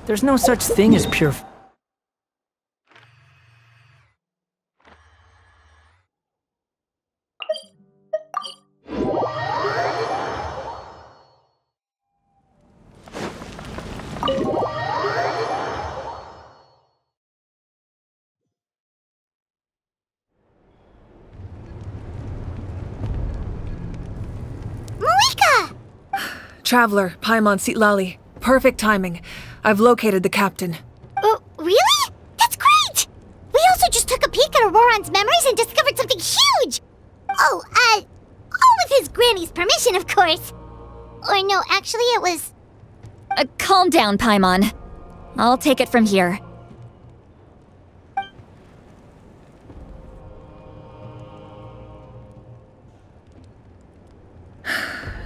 There's no such thing as pure... Mavuika! Traveler, Paimon Sitlali. Perfect timing. I've located the captain. Really? That's great! We also just took a peek at Auroron's memories and discovered something huge! All with his granny's permission, of course. Or no, actually it was... Calm down, Paimon. I'll take it from here.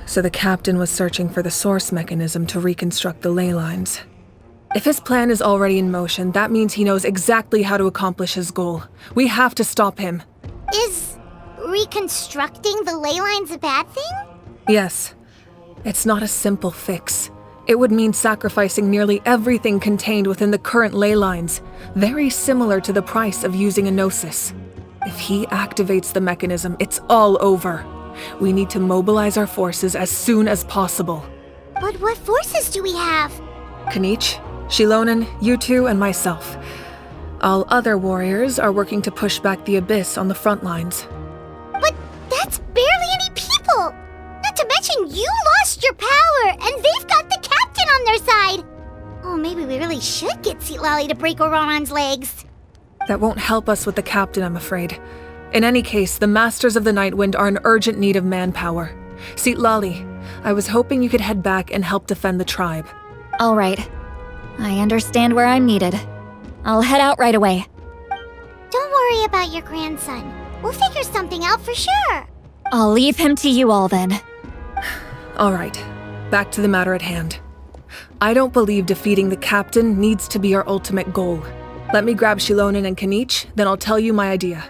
So the captain was searching for the source mechanism to reconstruct the ley lines. If his plan is already in motion, that means he knows exactly how to accomplish his goal. We have to stop him. Is reconstructing the ley lines a bad thing? Yes. It's not a simple fix. It would mean sacrificing nearly everything contained within the current ley lines, very similar to the price of using a gnosis. If he activates the mechanism, it's all over. We need to mobilize our forces as soon as possible. But what forces do we have? Kanich, Shilonen, you two, and myself. All other warriors are working to push back the Abyss on the front lines. But that's barely any people! Not to mention you lost your power, and they've got the captain on their side! Oh, maybe we really should get Sitlali to break Auroron's legs. That won't help us with the captain, I'm afraid. In any case, the Masters of the Nightwind are in urgent need of manpower. Sitlali, I was hoping you could head back and help defend the tribe. All right. I understand where I'm needed. I'll head out right away. Don't worry about your grandson. We'll figure something out for sure. I'll leave him to you all then. All right, back to the matter at hand. I don't believe defeating the captain needs to be our ultimate goal. Let me grab Shilonen and Kanich, then I'll tell you my idea.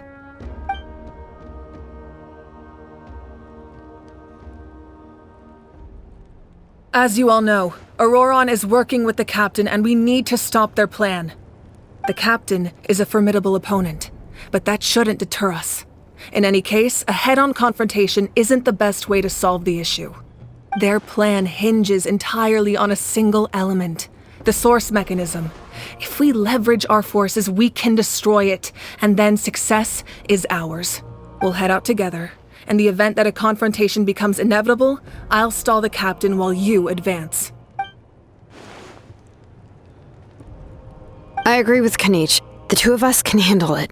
As you all know, Auroron is working with the captain and we need to stop their plan. The captain is a formidable opponent, but that shouldn't deter us. In any case, a head-on confrontation isn't the best way to solve the issue. Their plan hinges entirely on a single element, the source mechanism. If we leverage our forces, we can destroy it, and then success is ours. We'll head out together. In the event that a confrontation becomes inevitable, I'll stall the captain while you advance. I agree with Kanich. The two of us can handle it.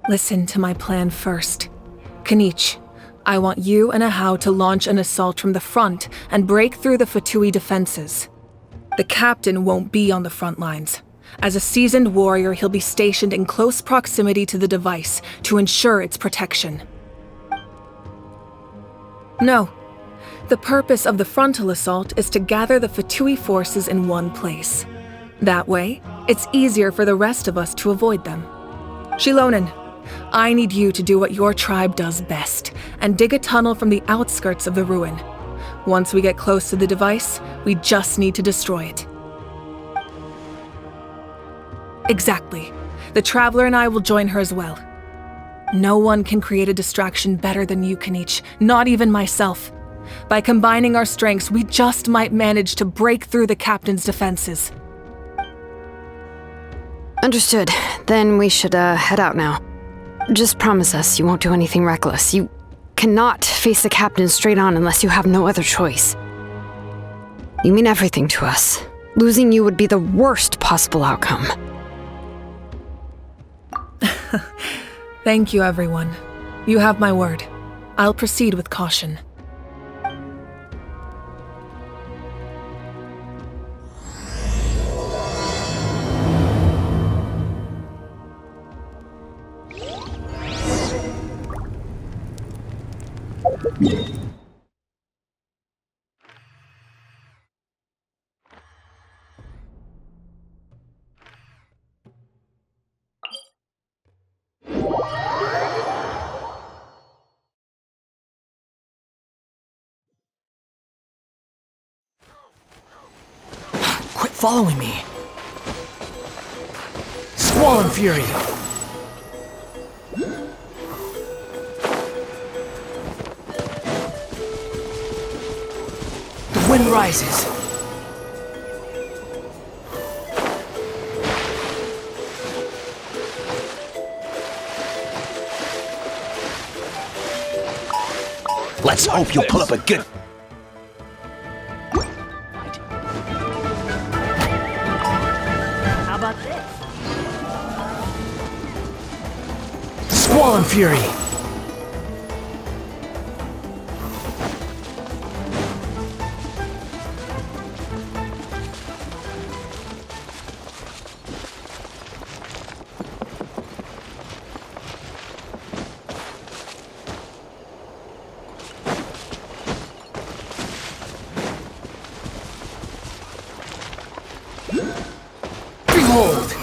Listen to my plan first. Kanich, I want you and Ahau to launch an assault from the front and break through the Fatui defenses. The captain won't be on the front lines. As a seasoned warrior, he'll be stationed in close proximity to the device to ensure its protection. No. The purpose of the frontal assault is to gather the Fatui forces in one place. That way, it's easier for the rest of us to avoid them. Shilonen, I need you to do what your tribe does best, and dig a tunnel from the outskirts of the ruin. Once we get close to the device, we just need to destroy it. Exactly. The Traveler and I will join her as well. No one can create a distraction better than you, Kanich, not even myself. By combining our strengths, we just might manage to break through the captain's defenses. Understood. Then we should head out now. Just promise us you won't do anything reckless. You cannot face the captain straight on unless you have no other choice. You mean everything to us. Losing you would be the worst possible outcome. Thank you, everyone. You have my word. I'll proceed with caution. following me. Squall and Fury. The wind rises. Let's hope you'll pull up a good... How about this? Squall and Fury. Behold!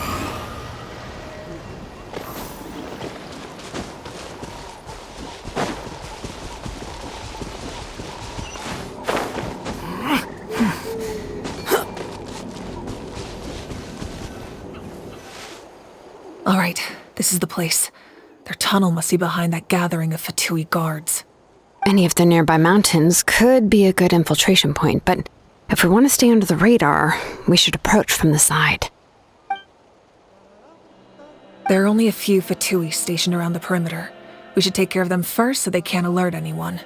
All right, this is the place. Their tunnel must be behind that gathering of Fatui guards. Any of the nearby mountains could be a good infiltration point, but if we want to stay under the radar, we should approach from the side. There are only a few Fatui stationed around the perimeter. We should take care of them first so they can't alert anyone.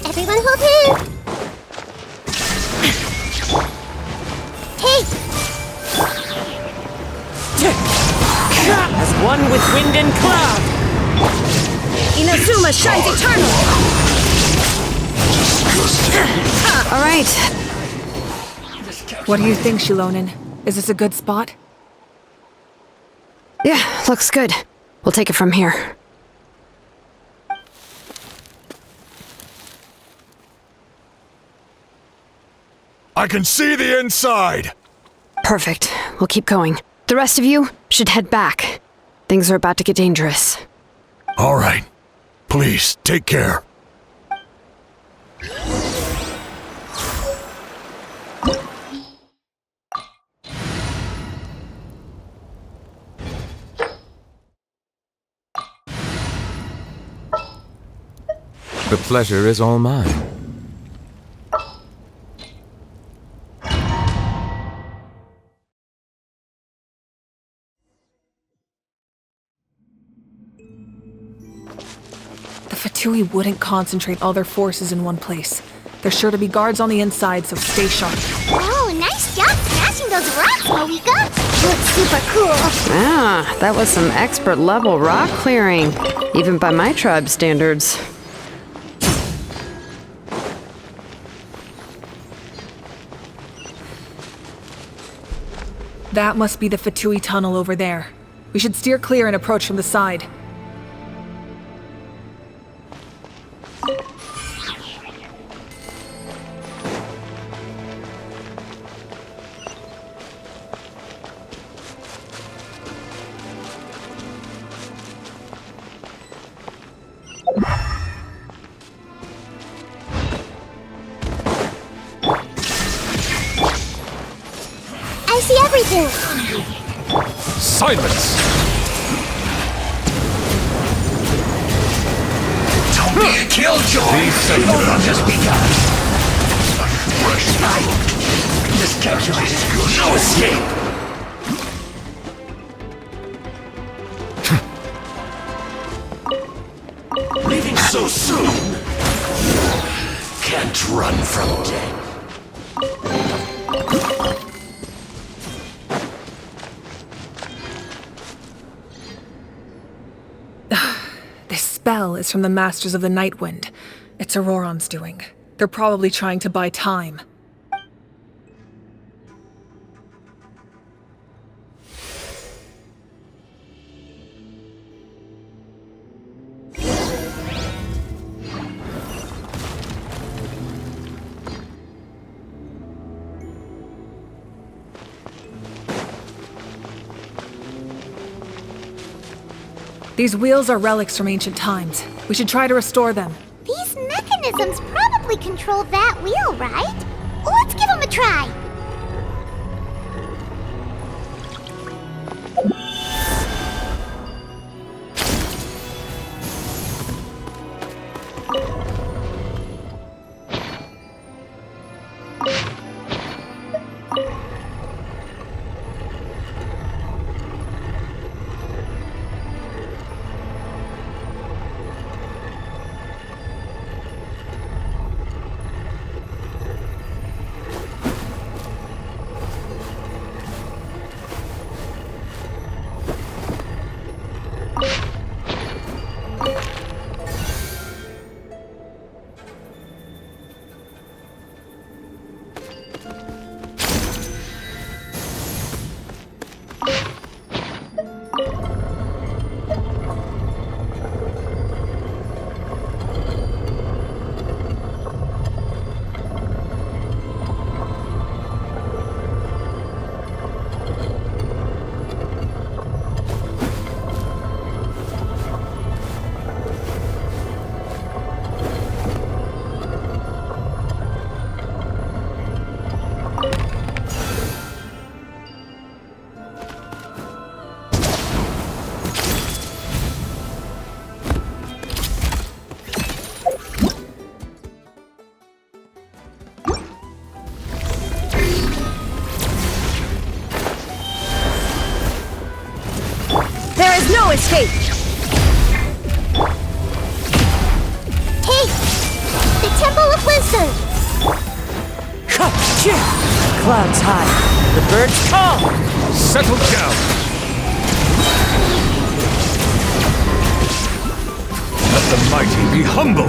Everyone hold hands! Hey! As one with wind and cloud! Inazuma shines eternal! All right. What do you think, Shilonin? Is this a good spot? Yeah, looks good. We'll take it from here. I can see the inside! Perfect. We'll keep going. The rest of you should head back. Things are about to get dangerous. All right. Please, take care. The pleasure is all mine. The Fatui wouldn't concentrate all their forces in one place. There's sure to be guards on the inside, so stay sharp. Oh, nice job smashing those rocks, mavuika! Looks super cool! Ah, that was some expert level rock clearing, even by my tribe standards. That must be the Fatui tunnel over there. We should steer clear and approach from the side. I see everything! Silence! Don't be a killjoy! You've just begun! Miscalculated. No escape! Leaving so soon? Can't run from death. This spell is from the Masters of the Nightwind. It's Auroron's doing. They're probably trying to buy time. These wheels are relics from ancient times. We should try to restore them. These mechanisms probably control that wheel, right? Let's give them a try. No escape! Hey! The Temple of Wisdom! Clouds high. The birds call! Settle down! Let the mighty be humble!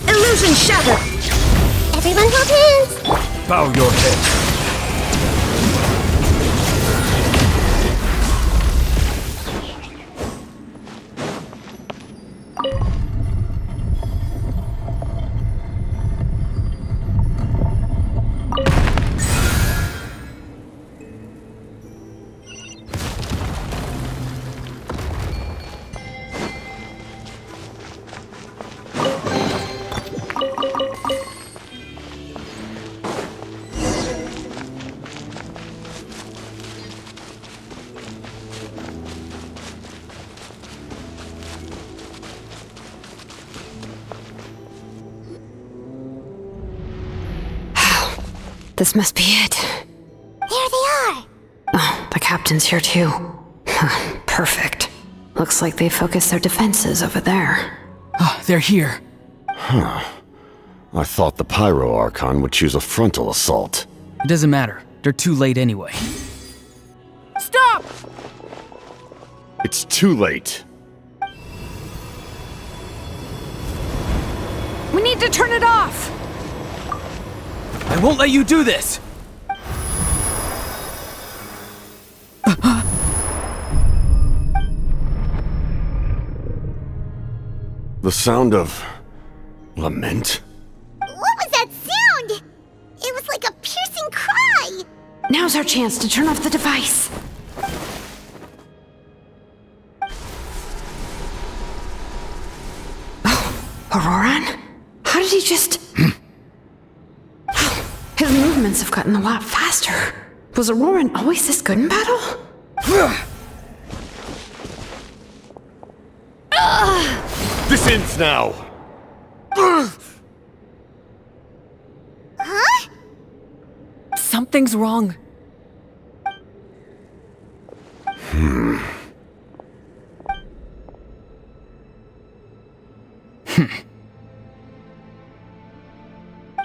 Illusion shattered! Everyone hold hands! Bow your head. This must be it. There they are! Oh, the captain's here too. Perfect. Looks like they focused their defenses over there. They're here. I thought the Pyro Archon would choose a frontal assault. It doesn't matter. They're too late anyway. Stop! It's too late. We need to turn it off! I won't let you do this! The sound of lament? What was that sound? It was like a piercing cry! Now's our chance to turn off the device. Oh, Auroron? How did he just... His movements have gotten a lot faster. Was Auroron always this good in battle? This ends now! Huh? Something's wrong.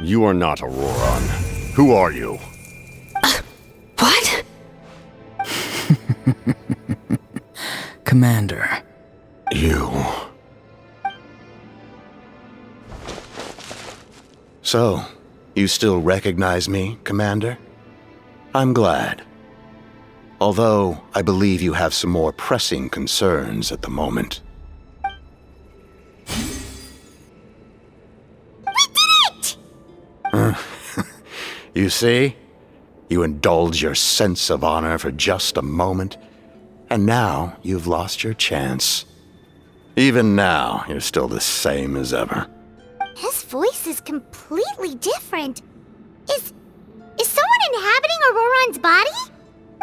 You are not Auroron. Who are you? What? Commander. You. So, you still recognize me, Commander? I'm glad. Although, I believe you have some more pressing concerns at the moment. We did it! You see? You indulge your sense of honor for just a moment, and now you've lost your chance. Even now, you're still the same as ever. His voice is completely different. Is someone inhabiting Auroron's body?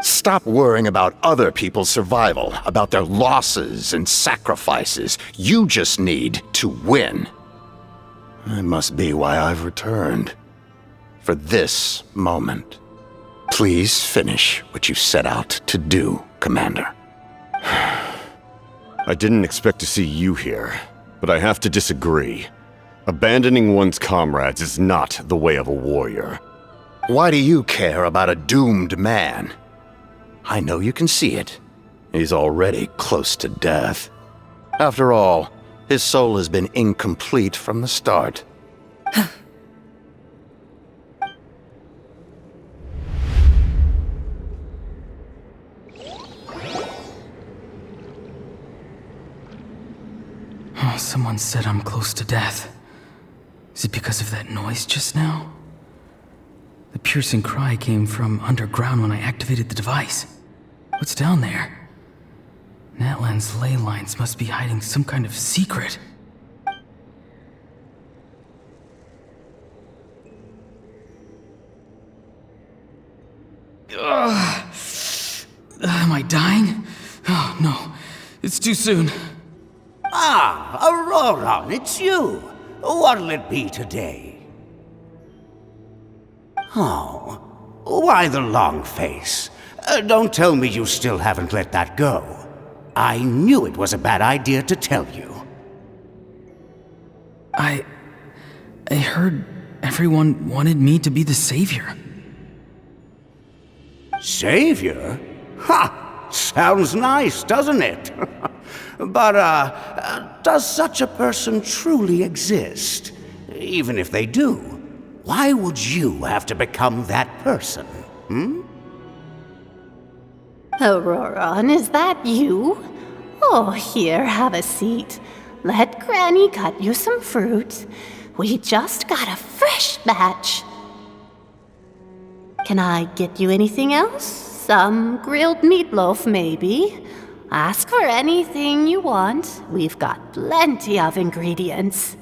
Stop worrying about other people's survival, about their losses and sacrifices. You just need to win. That must be why I've returned. For this moment. Please finish what you set out to do, Commander. I didn't expect to see you here, but I have to disagree. Abandoning one's comrades is not the way of a warrior. Why do you care about a doomed man? I know you can see it. He's already close to death. After all, his soul has been incomplete from the start. Oh, someone said I'm close to death. Is it because of that noise just now? The piercing cry came from underground when I activated the device. What's down there? Natlan's ley lines must be hiding some kind of secret. Am I dying? Oh, no. It's too soon. Ah, Auroron, it's you. What'll it be today? Oh, why the long face? Don't tell me you still haven't let that go. I knew it was a bad idea to tell you. I heard everyone wanted me to be the savior. Savior? Ha! Sounds nice, doesn't it? But, does such a person truly exist? Even if they do, why would you have to become that person, Auroron, is that you? Oh, here, have a seat. Let Granny cut you some fruit. We just got a fresh batch. Can I get you anything else? Some grilled meatloaf, maybe? Ask for anything you want. We've got plenty of ingredients.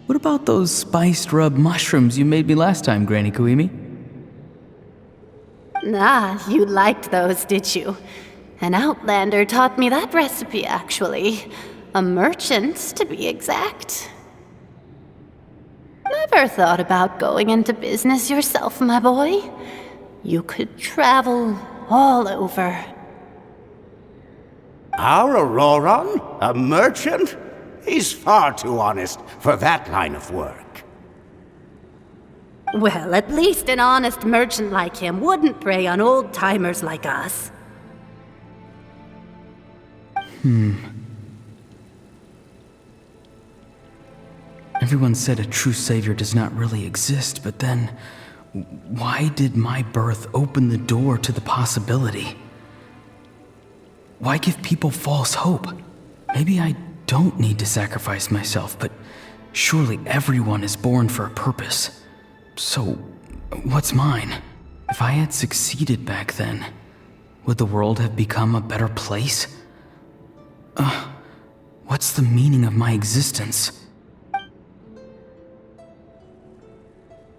What about those spiced rub mushrooms you made me last time, Granny Kuimi? Ah, you liked those, did you? An outlander taught me that recipe, actually. A merchant, to be exact. Never thought about going into business yourself, my boy? You could travel all over. Our Auroron? A merchant? He's far too honest for that line of work. Well, at least an honest merchant like him wouldn't prey on old-timers like us. Everyone said a true savior does not really exist, but then, why did my birth open the door to the possibility? Why give people false hope? Maybe I don't need to sacrifice myself, but surely everyone is born for a purpose. So, what's mine? If I had succeeded back then, would the world have become a better place? What's the meaning of my existence?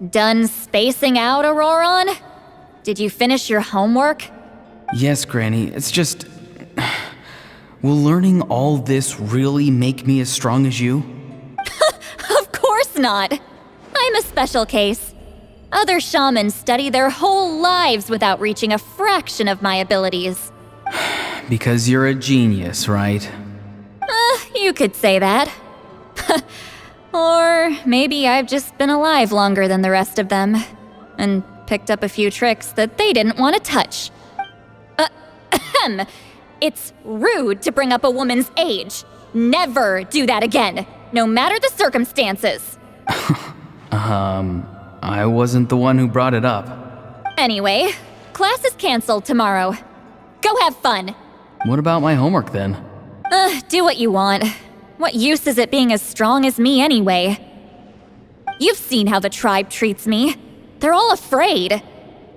Done spacing out, Auroron? Did you finish your homework? Yes, Granny, it's just... Will learning all this really make me as strong as you? Of course not. I'm a special case. Other shamans study their whole lives without reaching a fraction of my abilities. Because you're a genius, right? You could say that. Or maybe I've just been alive longer than the rest of them, and picked up a few tricks that they didn't want to touch. It's rude to bring up a woman's age. Never do that again, no matter the circumstances. I wasn't the one who brought it up. Anyway, class is canceled tomorrow. Go have fun. What about my homework then? Do what you want. What use is it being as strong as me anyway? You've seen how the tribe treats me. They're all afraid.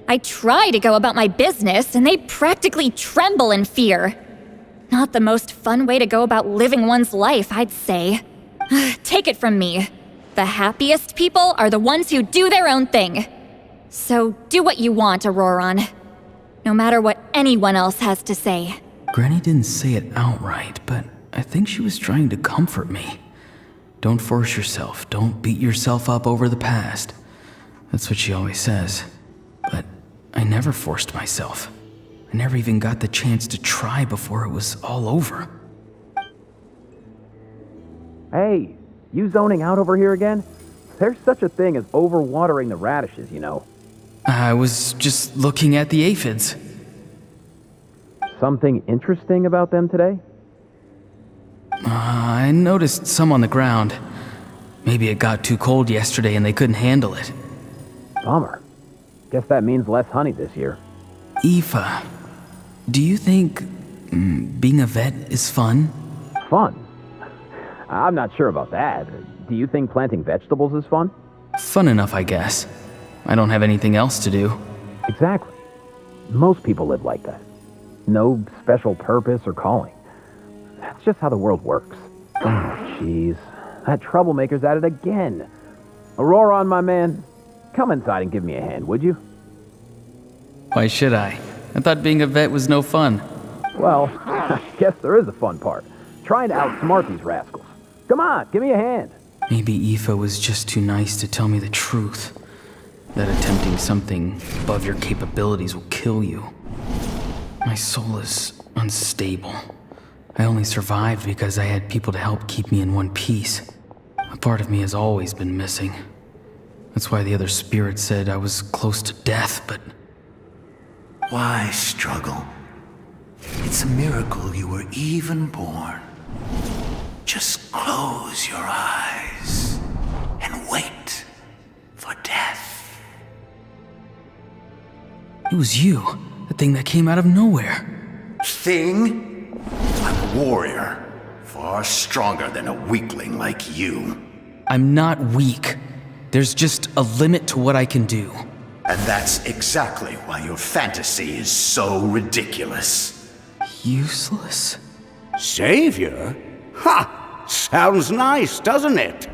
I try to go about my business, and they practically tremble in fear. Not the most fun way to go about living one's life, I'd say. Take it from me. The happiest people are the ones who do their own thing. So do what you want, Auroron. No matter what anyone else has to say. Granny didn't say it outright, but I think she was trying to comfort me. Don't force yourself. Don't beat yourself up over the past. That's what she always says. But I never forced myself. I never even got the chance to try before it was all over. Hey, you zoning out over here again? There's such a thing as overwatering the radishes, you know. I was just looking at the aphids. Something interesting about them today? I noticed some on the ground. Maybe it got too cold yesterday and they couldn't handle it. Bummer. Guess that means less honey this year. Aoife, do you think being a vet is fun? Fun? I'm not sure about that. Do you think planting vegetables is fun? Fun enough, I guess. I don't have anything else to do. Exactly. Most people live like that. No special purpose or calling. That's just how the world works. Oh, jeez. That troublemaker's at it again. Auroron, my man, come inside and give me a hand, would you? Why should I? I thought being a vet was no fun. Well, I guess there is a fun part. Trying to outsmart these rascals. Come on, give me a hand. Maybe Aoife was just too nice to tell me the truth. That attempting something above your capabilities will kill you. My soul is unstable. I only survived because I had people to help keep me in one piece. A part of me has always been missing. That's why the other spirits said I was close to death, but... Why struggle? It's a miracle you were even born. Just close your eyes and wait for death. It was you, the thing that came out of nowhere. Thing? I'm a warrior, far stronger than a weakling like you. I'm not weak. There's just a limit to what I can do. And that's exactly why your fantasy is so ridiculous. Useless? Savior? Ha! Sounds nice, doesn't it?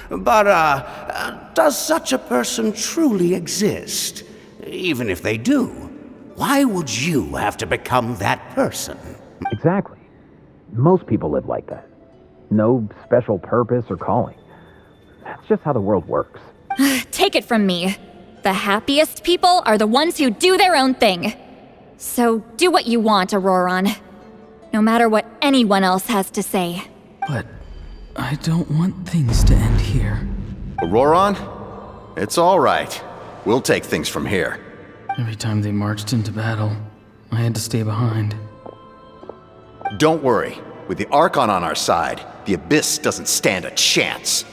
But, does such a person truly exist? Even if they do, why would you have to become that person? Exactly. Most people live like that. No special purpose or calling. That's just how the world works. Take it from me. The happiest people are the ones who do their own thing. So do what you want, Auroron. No matter what anyone else has to say. But I don't want things to end here. Auroron? It's all right. We'll take things from here. Every time they marched into battle, I had to stay behind. Don't worry. With the Archon on our side, the Abyss doesn't stand a chance.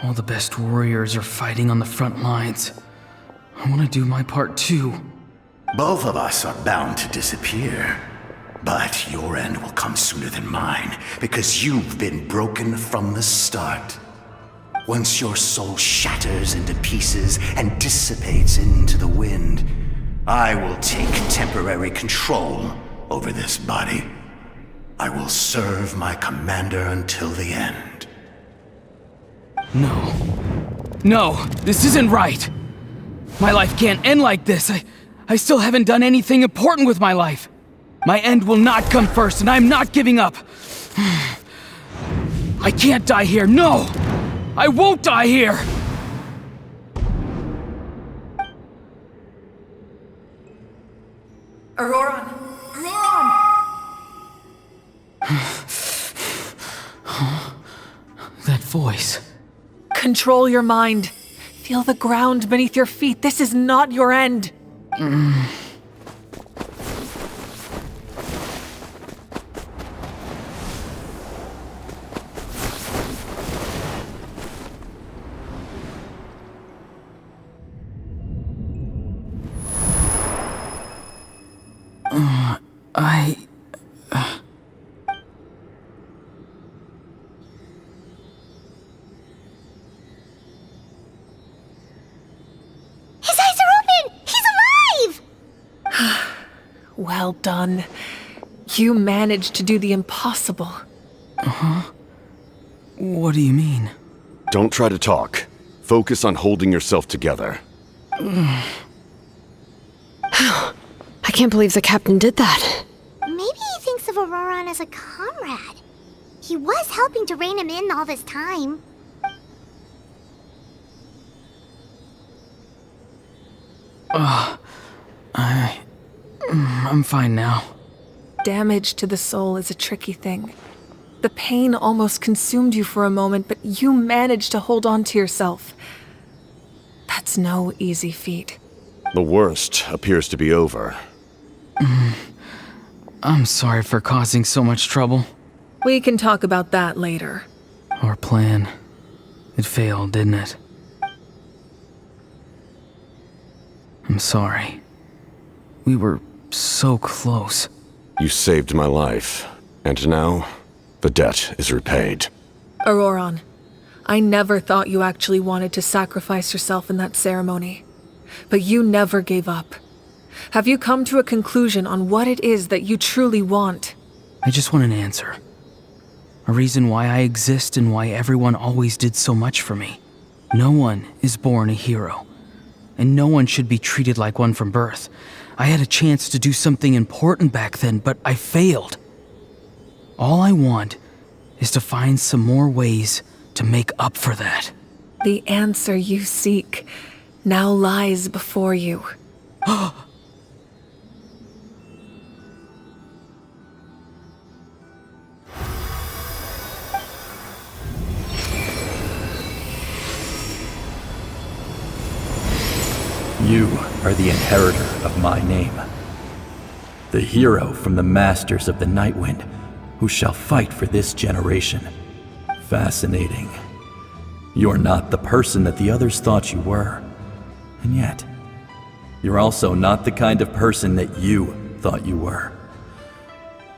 All the best warriors are fighting on the front lines. I want to do my part too. Both of us are bound to disappear. But your end will come sooner than mine, because you've been broken from the start. Once your soul shatters into pieces and dissipates into the wind, I will take temporary control over this body. I will serve my commander until the end. No. No, this isn't right. My life can't end like this. I still haven't done anything important with my life. My end will not come first, and I'm not giving up. I can't die here, no! I won't die here! Auroron! Auroron! That voice? Control your mind. Feel the ground beneath your feet. This is not your end. His eyes are open! He's alive! Well done. You managed to do the impossible. What do you mean? Don't try to talk. Focus on holding yourself together. I can't believe the captain did that. Maybe he thinks of Auroran as a comrade. He was helping to rein him in all this time. I'm fine now. Damage to the soul is a tricky thing. The pain almost consumed you for a moment, but you managed to hold on to yourself. That's no easy feat. The worst appears to be over. I'm sorry for causing so much trouble. We can talk about that later. Our plan. It failed, didn't it? I'm sorry. We were so close. You saved my life, and now the debt is repaid. Auroran, I never thought you actually wanted to sacrifice yourself in that ceremony. But you never gave up. Have you come to a conclusion on what it is that you truly want? I just want an answer. A reason why I exist and why everyone always did so much for me. No one is born a hero. And no one should be treated like one from birth. I had a chance to do something important back then, but I failed. All I want is to find some more ways to make up for that. The answer you seek now lies before you. You are the inheritor of my name. The hero from the Masters of the Nightwind, who shall fight for this generation. Fascinating. You're not the person that the others thought you were. And yet, you're also not the kind of person that you thought you were.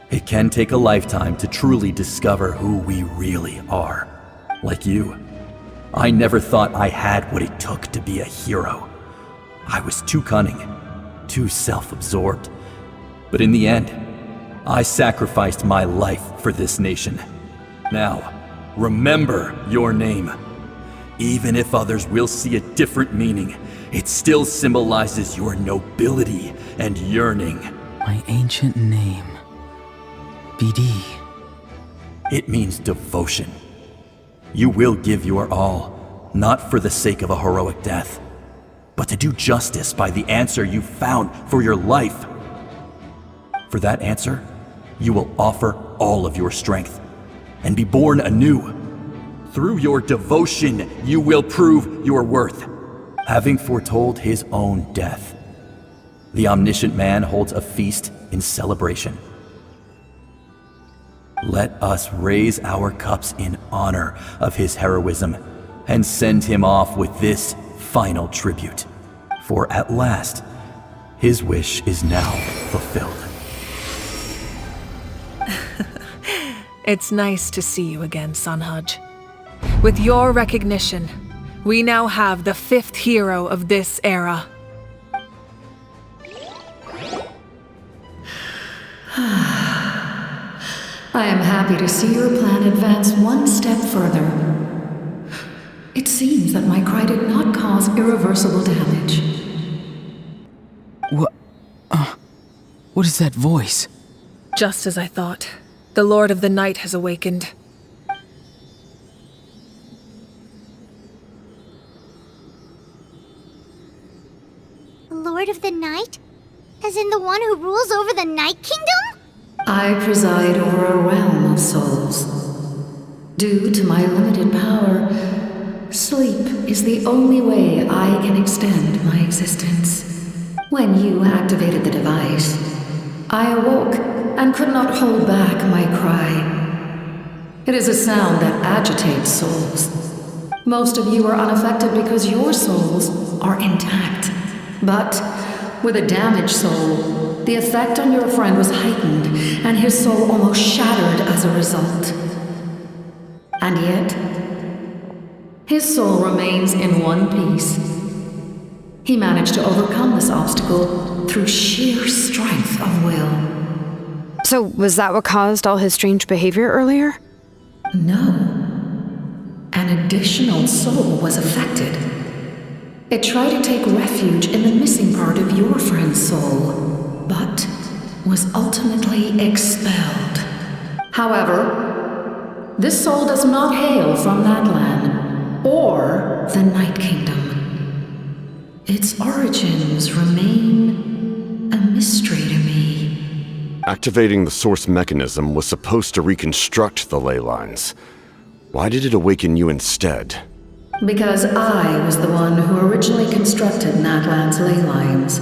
It can take a lifetime to truly discover who we really are. Like you, I never thought I had what it took to be a hero. I was too cunning, too self-absorbed. But in the end, I sacrificed my life for this nation. Now, remember your name. Even if others will see a different meaning, it still symbolizes your nobility and yearning. My ancient name. BD. It means devotion. You will give your all, not for the sake of a heroic death, but to do justice by the answer you found for your life. For that answer, you will offer all of your strength and be born anew. Through your devotion, you will prove your worth. Having foretold his own death, the omniscient man holds a feast in celebration. Let us raise our cups in honor of his heroism and send him off with this final tribute. For at last, his wish is now fulfilled. It's nice to see you again, Sunhudge. With your recognition, we now have the 5th hero of this era. I am happy to see your plan advance one step further. It seems that my cry did not cause irreversible damage. What is that voice? Just as I thought. The Lord of the Night has awakened. Lord of the Night? As in the one who rules over the Night Kingdom? I preside over a realm of souls. Due to my limited power Sleep is the only way I can extend my existence. When you activated the device, I awoke and could not hold back my cry. It is a sound that agitates souls. Most of you are unaffected because your souls are intact. But with a damaged soul, the effect on your friend was heightened, and his soul almost shattered as a result. And yet, his soul remains in one piece. He managed to overcome this obstacle through sheer strength of will. So, was that what caused all his strange behavior earlier? No. An additional soul was affected. It tried to take refuge in the missing part of your friend's soul, but was ultimately expelled. However, this soul does not hail from Natlan or the Night Kingdom. Its origins remain a mystery to me. Activating the source mechanism was supposed to reconstruct the ley lines. Why did it awaken you instead? Because I was the one who originally constructed Natlan's ley lines,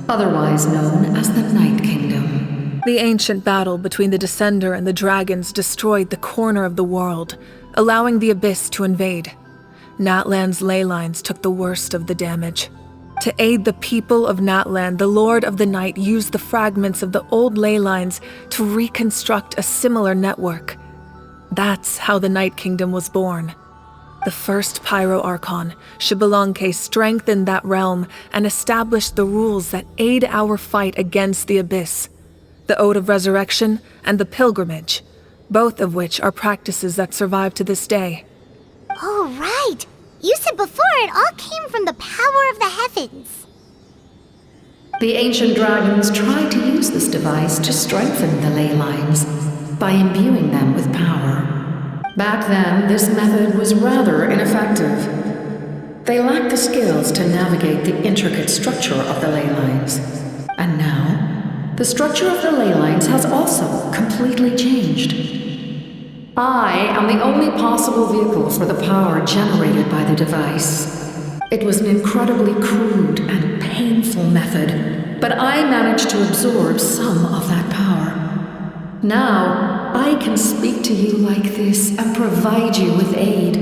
otherwise known as the Night Kingdom. The ancient battle between the Descender and the dragons destroyed the corner of the world, allowing the Abyss to invade. Natlan's ley lines took the worst of the damage. To aid the people of Natlan, the Lord of the Night used the fragments of the old ley lines to reconstruct a similar network. That's how the Night Kingdom was born. The first Pyro Archon, Xbalanque, strengthened that realm and established the rules that aid our fight against the Abyss. The Ode of Resurrection and the Pilgrimage, both of which are practices that survive to this day. Oh, right! You said before it all came from the power of the heavens. The ancient dragons tried to use this device to strengthen the ley lines by imbuing them with power. Back then, this method was rather ineffective. They lacked the skills to navigate the intricate structure of the ley lines. And now, the structure of the ley lines has also completely changed. I am the only possible vehicle for the power generated by the device. It was an incredibly crude and painful method, but I managed to absorb some of that power. Now, I can speak to you like this and provide you with aid,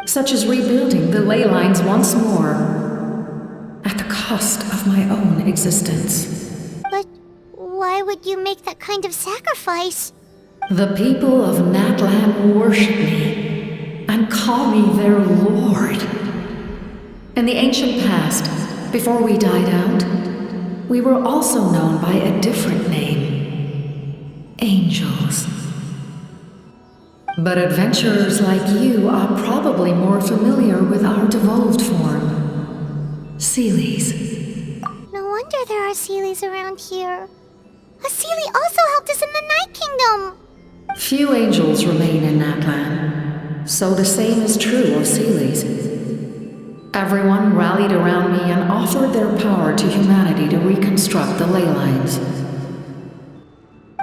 such as rebuilding the ley lines once more, at the cost of my own existence. But why would you make that kind of sacrifice? The people of Natlan worship me and call me their lord. In the ancient past, before we died out, we were also known by a different name: Angels. But adventurers like you are probably more familiar with our devolved form, Seelies. No wonder there are Seelies around here. A Seelie also helped us in the Night Kingdom. Few angels remain in Natlan, so the same is true of Seelies. Everyone rallied around me and offered their power to humanity to reconstruct the ley lines.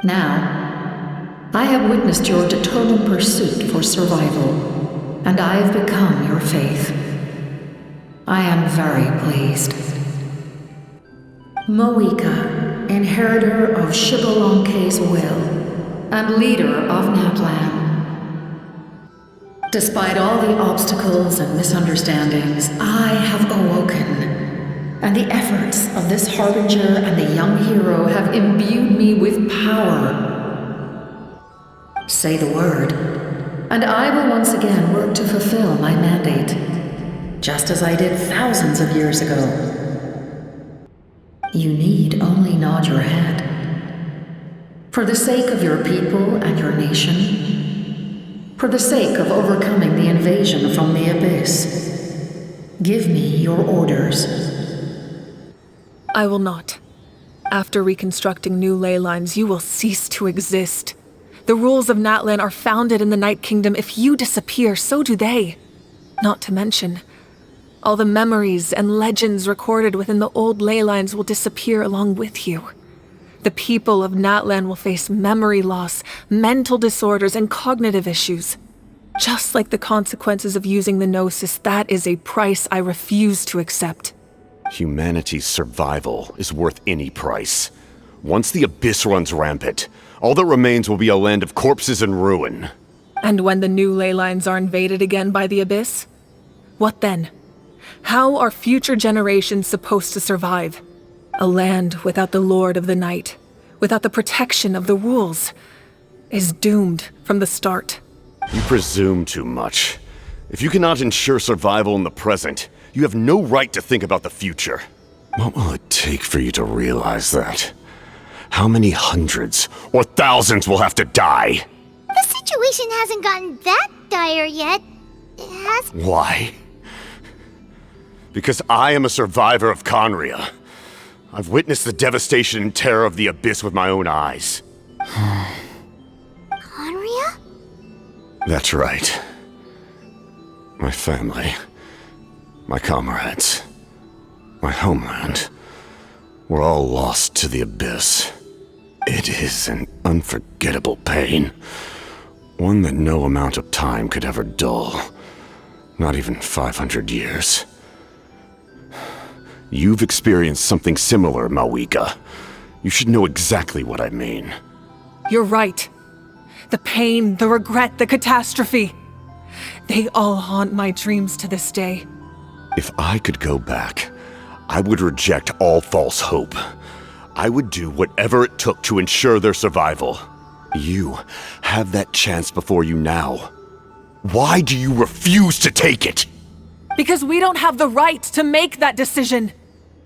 Now, I have witnessed your determined pursuit for survival, and I have become your faith. I am very pleased. Mavuika, inheritor of Xbalanque's will, and leader of Natlan. Despite all the obstacles and misunderstandings, I have awoken, and the efforts of this harbinger and the young hero have imbued me with power. Say the word, and I will once again work to fulfill my mandate, just as I did thousands of years ago. You need only nod your head. For the sake of your people and your nation, for the sake of overcoming the invasion from the Abyss, give me your orders. I will not. After reconstructing new ley lines, you will cease to exist. The rules of Natlan are founded in the Night Kingdom. If you disappear, so do they. Not to mention, all the memories and legends recorded within the old ley lines will disappear along with you. The people of Natlan will face memory loss, mental disorders, and cognitive issues. Just like the consequences of using the Gnosis, that is a price I refuse to accept. Humanity's survival is worth any price. Once the Abyss runs rampant, all that remains will be a land of corpses and ruin. And when the new ley lines are invaded again by the Abyss? What then? How are future generations supposed to survive? A land without the Lord of the Night, without the protection of the rules, is doomed from the start. You presume too much. If you cannot ensure survival in the present, you have no right to think about the future. What will it take for you to realize that? How many hundreds or thousands will have to die? The situation hasn't gotten that dire yet. It has. Why? Because I am a survivor of Conria. I've witnessed the devastation and terror of the Abyss with my own eyes. Conria? That's right. My family, my comrades, my homeland, were all lost to the Abyss. It is an unforgettable pain. One that no amount of time could ever dull. Not even 500 years. You've experienced something similar, mavuika. You should know exactly what I mean. You're right. The pain, the regret, the catastrophe. They all haunt my dreams to this day. If I could go back, I would reject all false hope. I would do whatever it took to ensure their survival. You have that chance before you now. Why do you refuse to take it? Because we don't have the right to make that decision.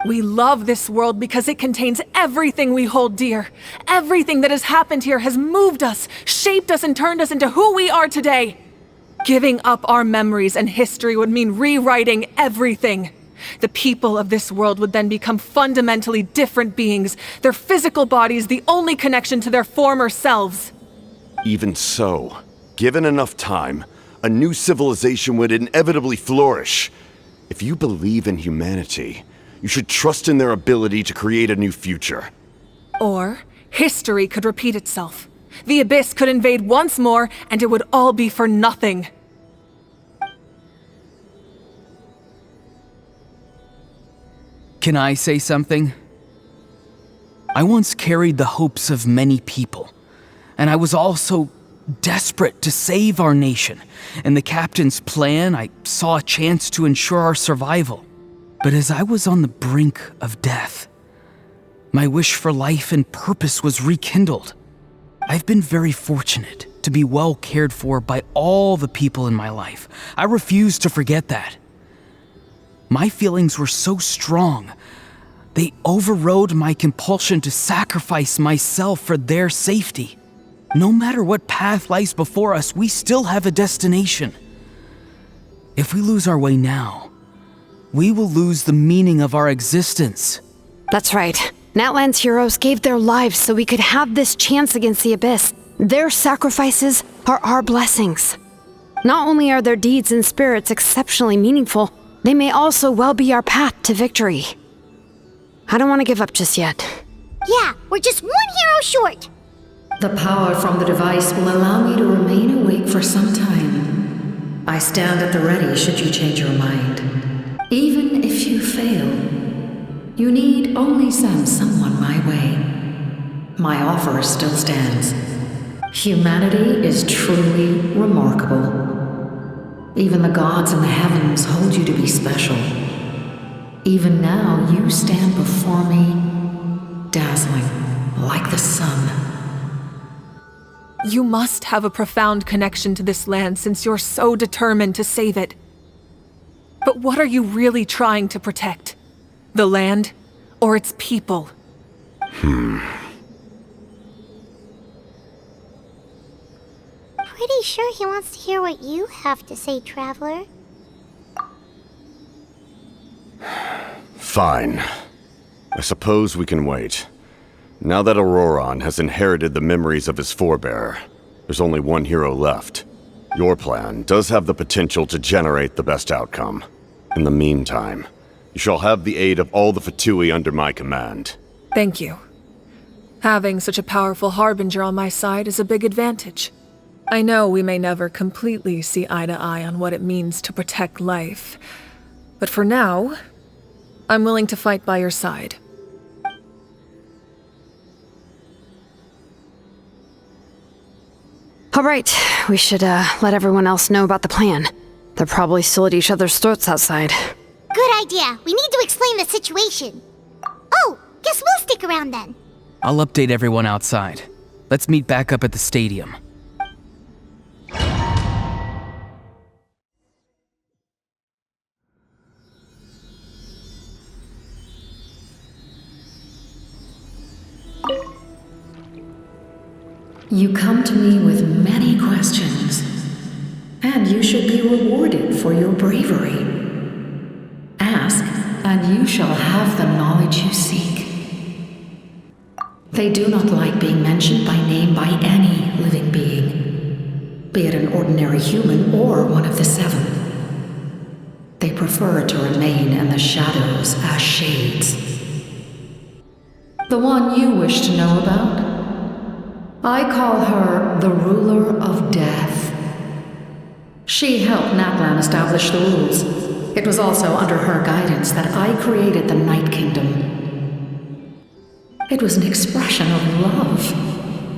We love this world because it contains everything we hold dear. Everything that has happened here has moved us, shaped us, and turned us into who we are today. Giving up our memories and history would mean rewriting everything. The people of this world would then become fundamentally different beings, their physical bodies the only connection to their former selves. Even so, given enough time, a new civilization would inevitably flourish. If you believe in humanity, you should trust in their ability to create a new future. Or history could repeat itself. The Abyss could invade once more, and it would all be for nothing. Can I say something? I once carried the hopes of many people, and I was also desperate to save our nation. In the captain's plan, I saw a chance to ensure our survival. But as I was on the brink of death, my wish for life and purpose was rekindled. I've been very fortunate to be well cared for by all the people in my life. I refuse to forget that. My feelings were so strong, they overrode my compulsion to sacrifice myself for their safety. No matter what path lies before us, we still have a destination. If we lose our way now, we will lose the meaning of our existence. That's right. Natlan's heroes gave their lives so we could have this chance against the Abyss. Their sacrifices are our blessings. Not only are their deeds and spirits exceptionally meaningful, they may also well be our path to victory. I don't want to give up just yet. Yeah, we're just one hero short. The power from the device will allow me to remain awake for some time. I stand at the ready should you change your mind. Even if you fail, you need only send someone my way. My offer still stands. Humanity is truly remarkable. Even the gods in the heavens hold you to be special. Even now, you stand before me, dazzling like the sun. You must have a profound connection to this land since you're so determined to save it. But what are you really trying to protect? The land or its people? Pretty sure he wants to hear what you have to say, Traveler. Fine. I suppose we can wait. Now that Auroron has inherited the memories of his forebearer, there's only one hero left. Your plan does have the potential to generate the best outcome. In the meantime, you shall have the aid of all the Fatui under my command. Thank you. Having such a powerful harbinger on my side is a big advantage. I know we may never completely see eye to eye on what it means to protect life, but for now, I'm willing to fight by your side. All right, we should let everyone else know about the plan. They're probably still at each other's throats outside. Good idea. We need to explain the situation. Oh, guess we'll stick around then. I'll update everyone outside. Let's meet back up at the stadium. You come to me with many questions, and you should be rewarded for your bravery. Ask, and you shall have the knowledge you seek. They do not like being mentioned by name by any living being, be it an ordinary human or one of the seven. They prefer to remain in the shadows as shades. The one you wish to know about? I call her the ruler of death. She helped Natlan establish the rules. It was also under her guidance that I created the Night Kingdom. It was an expression of love,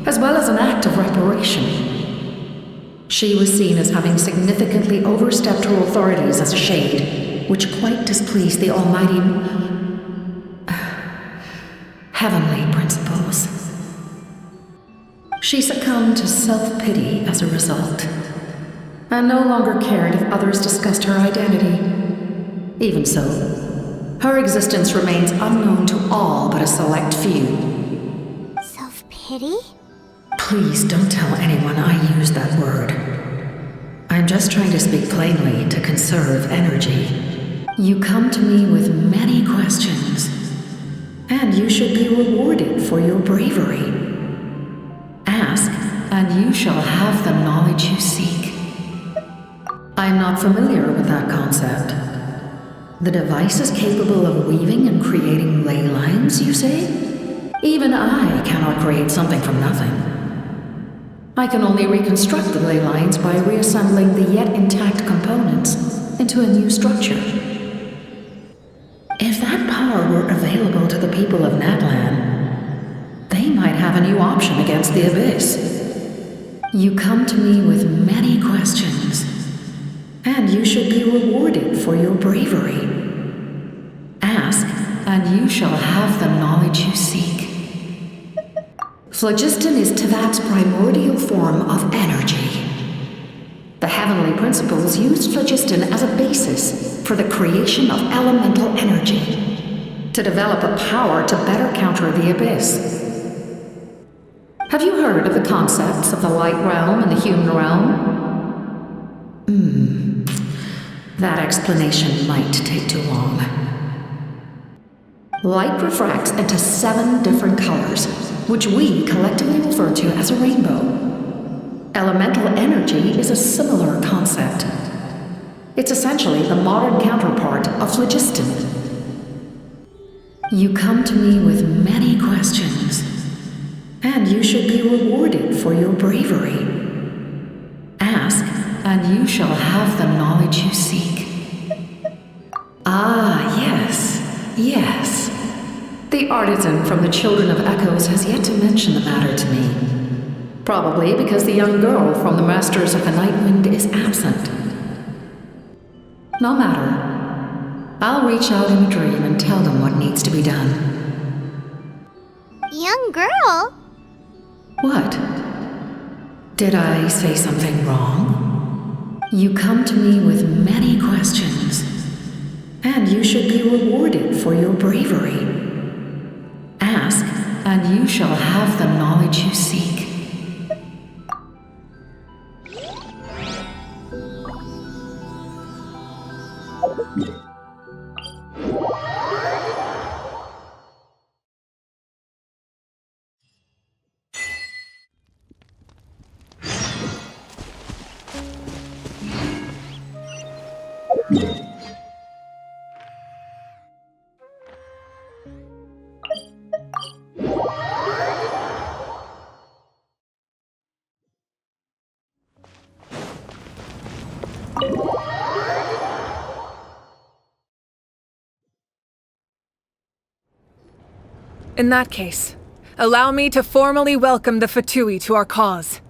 as well as an act of reparation. She was seen as having significantly overstepped her authorities as a shade, which quite displeased the almighty heavenly principles. She succumbed to self-pity as a result, and no longer cared if others discussed her identity. Even so, her existence remains unknown to all but a select few. Self-pity? Please don't tell anyone I used that word. I'm just trying to speak plainly to conserve energy. You come to me with many questions, and you should be rewarded for your bravery. Ask, and you shall have the knowledge you seek. I'm not familiar with that concept. The device is capable of weaving and creating ley lines, you say? Even I cannot create something from nothing. I can only reconstruct the ley lines by reassembling the yet intact components into a new structure. If that power were available to the people of Natlan, they might have a new option against the Abyss. You come to me with many questions, and you should be rewarded for your bravery. Ask, and you shall have the knowledge you seek. Phlogiston is Teyvat's primordial form of energy. The heavenly principles used phlogiston as a basis for the creation of elemental energy, to develop a power to better counter the Abyss. Have you heard of the concepts of the light realm and the human realm? That explanation might take too long. Light refracts into 7 different colors, which we collectively refer to as a rainbow. Elemental energy is a similar concept. It's essentially the modern counterpart of phlogiston. You come to me with many questions, and you should be rewarded for your bravery. Ask, and you shall have the knowledge you seek. Ah, yes, yes. The artisan from the Children of Echoes has yet to mention the matter to me. Probably because the young girl from the Masters of the Nightwind is absent. No matter. I'll reach out in a dream and tell them what needs to be done. Young girl? What? Did I say something wrong? You come to me with many questions, and you should be rewarded for your bravery. Ask, and you shall have the knowledge you seek. In that case, allow me to formally welcome the Fatui to our cause.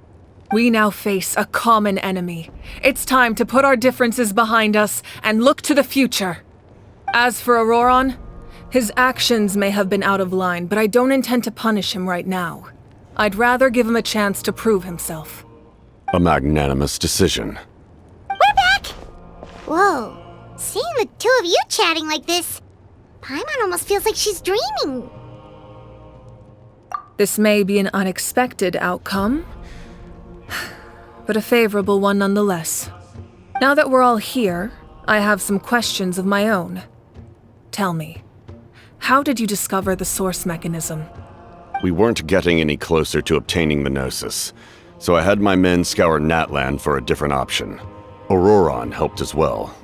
We now face a common enemy. It's time to put our differences behind us and look to the future. As for Auroron, his actions may have been out of line, but I don't intend to punish him right now. I'd rather give him a chance to prove himself. A magnanimous decision. We're back! Whoa, seeing the two of you chatting like this, Paimon almost feels like she's dreaming. This may be an unexpected outcome, but a favorable one nonetheless. Now that we're all here, I have some questions of my own. Tell me, how did you discover the source mechanism? We weren't getting any closer to obtaining the Gnosis, so I had my men scour Natlan for a different option. Auroron helped as well.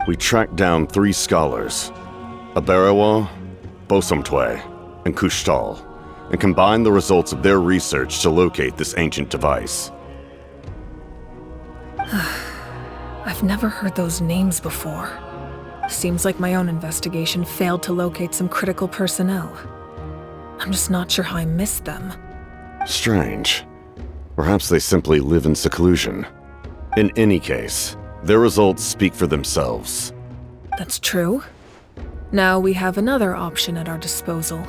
We tracked down 3 scholars, Aberawa, Bosomtwe, and Kushtal, and combined the results of their research to locate this ancient device. I've never heard those names before. Seems like my own investigation failed to locate some critical personnel. I'm just not sure how I missed them. Strange. Perhaps they simply live in seclusion. In any case, their results speak for themselves. That's true. Now we have another option at our disposal.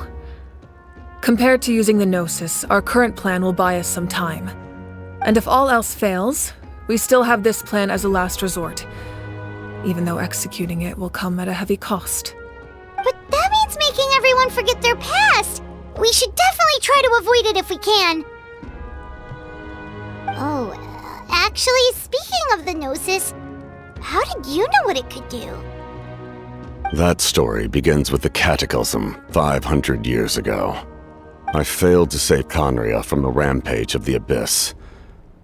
Compared to using the Gnosis, our current plan will buy us some time. And if all else fails, we still have this plan as a last resort, even though executing it will come at a heavy cost. But that means making everyone forget their past! We should definitely try to avoid it if we can. Oh, actually, speaking of the Gnosis, how did you know what it could do? That story begins with the Cataclysm 500 years ago. I failed to save Conria from the rampage of the Abyss.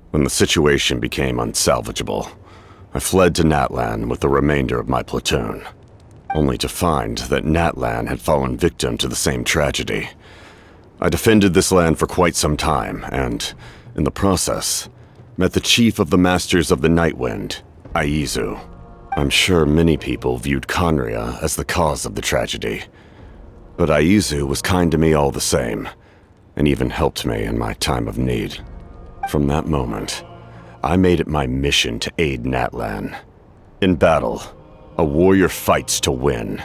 When the situation became unsalvageable, I fled to Natlan with the remainder of my platoon, only to find that Natlan had fallen victim to the same tragedy. I defended this land for quite some time, and, in the process, met the chief of the Masters of the Nightwind, Aizu. I'm sure many people viewed Conria as the cause of the tragedy, but Aizu was kind to me all the same, and even helped me in my time of need. From that moment, I made it my mission to aid Natlan. In battle, a warrior fights to win.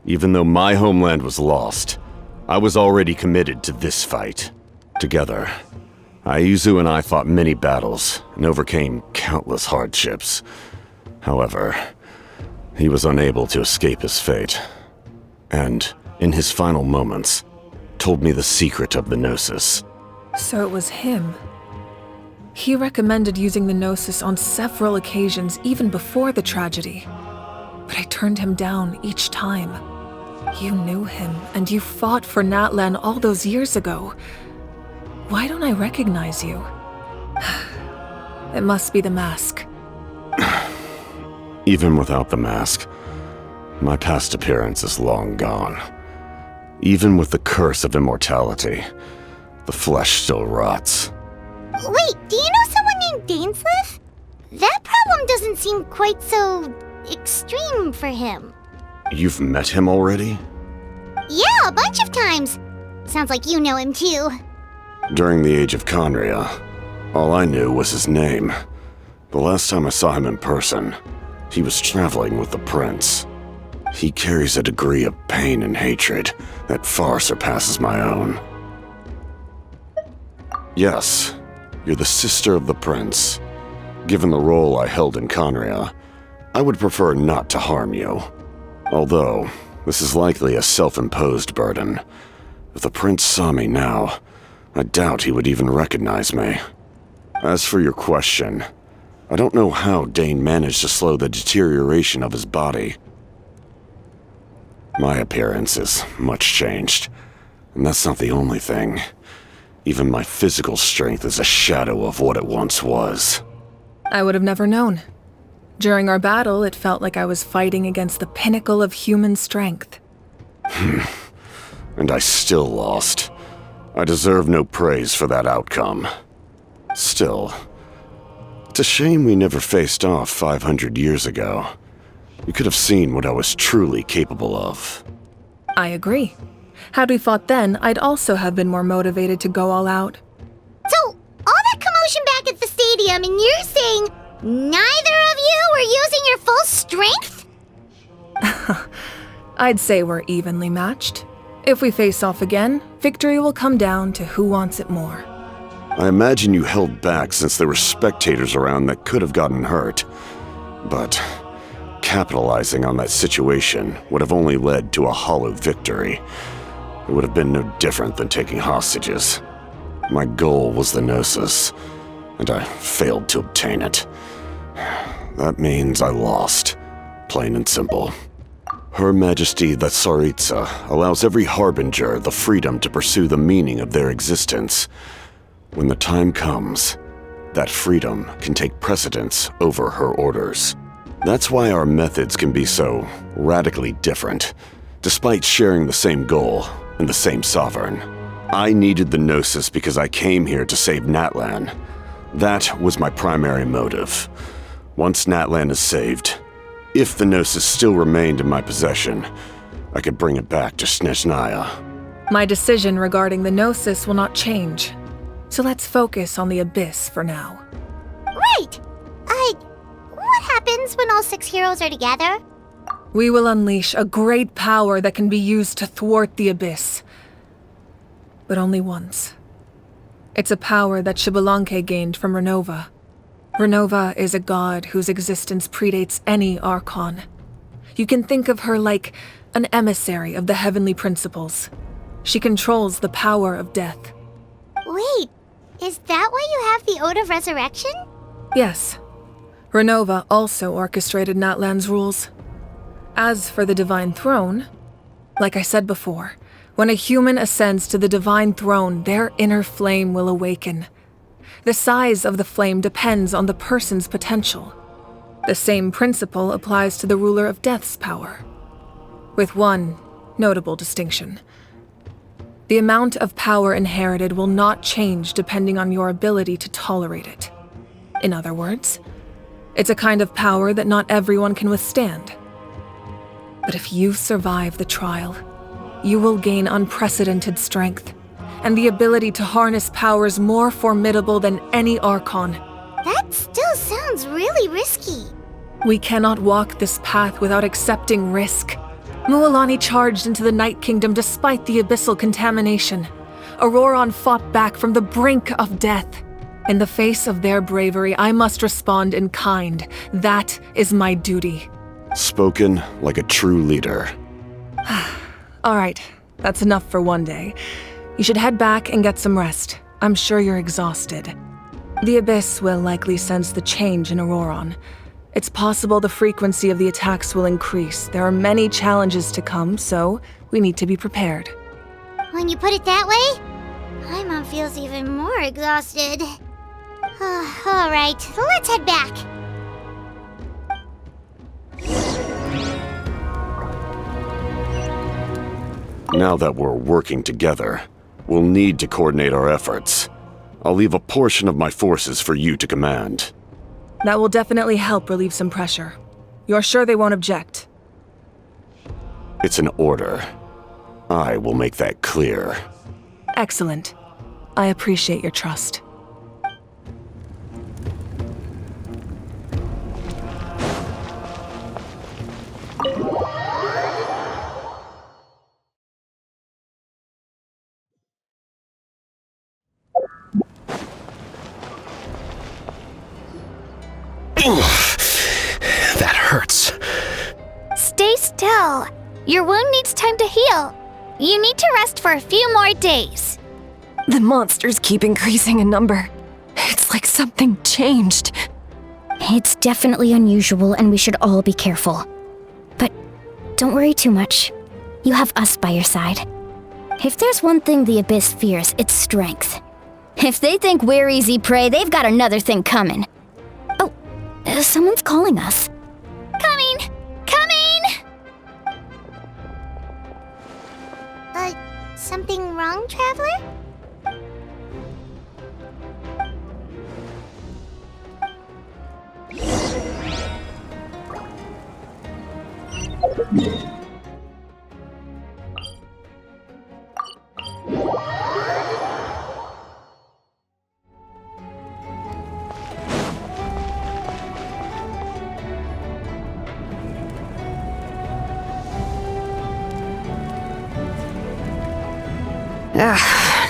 Even though my homeland was lost, I was already committed to this fight. Together, Aizu and I fought many battles and overcame countless hardships. However, he was unable to escape his fate, and, in his final moments, told me the secret of the Gnosis. So it was him. He recommended using the Gnosis on several occasions even before the tragedy, but I turned him down each time. You knew him, and you fought for Natlan all those years ago. Why don't I recognize you? It must be the mask. Even without the mask, my past appearance is long gone. Even with the curse of immortality, the flesh still rots. Wait, do you know someone named Dainsleif? That problem doesn't seem quite so extreme for him. You've met him already? Yeah, a bunch of times. Sounds like you know him too. During the age of Conria, all I knew was his name. The last time I saw him in person, he was traveling with the prince. He carries a degree of pain and hatred that far surpasses my own. Yes, you're the sister of the prince. Given the role I held in Conria, I would prefer not to harm you. Although, this is likely a self-imposed burden. If the prince saw me now, I doubt he would even recognize me. As for your question, I don't know how Dane managed to slow the deterioration of his body. My appearance is much changed, and that's not the only thing. Even my physical strength is a shadow of what it once was. I would have never known. During our battle, it felt like I was fighting against the pinnacle of human strength. And I still lost. I deserve no praise for that outcome. Still, It's a shame we never faced off 500 years ago. You could have seen what I was truly capable of. I agree. Had we fought then, I'd also have been more motivated to go all out. So, all that commotion back at the stadium, and you're saying neither of you were using your full strength? I'd say we're evenly matched. If we face off again, victory will come down to who wants it more. I imagine you held back since there were spectators around that could have gotten hurt. But capitalizing on that situation would have only led to a hollow victory. It would have been no different than taking hostages. My goal was the Gnosis, and I failed to obtain it. That means I lost, plain and simple. Her Majesty the Tsaritsa allows every Harbinger the freedom to pursue the meaning of their existence. When the time comes, that freedom can take precedence over her orders. That's why our methods can be so radically different, despite sharing the same goal and the same sovereign. I needed the Gnosis because I came here to save Natlan. That was my primary motive. Once Natlan is saved, if the Gnosis still remained in my possession, I could bring it back to Snezhnaya. My decision regarding the Gnosis will not change. So let's focus on the Abyss for now. Right! What happens when all 6 heroes are together? We will unleash a great power that can be used to thwart the Abyss. But only once. It's a power that Xbalanque gained from Renova. Renova is a god whose existence predates any Archon. You can think of her like an emissary of the heavenly principles. She controls the power of death. Wait, is that why you have the Ode of Resurrection? Yes. Renova also orchestrated Natlan's rules. As for the Divine Throne, like I said before, when a human ascends to the Divine Throne, their inner flame will awaken. The size of the flame depends on the person's potential. The same principle applies to the ruler of Death's power, with one notable distinction. The amount of power inherited will not change depending on your ability to tolerate it. In other words, it's a kind of power that not everyone can withstand. But if you survive the trial, you will gain unprecedented strength and the ability to harness powers more formidable than any Archon. That still sounds really risky. We cannot walk this path without accepting risk. Mualani charged into the Night Kingdom despite the abyssal contamination. Auroron fought back from the brink of death. In the face of their bravery, I must respond in kind. That is my duty. Spoken like a true leader. All right, that's enough for one day. You should head back and get some rest. I'm sure you're exhausted. The Abyss will likely sense the change in Auroron. It's possible the frequency of the attacks will increase. There are many challenges to come, so we need to be prepared. When you put it that way, my mom feels even more exhausted. All right, let's head back. Now that we're working together, we'll need to coordinate our efforts. I'll leave a portion of my forces for you to command. That will definitely help relieve some pressure. You're sure they won't object? It's an order. I will make that clear. Excellent. I appreciate your trust. That hurts. Stay still. Your wound needs time to heal. You need to rest for a few more days. The monsters keep increasing in number. It's like something changed. It's definitely unusual, and we should all be careful. But don't worry too much. You have us by your side. If there's one thing the Abyss fears, it's strength. If they think we're easy prey, they've got another thing coming. Oh, someone's calling us. Coming! Coming! Something wrong, Traveler?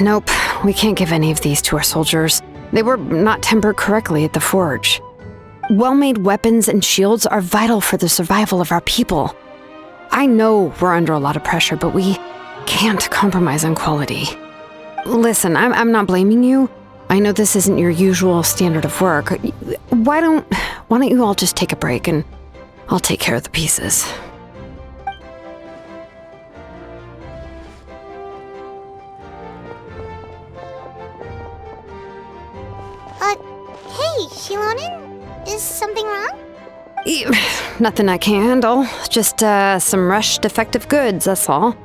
Nope. We can't give any of these to our soldiers. They were not tempered correctly at the forge. Well-made weapons and shields are vital for the survival of our people. I know we're under a lot of pressure, but we can't compromise on quality. Listen, I'm not blaming you. I know this isn't your usual standard of work. Why don't you all just take a break and I'll take care of the pieces. Hey, Shilonin? Is something wrong? Nothing I can handle. Just some rushed defective goods, that's all.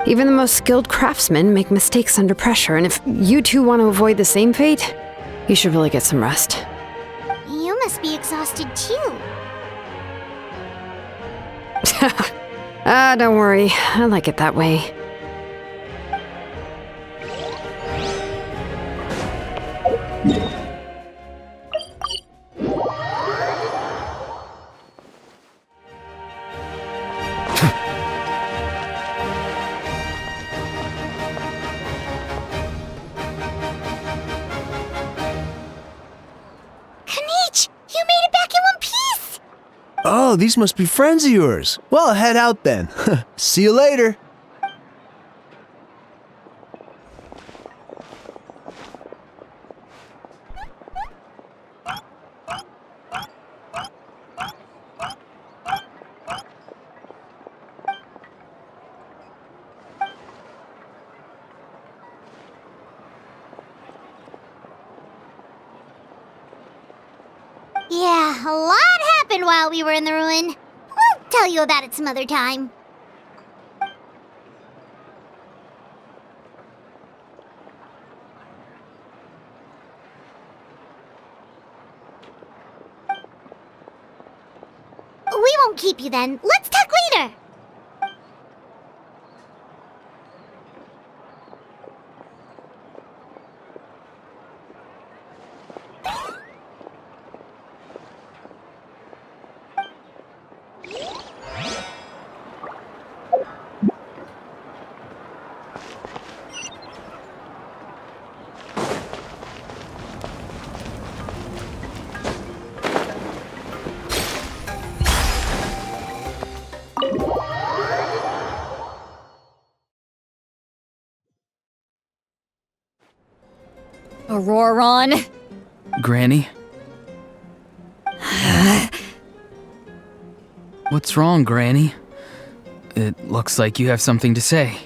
Even the most skilled craftsmen make mistakes under pressure, and if you two want to avoid the same fate, you should really get some rest. You must be exhausted too. Don't worry. I like it that way. Oh, these must be friends of yours. Well, head out then. See you later. Yeah, a lot happened while we were in the ruin. We'll tell you about it some other time. We won't keep you then. Let's talk later. Auroron. Granny? What's wrong, Granny? It looks like you have something to say.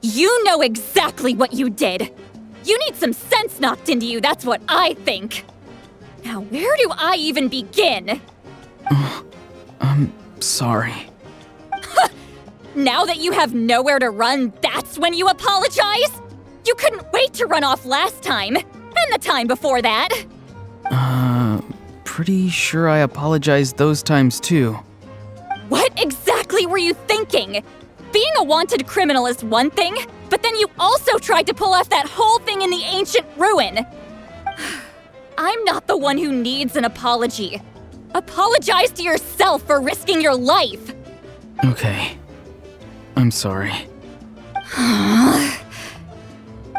You know exactly what you did. You need some sense knocked into you, that's what I think. Now, where do I even begin? I'm sorry. Now that you have nowhere to run, that's when you apologize? You couldn't wait to run off last time, and the time before that. Pretty sure I apologized those times too. What exactly were you thinking? Being a wanted criminal is one thing, but then you also tried to pull off that whole thing in the ancient ruin. I'm not the one who needs an apology. Apologize to yourself for risking your life. Okay. I'm sorry.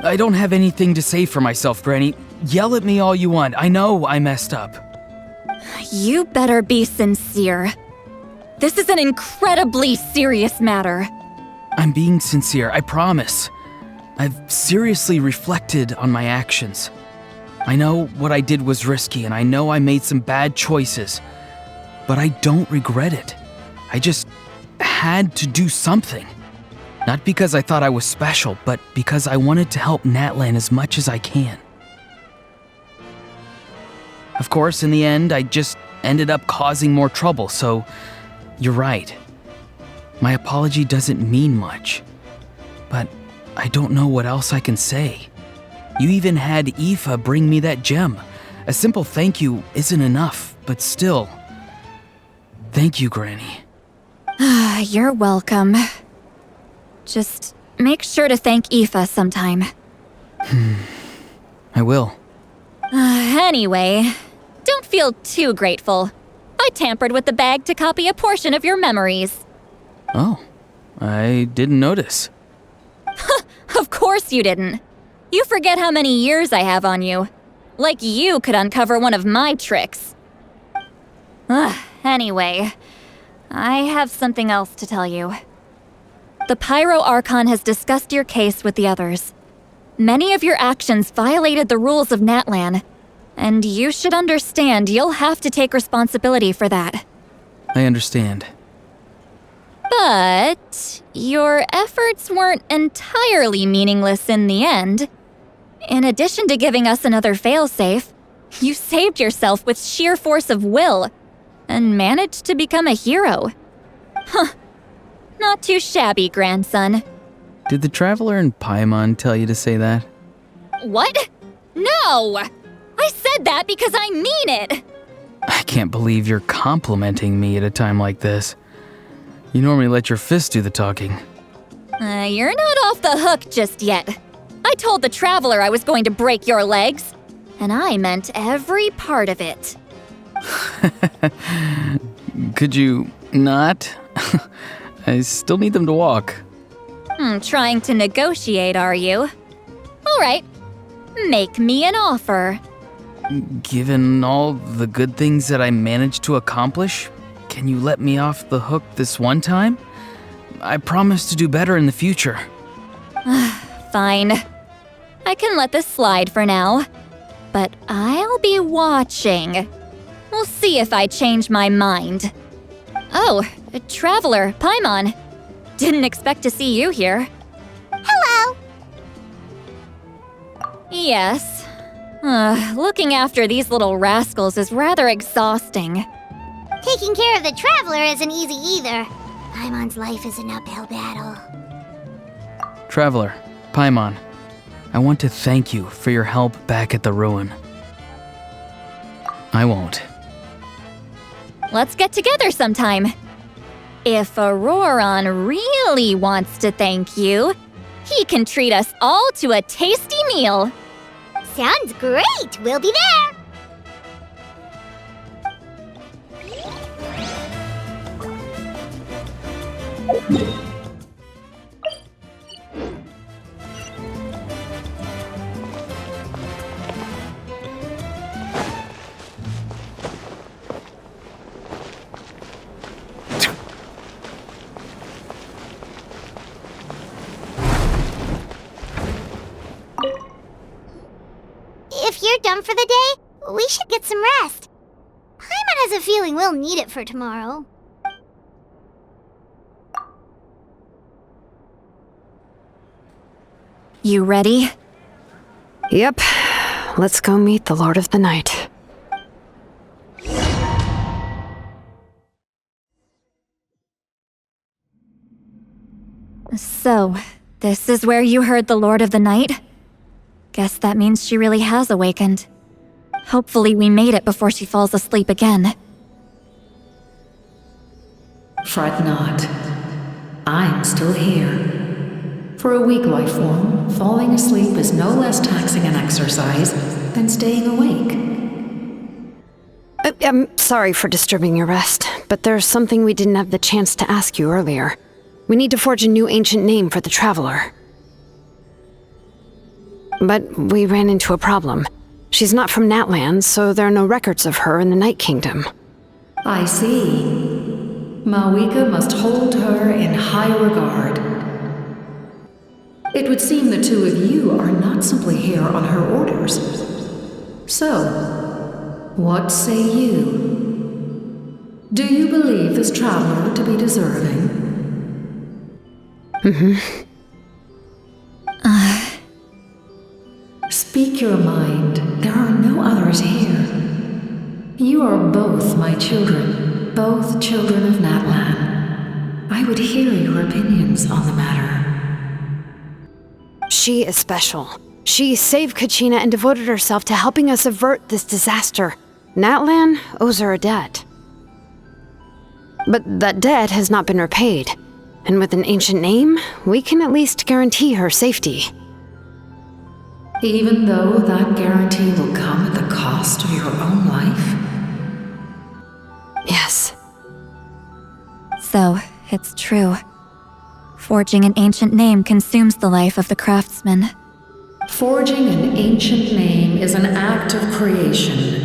I don't have anything to say for myself, Granny. Yell at me all you want. I know I messed up. You better be sincere. This is an incredibly serious matter. I'm being sincere, I promise. I've seriously reflected on my actions. I know what I did was risky, and I know I made some bad choices. But I don't regret it. I just had to do something. Not because I thought I was special, but because I wanted to help Natlan as much as I can. Of course, in the end, I just ended up causing more trouble, so you're right. My apology doesn't mean much. But I don't know what else I can say. You even had Aoife bring me that gem. A simple thank you isn't enough, but still. Thank you, Granny. You're welcome. Just make sure to thank Aoife sometime. I will. Anyway, don't feel too grateful. I tampered with the bag to copy a portion of your memories. Oh, I didn't notice. Of course you didn't. You forget how many years I have on you. Like you could uncover one of my tricks. Anyway, I have something else to tell you. The Pyro Archon has discussed your case with the others. Many of your actions violated the rules of Natlan, and you should understand you'll have to take responsibility for that. I understand. But your efforts weren't entirely meaningless in the end. In addition to giving us another failsafe, you saved yourself with sheer force of will and managed to become a hero. Not too shabby, grandson. Did the Traveler and Paimon tell you to say that? What? No! I said that because I mean it! I can't believe you're complimenting me at a time like this. You normally let your fists do the talking. You're not off the hook just yet. I told the Traveler I was going to break your legs, and I meant every part of it. Could you not? I still need them to walk. Trying to negotiate, are you? All right, make me an offer. Given all the good things that I managed to accomplish, can you let me off the hook this one time? I promise to do better in the future. Fine. I can let this slide for now, but I'll be watching. We'll see if I change my mind. Oh, Traveler, Paimon. Didn't expect to see you here. Hello! Yes. Looking after these little rascals is rather exhausting. Taking care of the Traveler isn't easy either. Paimon's life is an uphill battle. Traveler, Paimon, I want to thank you for your help back at the ruin. I won't. Let's get together sometime. If Auroron really wants to thank you, he can treat us all to a tasty meal. Sounds great! We'll be there! If you're done for the day, we should get some rest. Paimon has a feeling we'll need it for tomorrow. You ready? Yep. Let's go meet the Lord of the Night. So, this is where you heard the Lord of the Night? Guess that means she really has awakened. Hopefully we made it before she falls asleep again. Fret not. I'm still here. For a weak life form, falling asleep is no less taxing an exercise than staying awake. I'm sorry for disturbing your rest, but there's something we didn't have the chance to ask you earlier. We need to forge a new ancient name for the Traveler. But we ran into a problem. She's not from Natlan, so there are no records of her in the Night Kingdom. I see. Mavuika must hold her in high regard. It would seem the two of you are not simply here on her orders. So, what say you? Do you believe this Traveler to be deserving? Speak your mind. There are no others here. You are both my children, both children of Natlan. I would hear your opinions on the matter. She is special. She saved Kachina and devoted herself to helping us avert this disaster. Natlan owes her a debt. But that debt has not been repaid. And with an ancient name, we can at least guarantee her safety. Even though that guarantee will come at the cost of your own life? Yes. So, it's true. Forging an ancient name consumes the life of the craftsman. Forging an ancient name is an act of creation.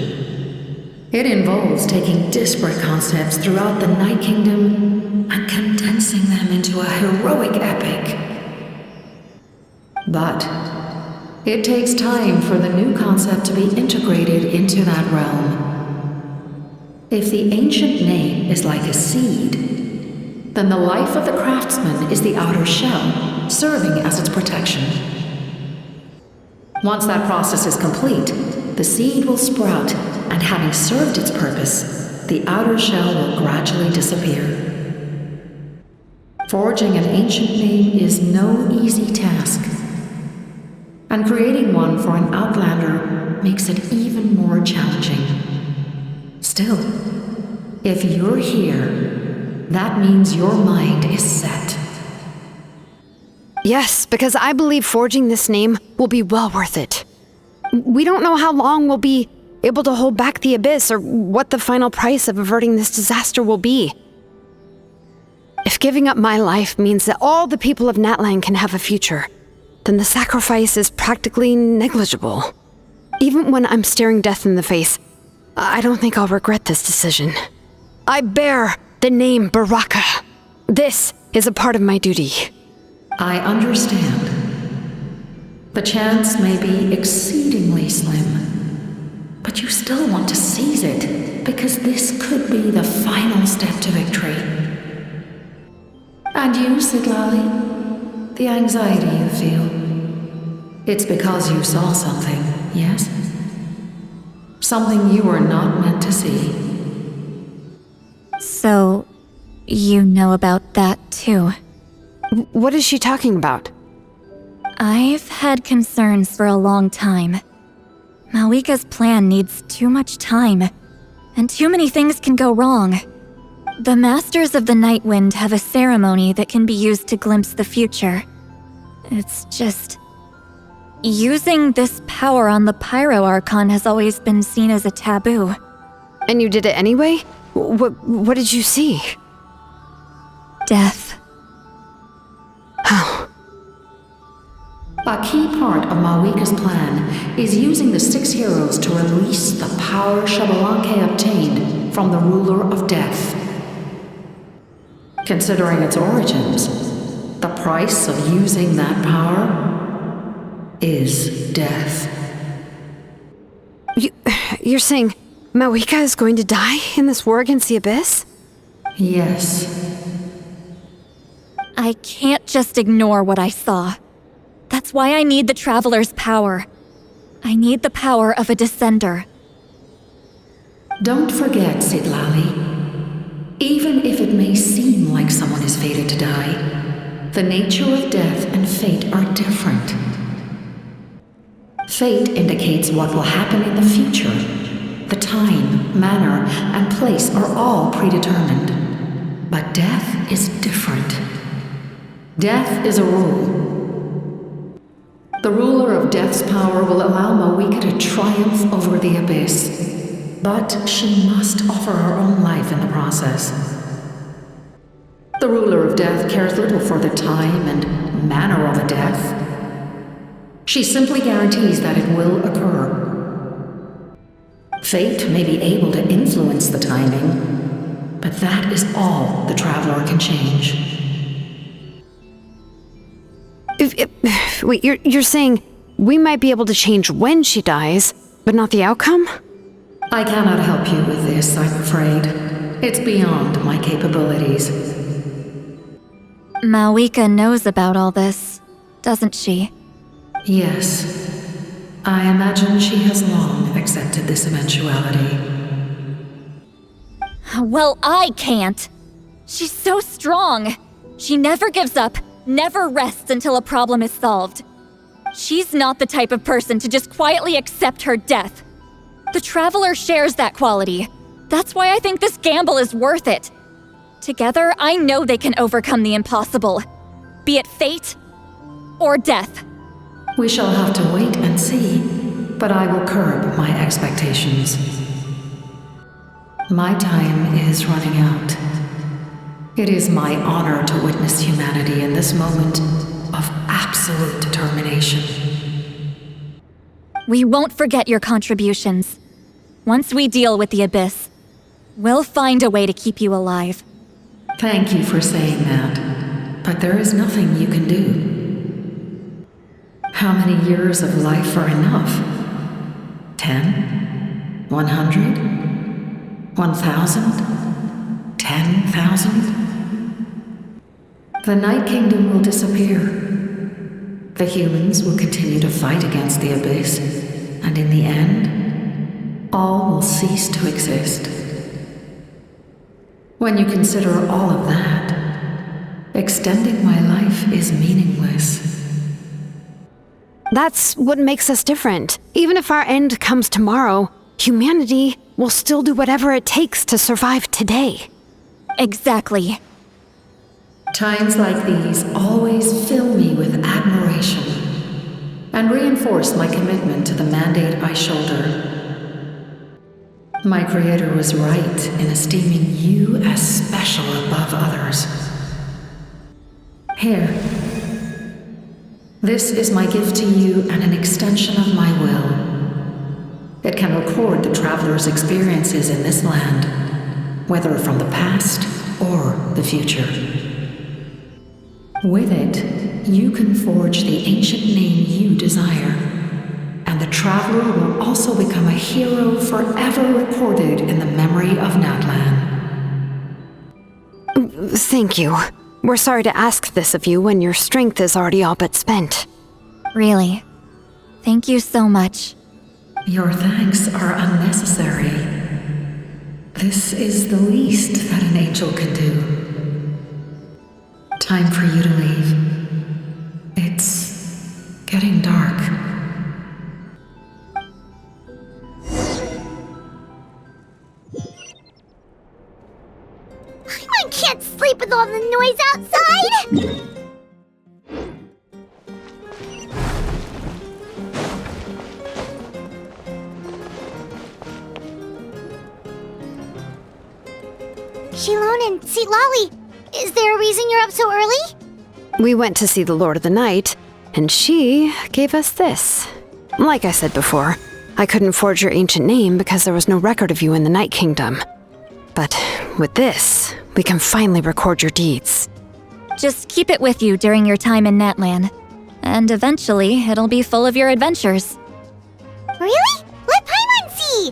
It involves taking disparate concepts throughout the Night Kingdom and condensing them into a heroic epic. But it takes time for the new concept to be integrated into that realm. If the ancient name is like a seed, then the life of the craftsman is the outer shell, serving as its protection. Once that process is complete, the seed will sprout, and having served its purpose, the outer shell will gradually disappear. Forging an ancient name is no easy task, and creating one for an outlander makes it even more challenging. Still, if you're here, that means your mind is set. Yes, because I believe forging this name will be well worth it. We don't know how long we'll be able to hold back the abyss or what the final price of averting this disaster will be. If giving up my life means that all the people of Natlan can have a future, then the sacrifice is practically negligible. Even when I'm staring death in the face, I don't think I'll regret this decision. I bear the name Baraka. This is a part of my duty. I understand. The chance may be exceedingly slim, but you still want to seize it because this could be the final step to victory. And you, Sidlali, the anxiety you feel, it's because you saw something, yes? Something you were not meant to see. So, you know about that too. What is she talking about? I've had concerns for a long time. Mavuika's plan needs too much time, and too many things can go wrong. The Masters of the Night Wind have a ceremony that can be used to glimpse the future. It's just... using this power on the Pyro Archon has always been seen as a taboo. And you did it anyway? What did you see? Death. How? A key part of Mavuika's plan is using the 6 heroes to release the power Xbalanque obtained from the ruler of death. Considering its origins, the price of using that power is death. You're saying Mavuika is going to die in this war against the Abyss? Yes. I can't just ignore what I saw. That's why I need the Traveler's power. I need the power of a Descender. Don't forget, Sidlali. Even if it may seem like someone is fated to die, the nature of death and fate are different. Fate indicates what will happen in the future. The time, manner, and place are all predetermined. But death is different. Death is a rule. The ruler of death's power will allow Mavuika to triumph over the abyss, but she must offer her own life in the process. The ruler of death cares little for the time and manner of a death. She simply guarantees that it will occur. Fate may be able to influence the timing, but that is all the Traveler can change. Wait, you're saying we might be able to change when she dies, but not the outcome? I cannot help you with this, I'm afraid. It's beyond my capabilities. Mavuika knows about all this, doesn't she? Yes. I imagine she has long accepted this eventuality. Well, I can't. She's so strong. She never gives up, never rests until a problem is solved. She's not the type of person to just quietly accept her death. The Traveler shares that quality. That's why I think this gamble is worth it. Together, I know they can overcome the impossible, be it fate or death. We shall have to wait and see, but I will curb my expectations. My time is running out. It is my honor to witness humanity in this moment of absolute determination. We won't forget your contributions. Once we deal with the Abyss, we'll find a way to keep you alive. Thank you for saying that, but there is nothing you can do. How many years of life are enough? 10? 100? 1,000? 10,000? The Night Kingdom will disappear. The humans will continue to fight against the Abyss, and in the end, all will cease to exist. When you consider all of that, extending my life is meaningless. That's what makes us different. Even if our end comes tomorrow, humanity will still do whatever it takes to survive today. Exactly. Times like these always fill me with admiration and reinforce my commitment to the mandate I shoulder. My creator was right in esteeming you as special above others. Here. This is my gift to you and an extension of my will. It can record the traveler's experiences in this land, whether from the past or the future. With it, you can forge the ancient name you desire, and the traveler will also become a hero forever recorded in the memory of Natlan. Thank you. We're sorry to ask this of you when your strength is already all but spent. Really. Thank you so much. Your thanks are unnecessary. This is the least that an angel can do. Time for you to leave. It's getting dark. I can't sleep with all the noise outside! Shilon and Lolly, is there a reason you're up so early? We went to see the Lord of the Night, and she gave us this. Like I said before, I couldn't forge your ancient name because there was no record of you in the Night Kingdom. But with this, we can finally record your deeds. Just keep it with you during your time in Natlan, and eventually it'll be full of your adventures. Really? Let Paimon see!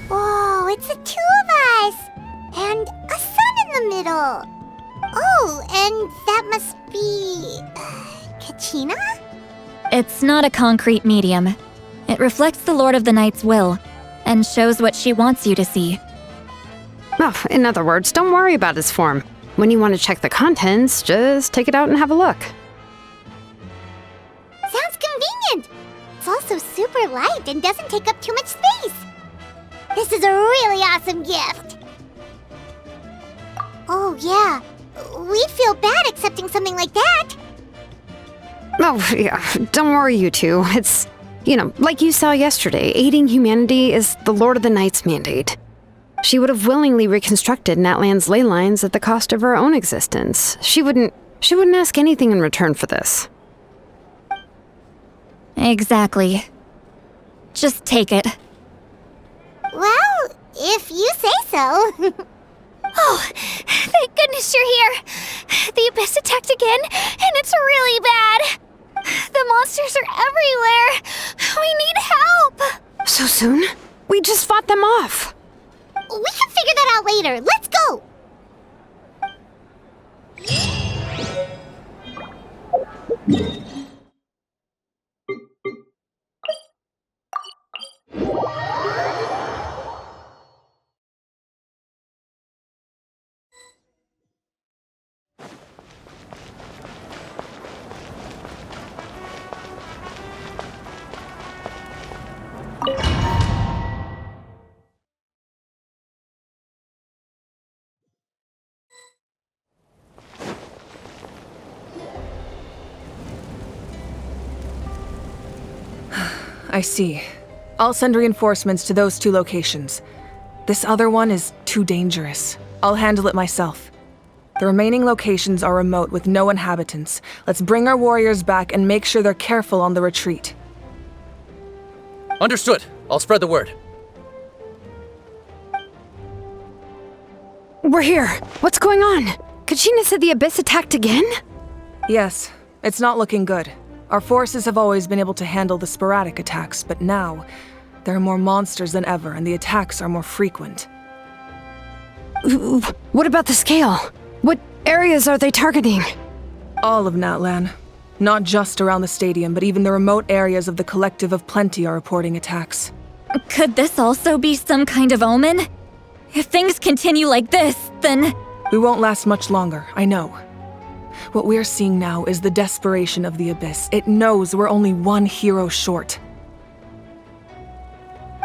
Whoa, it's the two of us! And a sun in the middle! Oh, and that must be... Kachina? It's not a concrete medium. It reflects the Lord of the Night's will, and shows what she wants you to see. Oh, in other words, don't worry about its form. When you want to check the contents, just take it out and have a look. Sounds convenient! It's also super light and doesn't take up too much space! This is a really awesome gift! Oh yeah, we'd feel bad accepting something like that! Oh, yeah, don't worry, you two. It's, like you saw yesterday, aiding humanity is the Lord of the Night's mandate. She would have willingly reconstructed Natlan's ley lines at the cost of her own existence. She wouldn't ask anything in return for this. Exactly. Just take it. Well, if you say so. Oh, thank goodness you're here. The Abyss attacked again, and it's really bad. The monsters are everywhere. We need help. So soon? We just fought them off. We can figure that out later. Let's go! I see. I'll send reinforcements to those 2 locations. This other one is too dangerous. I'll handle it myself. The remaining locations are remote with no inhabitants. Let's bring our warriors back and make sure they're careful on the retreat. Understood. I'll spread the word. We're here. What's going on? Kachina said the Abyss attacked again? Yes, it's not looking good. Our forces have always been able to handle the sporadic attacks, but now there are more monsters than ever and the attacks are more frequent. What about the scale? What areas are they targeting? All of Natlan. Not just around the stadium, but even the remote areas of the Collective of Plenty are reporting attacks. Could this also be some kind of omen? If things continue like this, then... We won't last much longer, I know. What we're seeing now is the desperation of the Abyss. It knows we're only one hero short.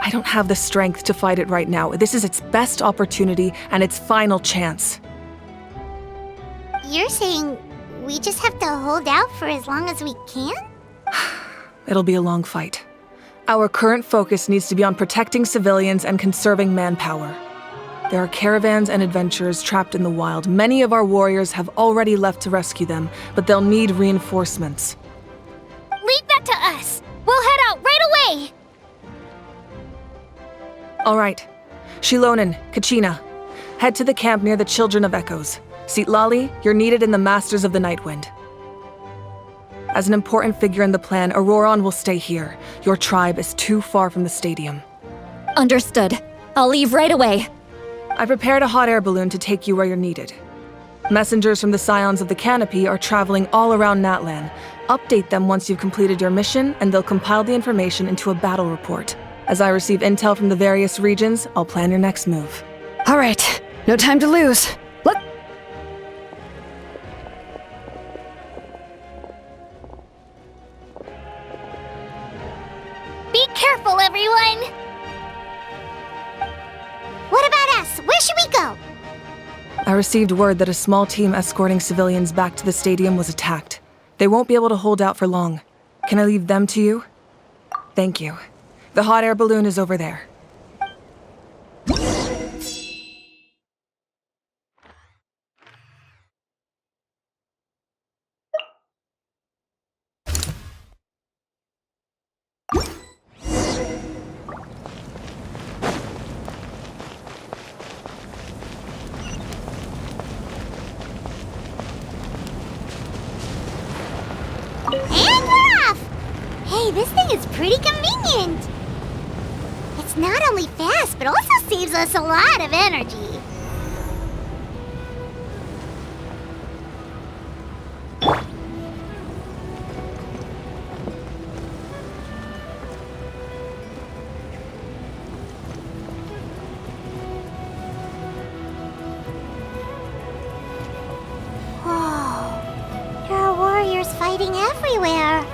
I don't have the strength to fight it right now. This is its best opportunity and its final chance. You're saying we just have to hold out for as long as we can? It'll be a long fight. Our current focus needs to be on protecting civilians and conserving manpower. There are caravans and adventurers trapped in the wild. Many of our warriors have already left to rescue them, but they'll need reinforcements. Leave that to us! We'll head out right away! All right. Shilonen, Kachina, head to the camp near the Children of Echoes. Citlali, you're needed in the Masters of the Nightwind. As an important figure in the plan, Auroron will stay here. Your tribe is too far from the stadium. Understood. I'll leave right away. I prepared a hot air balloon to take you where you're needed. Messengers from the Scions of the Canopy are traveling all around Natlan. Update them once you've completed your mission, and they'll compile the information into a battle report. As I receive intel from the various regions, I'll plan your next move. All right, no time to lose. Be careful, everyone! What about us? Where should we go? I received word that a small team escorting civilians back to the stadium was attacked. They won't be able to hold out for long. Can I leave them to you? Thank you. The hot air balloon is over there. And we're off! Hey, this thing is pretty convenient. It's not only fast, but also saves us a lot of energy. Whoa, there are warriors fighting everywhere.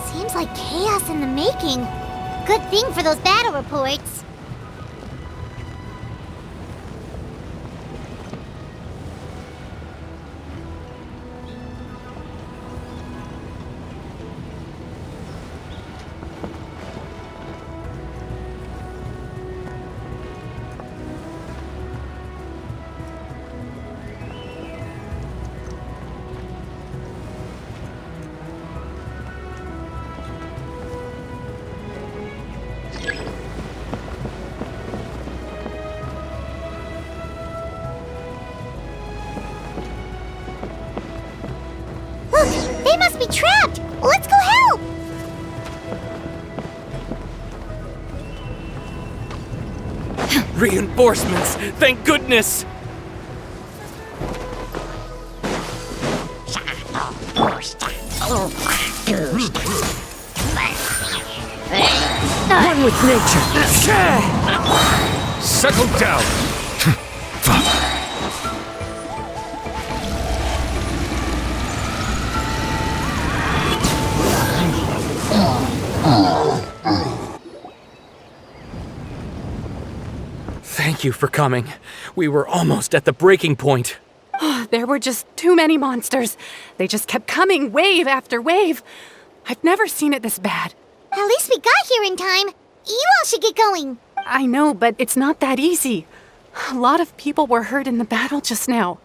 Seems like chaos in the making. Good thing for those battle reports. They must be trapped! Let's go help! Reinforcements! Thank goodness! One with nature. Settle down! Thank you for coming. We were almost at the breaking point. There were just too many monsters. They just kept coming, wave after wave. I've never seen it this bad. At least we got here in time. You all should get going. I know, but it's not that easy. A lot of people were hurt in the battle just now.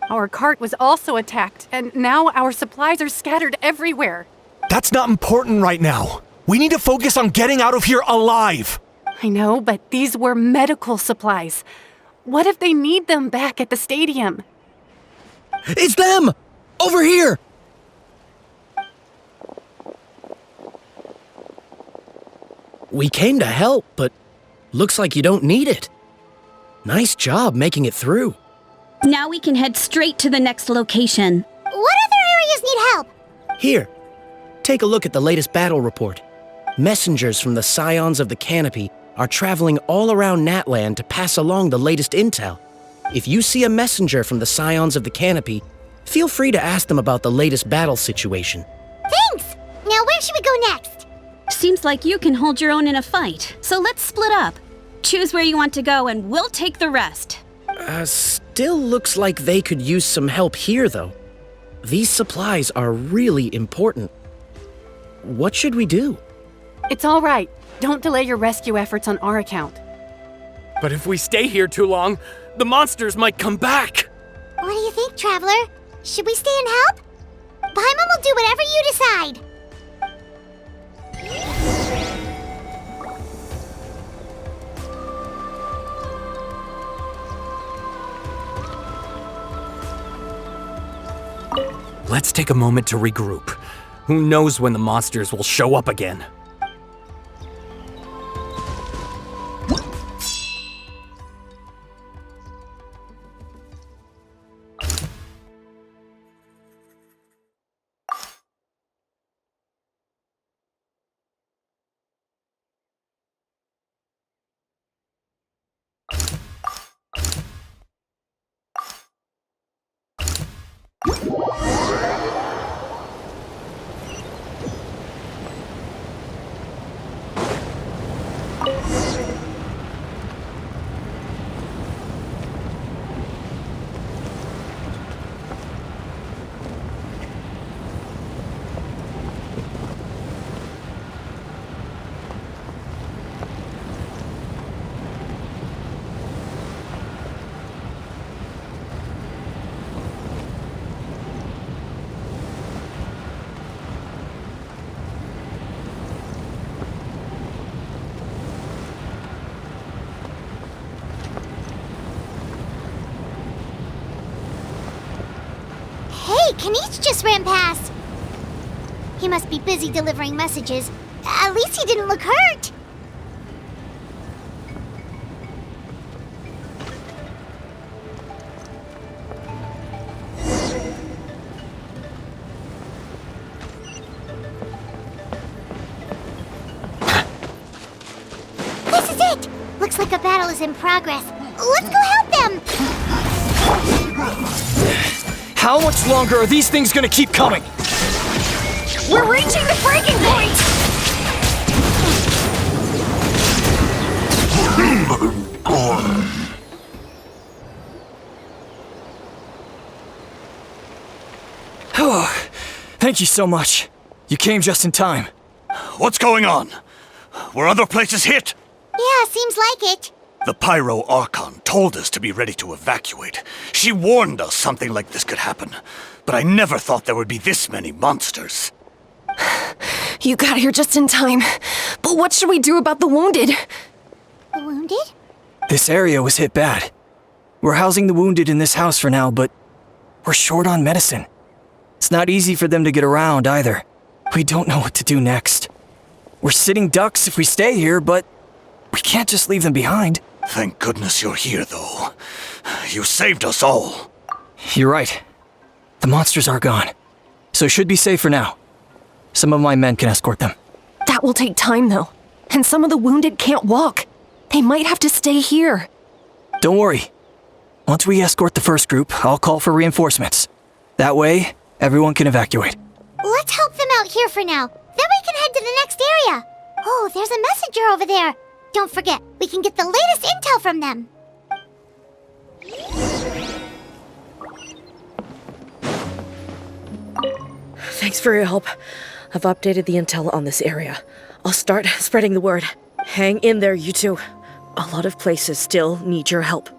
Our cart was also attacked, and now our supplies are scattered everywhere. That's not important right now. We need to focus on getting out of here alive. I know, but these were medical supplies. What if they need them back at the stadium? It's them! Over here! We came to help, but looks like you don't need it. Nice job making it through. Now we can head straight to the next location. What other areas need help? Here, take a look at the latest battle report. Messengers from the Scions of the Canopy are traveling all around Natlan to pass along the latest intel. If you see a messenger from the Scions of the Canopy, feel free to ask them about the latest battle situation. Thanks! Now where should we go next? Seems like you can hold your own in a fight, so let's split up. Choose where you want to go and we'll take the rest. Still looks like they could use some help here, though. These supplies are really important. What should we do? It's all right. Don't delay your rescue efforts on our account. But if we stay here too long, the monsters might come back. What do you think, Traveler? Should we stay and help? Paimon will do whatever you decide. Let's take a moment to regroup. Who knows when the monsters will show up again? Hey, Kanish just ran past. He must be busy delivering messages. At least he didn't look hurt. This is it! Looks like a battle is in progress. Let's go help them! How much longer are these things gonna keep coming? We're reaching the breaking point! Oh, thank you so much. You came just in time. What's going on? Were other places hit? Yeah, seems like it. The Pyro Archon told us to be ready to evacuate. She warned us something like this could happen. But I never thought there would be this many monsters. You got here just in time. But what should we do about the wounded? The wounded? This area was hit bad. We're housing the wounded in this house for now, but we're short on medicine. It's not easy for them to get around either. We don't know what to do next. We're sitting ducks if we stay here, but we can't just leave them behind. Thank goodness you're here, though. You saved us all. You're right. The monsters are gone, so should be safe for now. Some of my men can escort them. That will take time, though. And some of the wounded can't walk. They might have to stay here. Don't worry. Once we escort the first group, I'll call for reinforcements. That way, everyone can evacuate. Let's help them out here for now. Then we can head to the next area. Oh, there's a messenger over there. Don't forget, we can get the latest intel from them. Thanks for your help. I've updated the intel on this area. I'll start spreading the word. Hang in there, you two. A lot of places still need your help.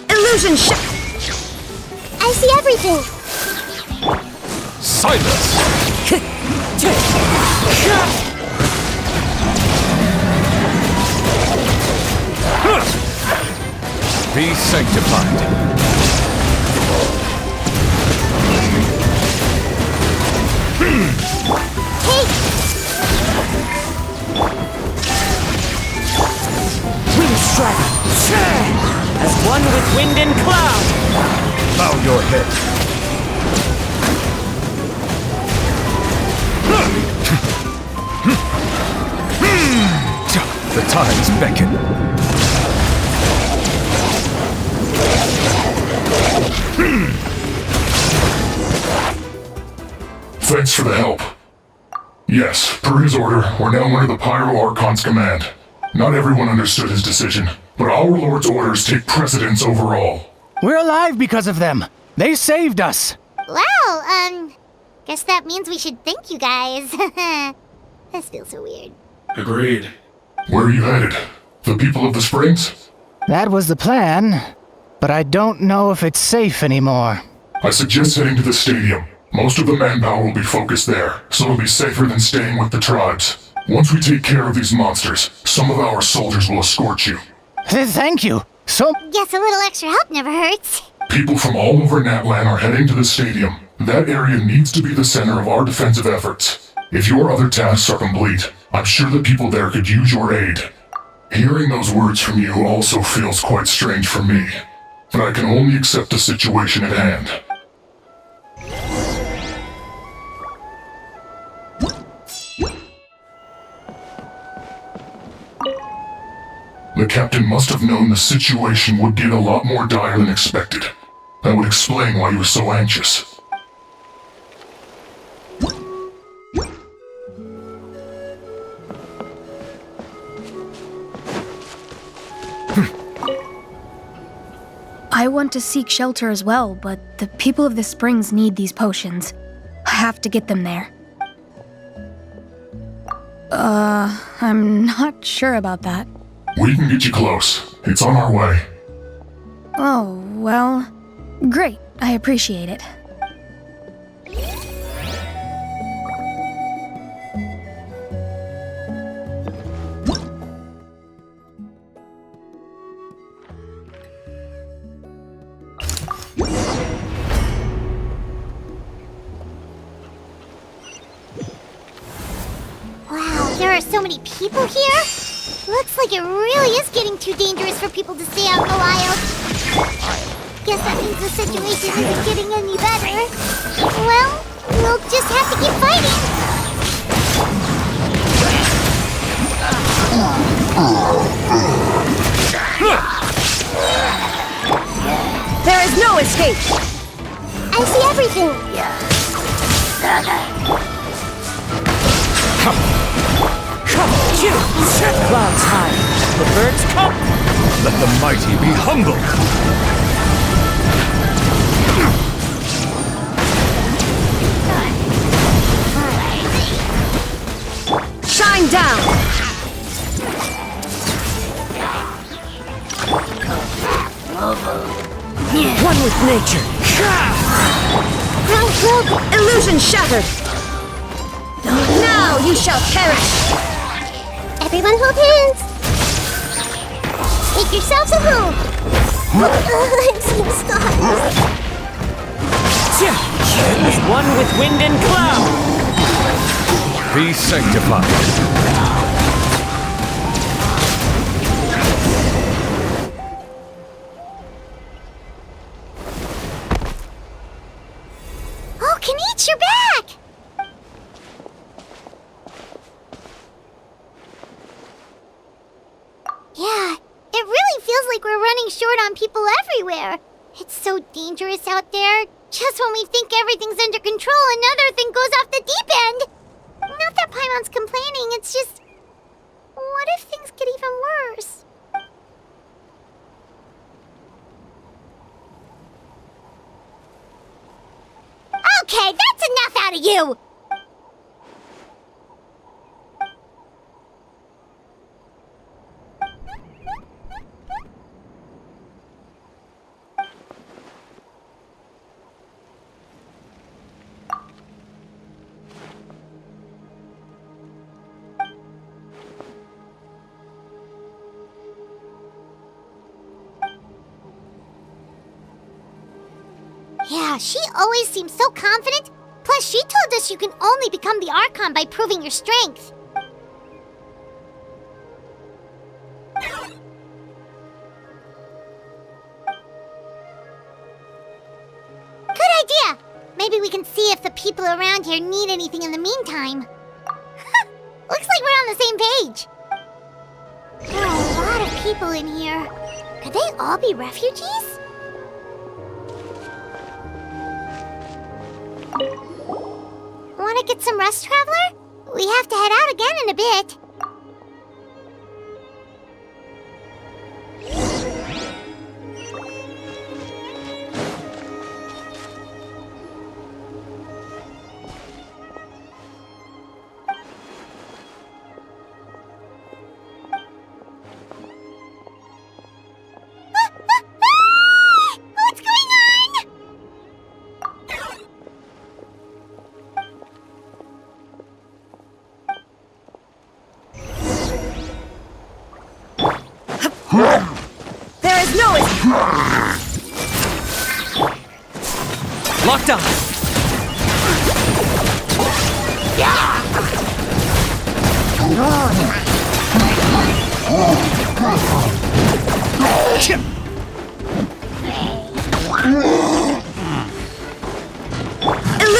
Illusion I see everything! Silence! Be sanctified. Wind strike! As one with wind and cloud! Bow your head. The tides beckon. Thanks for the help. Yes, per his order, we're now under the Pyro Archon's command. Not everyone understood his decision, but our Lord's orders take precedence over all. We're alive because of them. They saved us. Well, guess that means we should thank you guys. This feels so weird. Agreed. Where are you headed? The people of the Springs? That was the plan, but I don't know if it's safe anymore. I suggest heading to the stadium. Most of the manpower will be focused there, so it'll be safer than staying with the tribes. Once we take care of these monsters, some of our soldiers will escort you. Thank you. Guess a little extra help never hurts. People from all over Natlan are heading to the stadium. That area needs to be the center of our defensive efforts. If your other tasks are complete, I'm sure the people there could use your aid. Hearing those words from you also feels quite strange for me, but I can only accept the situation at hand. The captain must have known the situation would get a lot more dire than expected. That would explain why he was so anxious. I want to seek shelter as well, but the people of the Springs need these potions. I have to get them there. I'm not sure about that. We can get you close. It's on our way. Oh, well, great. I appreciate it. Wow, there are so many people here? Looks like it really is getting too dangerous for people to stay out in the wild. Guess that means the situation isn't getting any better. Well, we'll just have to keep fighting. There is no escape! I see everything! Clouds high. The birds come. Let the mighty be humble. Shine down. One with nature. Illusion shattered. Now you shall perish. Everyone hold hands! Make yourselves at home! I'm seeing stars! As one with wind and cloud! Be sanctified. Oh, Kenichi, you're back! Yeah, people everywhere. It's so dangerous out there. Just when we think everything's under control, another thing goes off the deep end. Not that Paimon's complaining, it's just... what if things get even worse? Okay, that's enough out of you! Yeah, she always seems so confident. Plus, she told us you can only become the Archon by proving your strength. Good idea! Maybe we can see if the people around here need anything in the meantime. Looks like we're on the same page. There are a lot of people in here. Could they all be refugees? Want to get some rest, Traveler? We have to head out again in a bit. What's going on? There is no Locked on!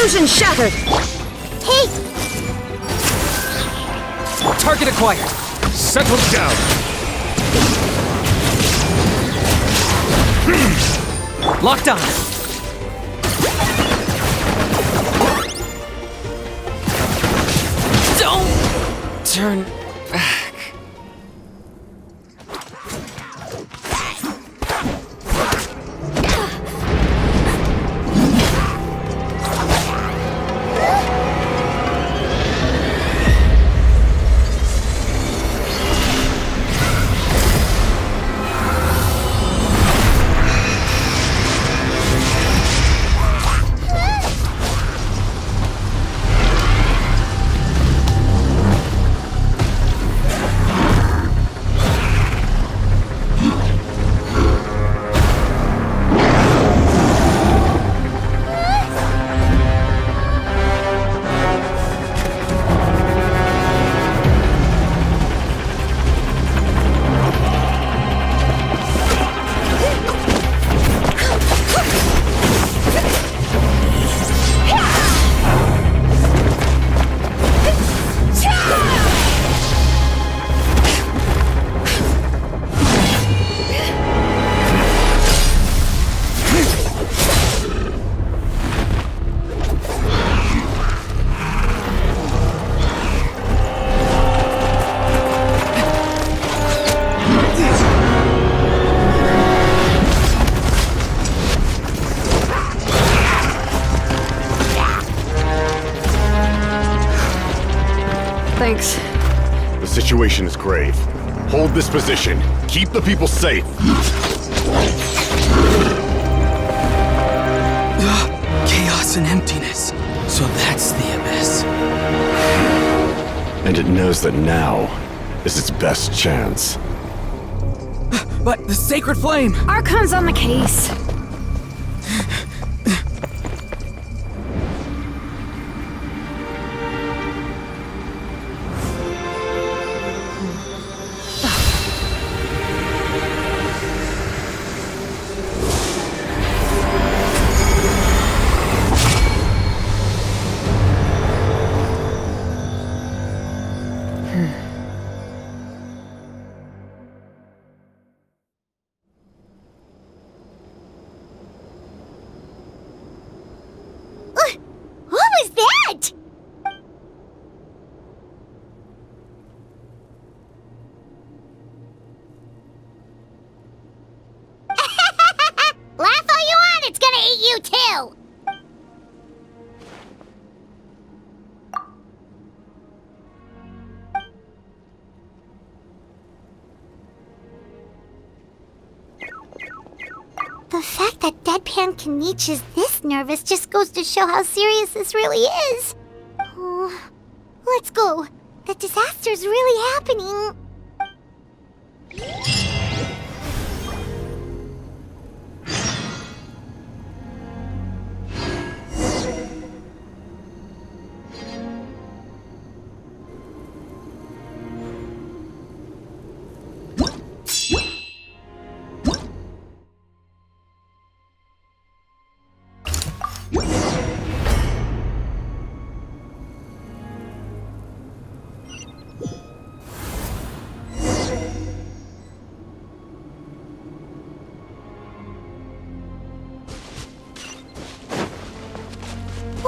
illusion shattered. Hey! Target acquired. Settle down. Locked on. Don't turn back. Thanks. The situation is grave. Hold this position. Keep the people safe. Chaos and emptiness. So that's the abyss. And it knows that now is its best chance. But the sacred flame! Archon's on the case. The fact that Deadpan Kanich is this nervous just goes to show how serious this really is. Oh, let's go. The disaster's really happening.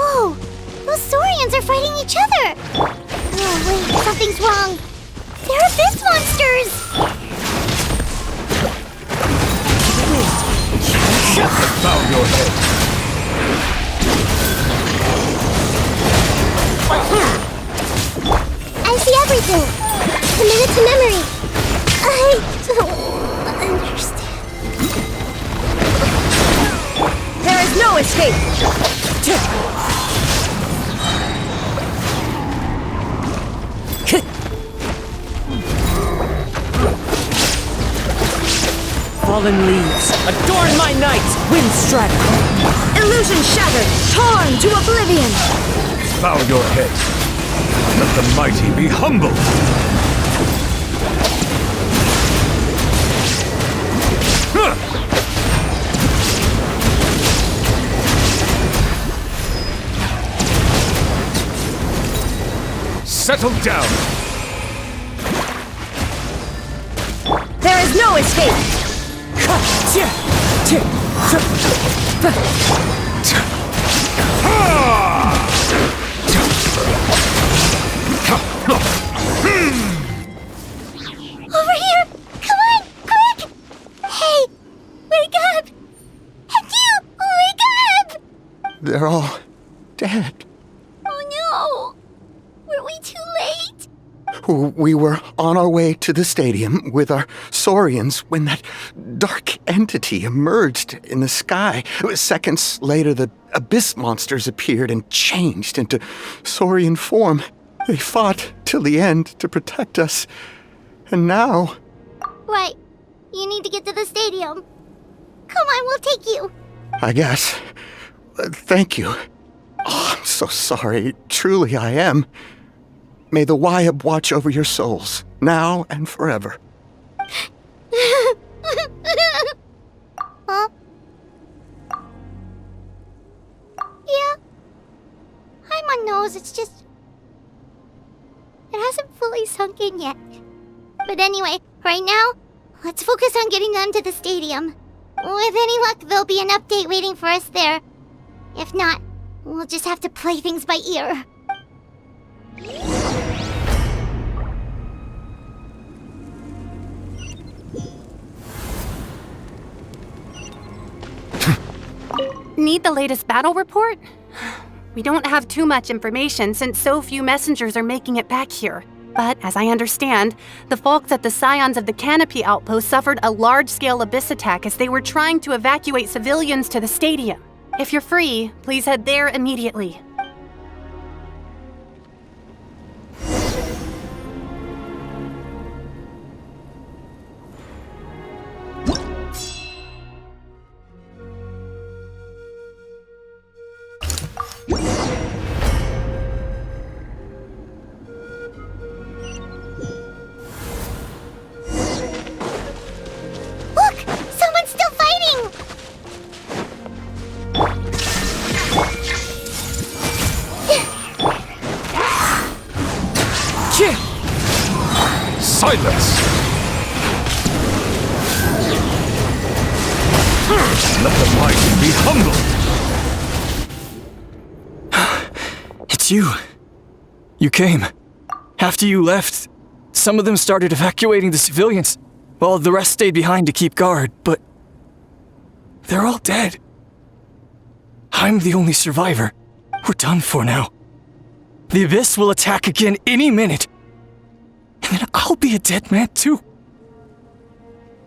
Whoa! Those Saurians are fighting each other! Oh wait, something's wrong. They're abyss monsters! Bow your head. I see everything! Commit it to memory! I don't understand. There is no escape! Fallen leaves, adorn my knight's wind strike! Illusion shattered, torn to oblivion! Bow your head. Let the mighty be humbled. Settle down. There is no escape! Over here! Come on! Quick! Hey! Wake up! And you! Wake up! They're all dead. Oh no! Were we too late? We were on our way to the stadium with our Saurians when that dark entity emerged in the sky. Seconds later, the abyss monsters appeared and changed into Saurian form. They fought till the end to protect us. And now... Right. You need to get to the stadium. Come on, we'll take you. I guess. Thank you. Oh, I'm so sorry. Truly I am. May the Wyab watch over your souls, now and forever. Huh? Yeah. Hi, my nose. It's just... It hasn't fully sunk in yet. But anyway, right now, let's focus on getting them to the stadium. With any luck, there'll be an update waiting for us there. If not, we'll just have to play things by ear. Need the latest battle report? We don't have too much information since so few messengers are making it back here. But, as I understand, the folks at the Scions of the Canopy outpost suffered a large-scale abyss attack as they were trying to evacuate civilians to the stadium. If you're free, please head there immediately. Silence! Let the mighty be humbled! It's you. You came. After you left, some of them started evacuating the civilians, while the rest stayed behind to keep guard, but... they're all dead. I'm the only survivor. We're done for now. The Abyss will attack again any minute. And then I'll be a dead man too.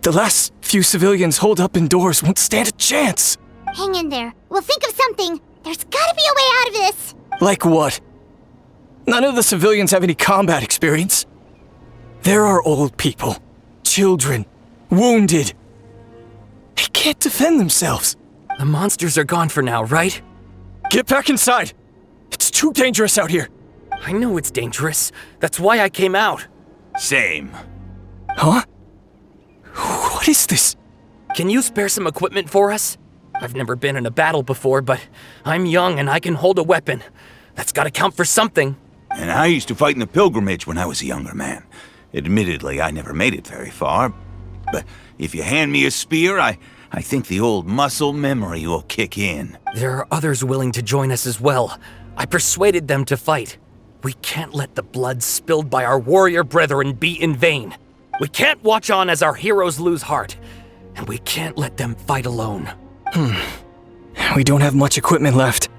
The last few civilians holed up indoors won't stand a chance. Hang in there. We'll think of something. There's gotta be a way out of this. Like what? None of the civilians have any combat experience. There are old people, children, wounded. They can't defend themselves. The monsters are gone for now, right? Get back inside. It's too dangerous out here. I know it's dangerous. That's why I came out. Same. Huh? What is this? Can you spare some equipment for us? I've never been in a battle before, but I'm young and I can hold a weapon. That's gotta count for something. And I used to fight in the pilgrimage when I was a younger man. Admittedly, I never made it very far. But if you hand me a spear, I think the old muscle memory will kick in. There are others willing to join us as well. I persuaded them to fight. We can't let the blood spilled by our warrior brethren be in vain. We can't watch on as our heroes lose heart. And we can't let them fight alone. We don't have much equipment left.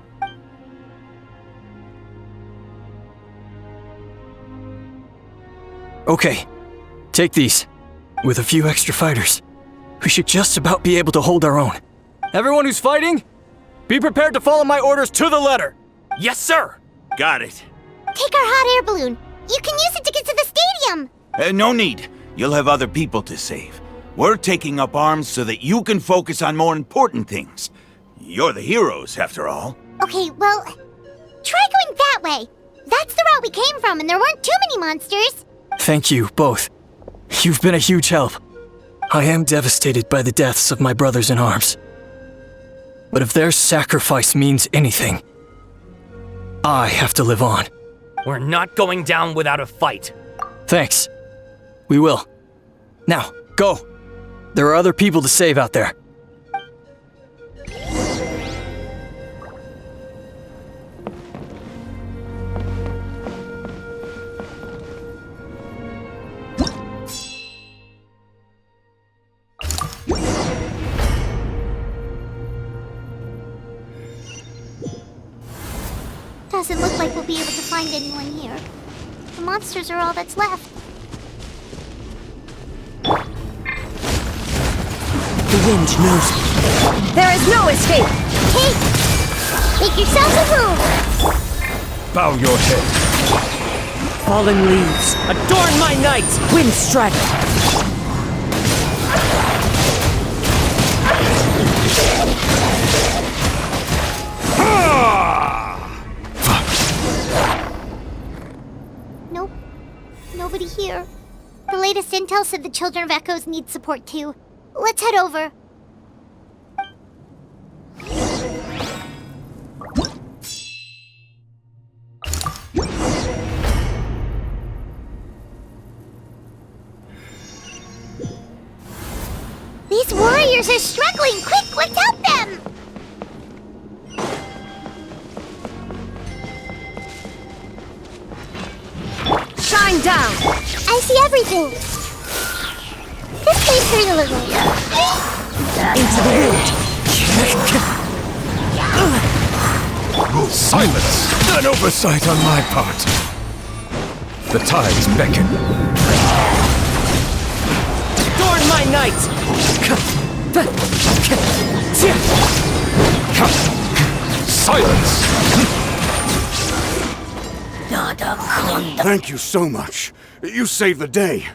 Okay, take these. With a few extra fighters, we should just about be able to hold our own. Everyone who's fighting, be prepared to follow my orders to the letter. Yes, sir! Got it. Take our hot air balloon. You can use it to get to the stadium. No need. You'll have other people to save. We're taking up arms so that you can focus on more important things. You're the heroes, after all. Okay, well, try going that way. That's the route we came from, and there weren't too many monsters. Thank you, both. You've been a huge help. I am devastated by the deaths of my brothers in arms. But if their sacrifice means anything, I have to live on. We're not going down without a fight. Thanks. We will. Now, go. There are other people to save out there. Doesn't look like we'll be able to find anyone here. The monsters are all that's left. The wind knows me. There is no escape! Hey! Make yourselves a room! Bow your head. Fallen leaves, adorn my night! Windstrike! Nope. Nobody here. The latest intel said the Children of Echoes need support too. Let's head over. These warriors are struggling! Quick, let's help them! Shine down! I see everything! This place hurt a little. Into the wind! Silence! An oversight on my part. The tides beckon. Adorn my night! Silence! Thank you so much. You saved the day.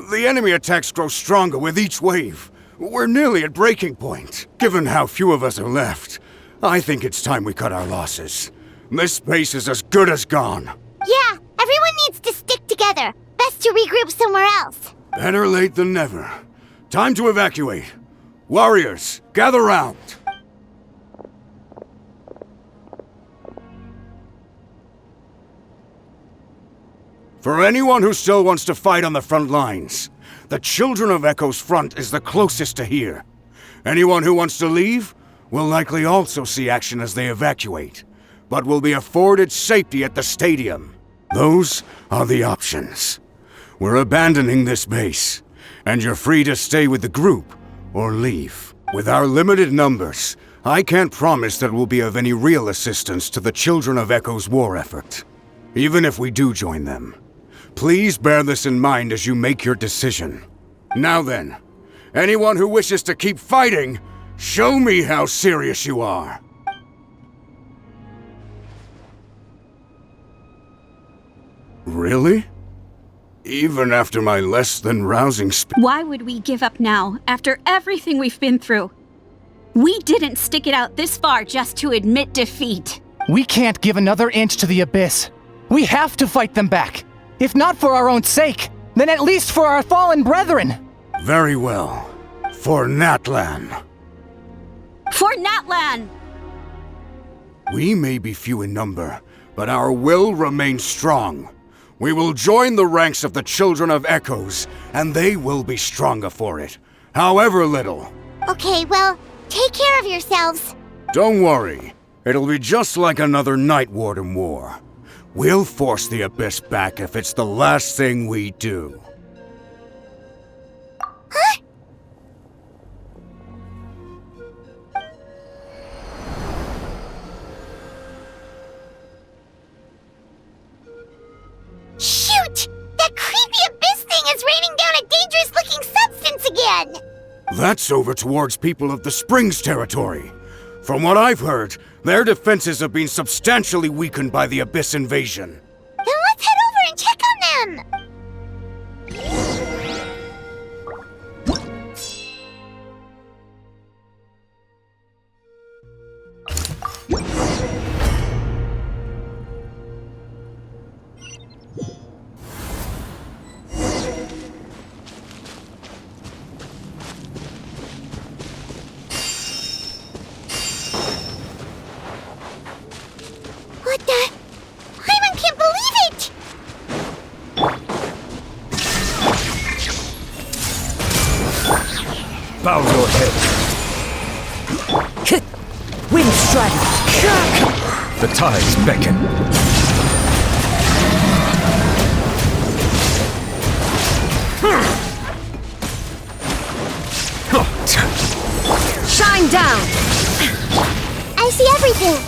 The enemy attacks grow stronger with each wave. We're nearly at breaking point. Given how few of us are left, I think it's time we cut our losses. This space is as good as gone. Yeah, everyone needs to stick together. Best to regroup somewhere else. Better late than never. Time to evacuate. Warriors, gather round. For anyone who still wants to fight on the front lines, the Children of Echo's front is the closest to here. Anyone who wants to leave will likely also see action as they evacuate, but will be afforded safety at the stadium. Those are the options. We're abandoning this base, and you're free to stay with the group or leave. With our limited numbers, I can't promise that we'll be of any real assistance to the Children of Echo's war effort. Even if we do join them, please bear this in mind as you make your decision. Now then, Anyone who wishes to keep fighting, show me how serious you are. Really? Even after my less than rousing Why would we give up now, after everything we've been through? We didn't stick it out this far just to admit defeat. We can't give another inch to the Abyss. We have to fight them back. If not for our own sake, then at least for our fallen brethren. Very well. For Natlan. For Natlan! We may be few in number, but our will remains strong. We will join the ranks of the Children of Echoes, and they will be stronger for it, however little. Okay, well, take care of yourselves. Don't worry. It'll be just like another Night Warden war. We'll force the Abyss back if it's the last thing we do. Huh? Shoot! That creepy Abyss thing is raining down a dangerous-looking substance again! That's over towards people of the Springs territory. From what I've heard, their defenses have been substantially weakened by the Abyss invasion. Then let's head over and check on them! What the? Hyman can't believe it! Bow your head. Wind strike! The tides beckon. Shine down! I see everything!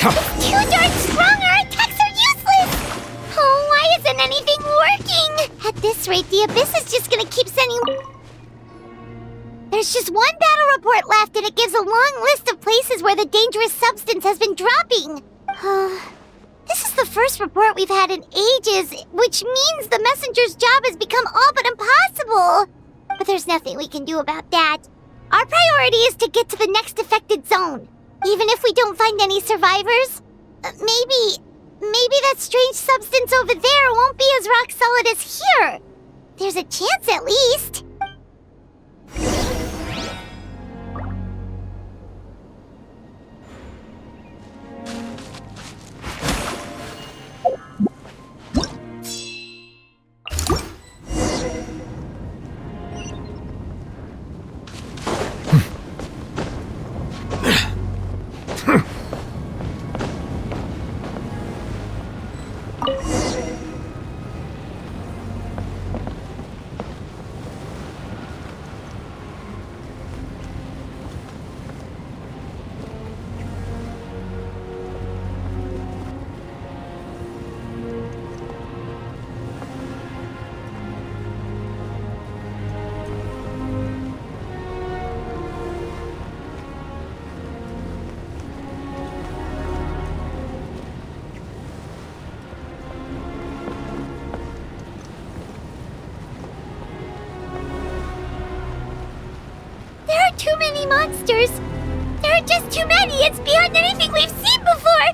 It's too darn strong! Our attacks are useless! Oh, why isn't anything working? At this rate, the Abyss is just gonna keep sending... There's just one battle report left, and it gives a long list of places where the dangerous substance has been dropping. This is the first report we've had in ages, which means the messenger's job has become all but impossible. But there's nothing we can do about that. Our priority is to get to the next affected zone. Even if we don't find any survivors, maybe that strange substance over there won't be as rock solid as here. There's a chance at least. Too many monsters! There are just too many! It's beyond anything we've seen before!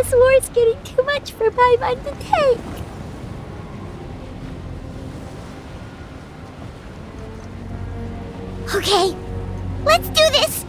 This war's getting too much for my mind to take. Okay, let's do this!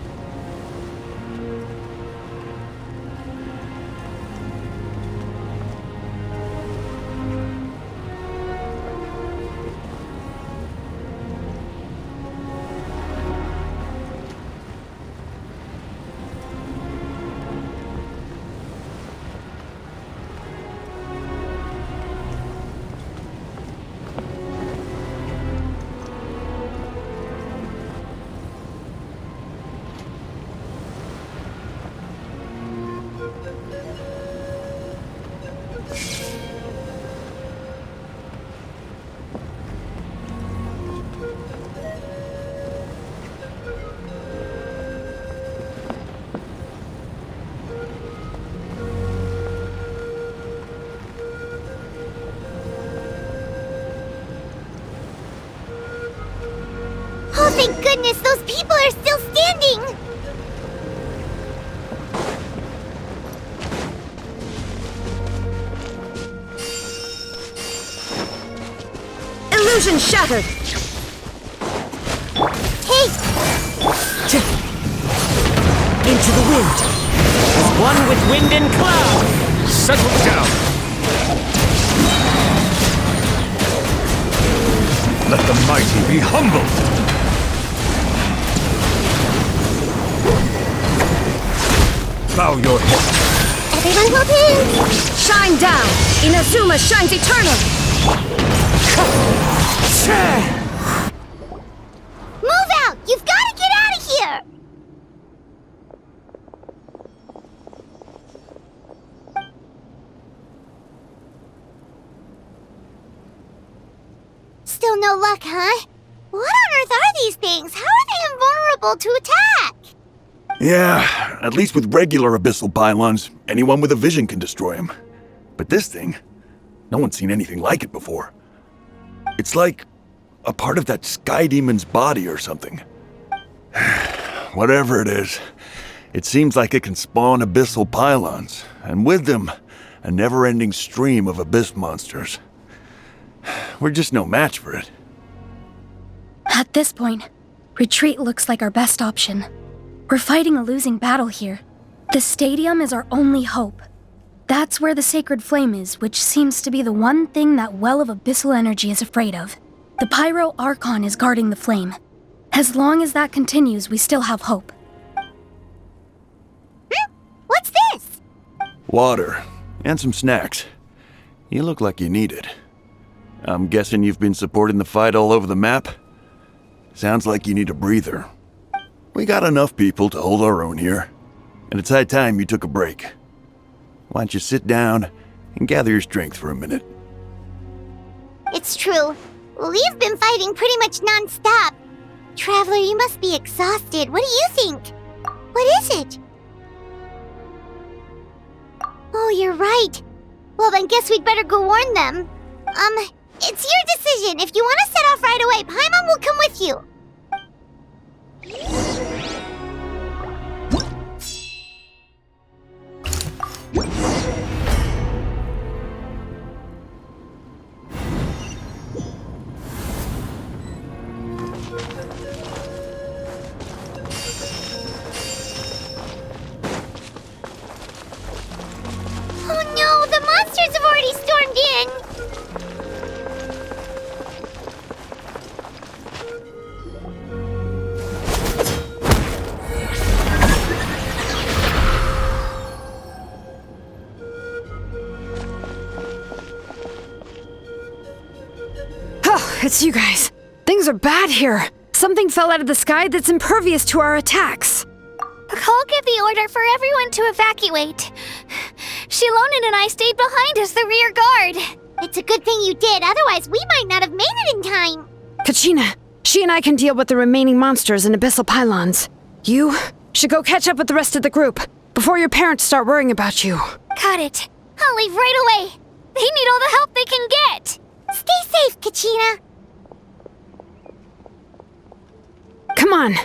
Oh, thank goodness, those people are still standing! Illusion shattered! Hey! Into the wind! One with wind and cloud! Settle down! Let the mighty be humbled! Bow your head. Everyone hold hands! Shine down! Inazuma shines eternal! Move out! You've got to get out of here! Still no luck, huh? What on earth are these things? How are they invulnerable to attack? Yeah, at least with regular abyssal pylons, anyone with a vision can destroy them. But this thing, no one's seen anything like it before. It's like a part of that sky demon's body or something. Whatever it is, it seems like it can spawn abyssal pylons, and with them, a never-ending stream of abyss monsters. We're just no match for it. At this point, retreat looks like our best option. We're fighting a losing battle here. The stadium is our only hope. That's where the sacred flame is, which seems to be the one thing that well of abyssal energy is afraid of. The Pyro Archon is guarding the flame. As long as that continues, we still have hope. What's this? Water, and some snacks. You look like you need it. I'm guessing you've been supporting the fight all over the map? Sounds like you need a breather. We got enough people to hold our own here, and it's high time you took a break. Why don't you sit down and gather your strength for a minute? It's true. We've been fighting pretty much non-stop. Traveler, you must be exhausted. What do you think? What is it? Oh, you're right. Well, then guess we'd better go warn them. It's your decision. If you want to set off right away, Paimon will come with you. Oh no, the monsters have already stormed in! Oh, it's you guys. Things are bad here. Something fell out of the sky that's impervious to our attacks. I'll give the order for everyone to evacuate. Shilonen and I stayed behind as the rear guard. It's a good thing you did, otherwise we might not have made it in time. Kachina, she and I can deal with the remaining monsters and abyssal pylons. You should go catch up with the rest of the group before your parents start worrying about you. Got it. I'll leave right away. They need all the help they can get. Stay safe, Kachina. Come on,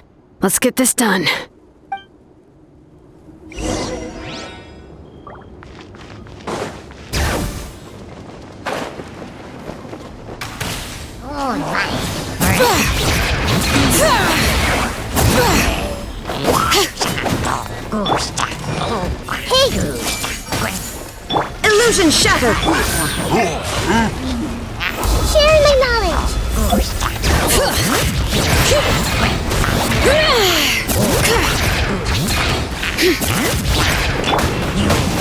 let's get this done. Illusion shattered! Sharing my knowledge!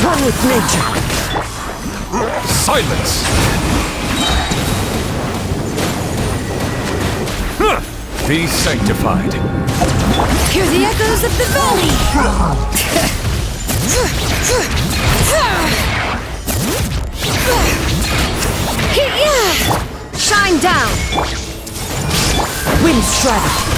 One with nature! Silence! Be sanctified. Hear the echoes of the valley! Shine down! Wind strike!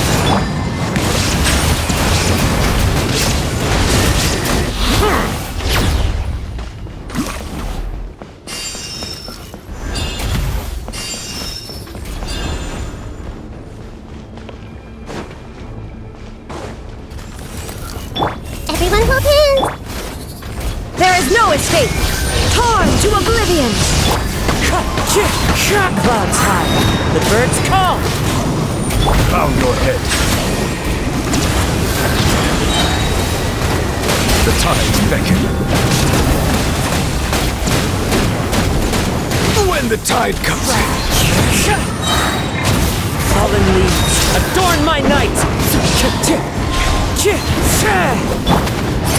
Everyone hold hands! There is no escape! Torn to oblivion! Clouds high. The birds call. Bow your head. The tides beckon. When the tide comes in. Fallen leaves, adorn my night.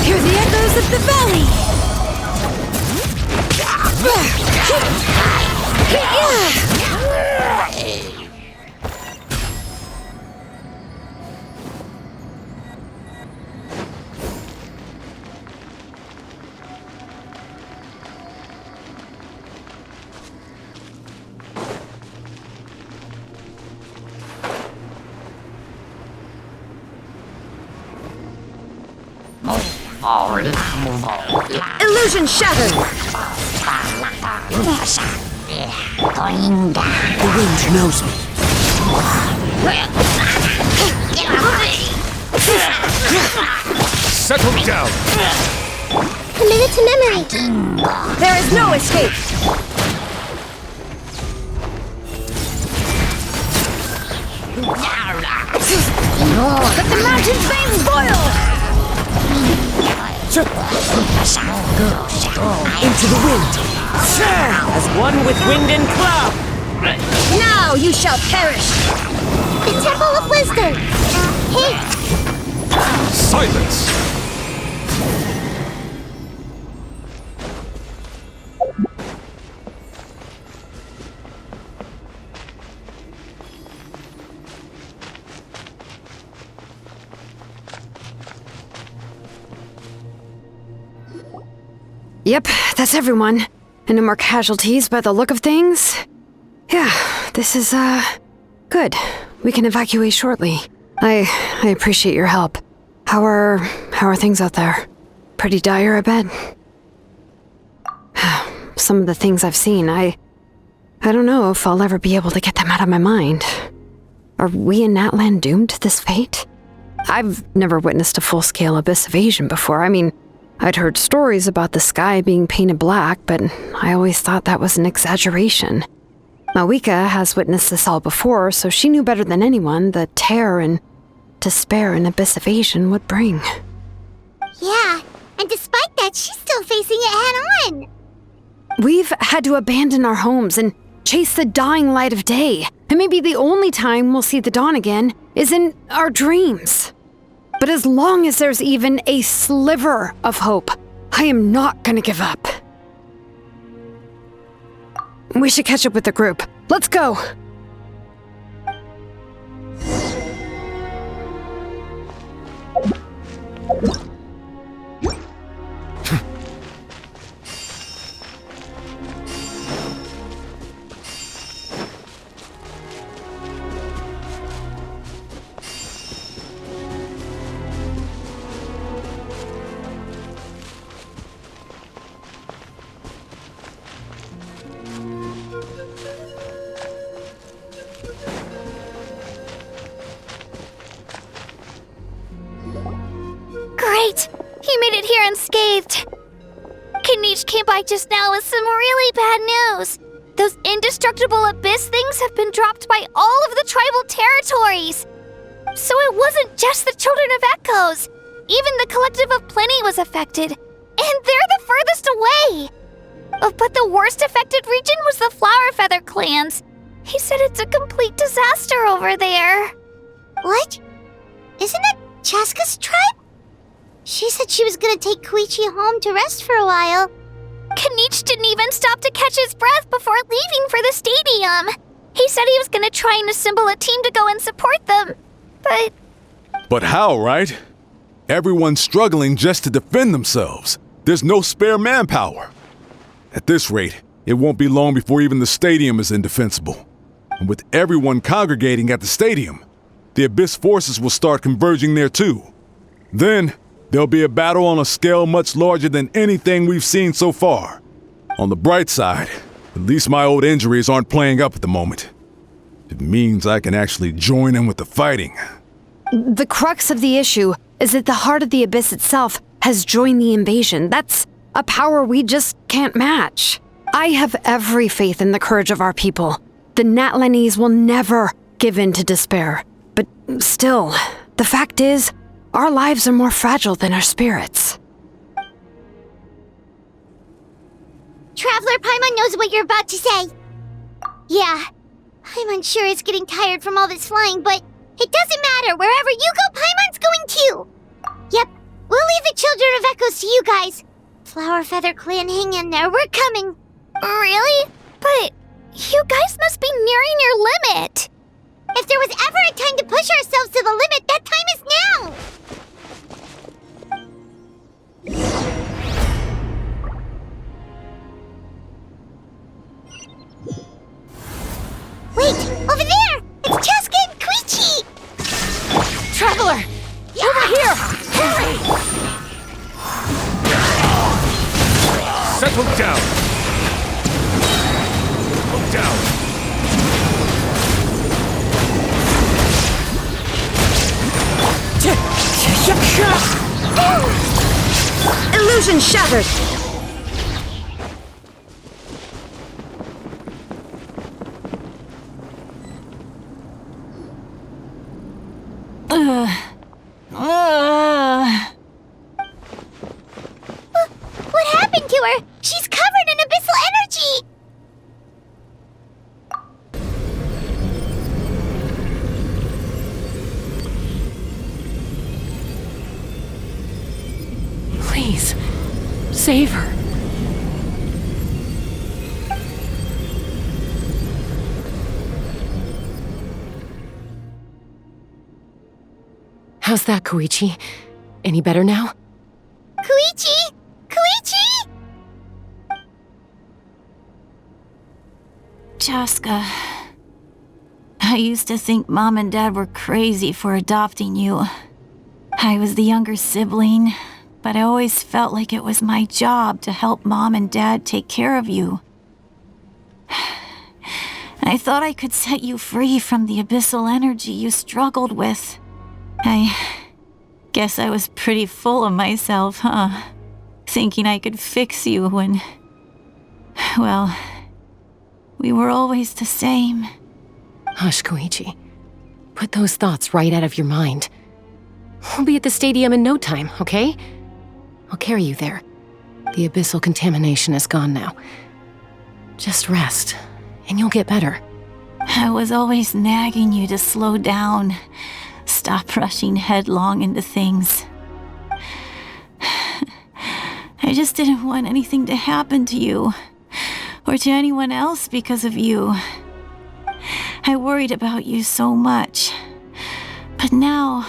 Hear the echoes of the valley! Illusion shattered! The wind knows me. Settle down! Committed to memory! There is no escape! Let the mountain flames boil! Into the wind! As one with wind and cloud! Now you shall perish! The Temple of Wisdom! Hey! Silence! Yep, that's everyone. And no more casualties by the look of things. Yeah, this is, good. We can evacuate shortly. I appreciate your help. How are things out there? Pretty dire, I bet. Some of the things I've seen, I don't know if I'll ever be able to get them out of my mind. Are we in Natlan doomed to this fate? I've never witnessed a full-scale abyss invasion before. I mean, I'd heard stories about the sky being painted black, but I always thought that was an exaggeration. Mavuika has witnessed this all before, so she knew better than anyone the terror and despair an abyss invasion would bring. Yeah, and despite that, she's still facing it head-on! We've had to abandon our homes and chase the dying light of day, and maybe the only time we'll see the dawn again is in our dreams. But as long as there's even a sliver of hope, I am not gonna give up. We should catch up with the group. Let's go! Great! He made it here unscathed. Kanish came by just now with some really bad news. Those indestructible abyss things have been dropped by all of the tribal territories. So it wasn't just the Children of Echoes. Even the Collective of Plenty was affected. And they're the furthest away. But the worst affected region was the Flower Feather clans. He said it's a complete disaster over there. What? Isn't that Chaska's tribe? She said she was gonna take Koichi home to rest for a while. Kanich didn't even stop to catch his breath before leaving for the stadium. He said he was gonna try and assemble a team to go and support them. But how, right? Everyone's struggling just to defend themselves. There's no spare manpower. At this rate, it won't be long before even the stadium is indefensible. And with everyone congregating at the stadium, the Abyss forces will start converging there too. Then, there'll be a battle on a scale much larger than anything we've seen so far. On the bright side, at least my old injuries aren't playing up at the moment. It means I can actually join in with the fighting. The crux of the issue is that the heart of the Abyss itself has joined the invasion. That's a power we just can't match. I have every faith in the courage of our people. The Natlanese will never give in to despair. But still, the fact is, our lives are more fragile than our spirits. Traveler Paimon knows what you're about to say. Yeah, Paimon's sure is getting tired from all this flying, but it doesn't matter. Wherever you go, Paimon's going too. Yep, we'll leave the Children of Echoes to you guys. Flower Feather Clan, hang in there. We're coming. Really? But you guys must be nearing your limit. If there was ever a time to push ourselves to the limit, that time is now. Wait, over there! It's Chaska and Koichi! Traveler! Over here! Hurry! Settle down! Look down! Illusion shattered! What happened to her? She's covered in abyssal energy! Please, save her. How's that, Koichi? Any better now? Koichi! Koichi! Chaska, I used to think Mom and Dad were crazy for adopting you. I was the younger sibling, but I always felt like it was my job to help Mom and Dad take care of you. I thought I could set you free from the abyssal energy you struggled with. I guess I was pretty full of myself, huh? Thinking I could fix you when... well, we were always the same. Hush, Koichi. Put those thoughts right out of your mind. We'll be at the stadium in no time, okay? I'll carry you there. The abyssal contamination is gone now. Just rest, and you'll get better. I was always nagging you to slow down. Stop rushing headlong into things. I just didn't want anything to happen to you, or to anyone else because of you. I worried about you so much. But now,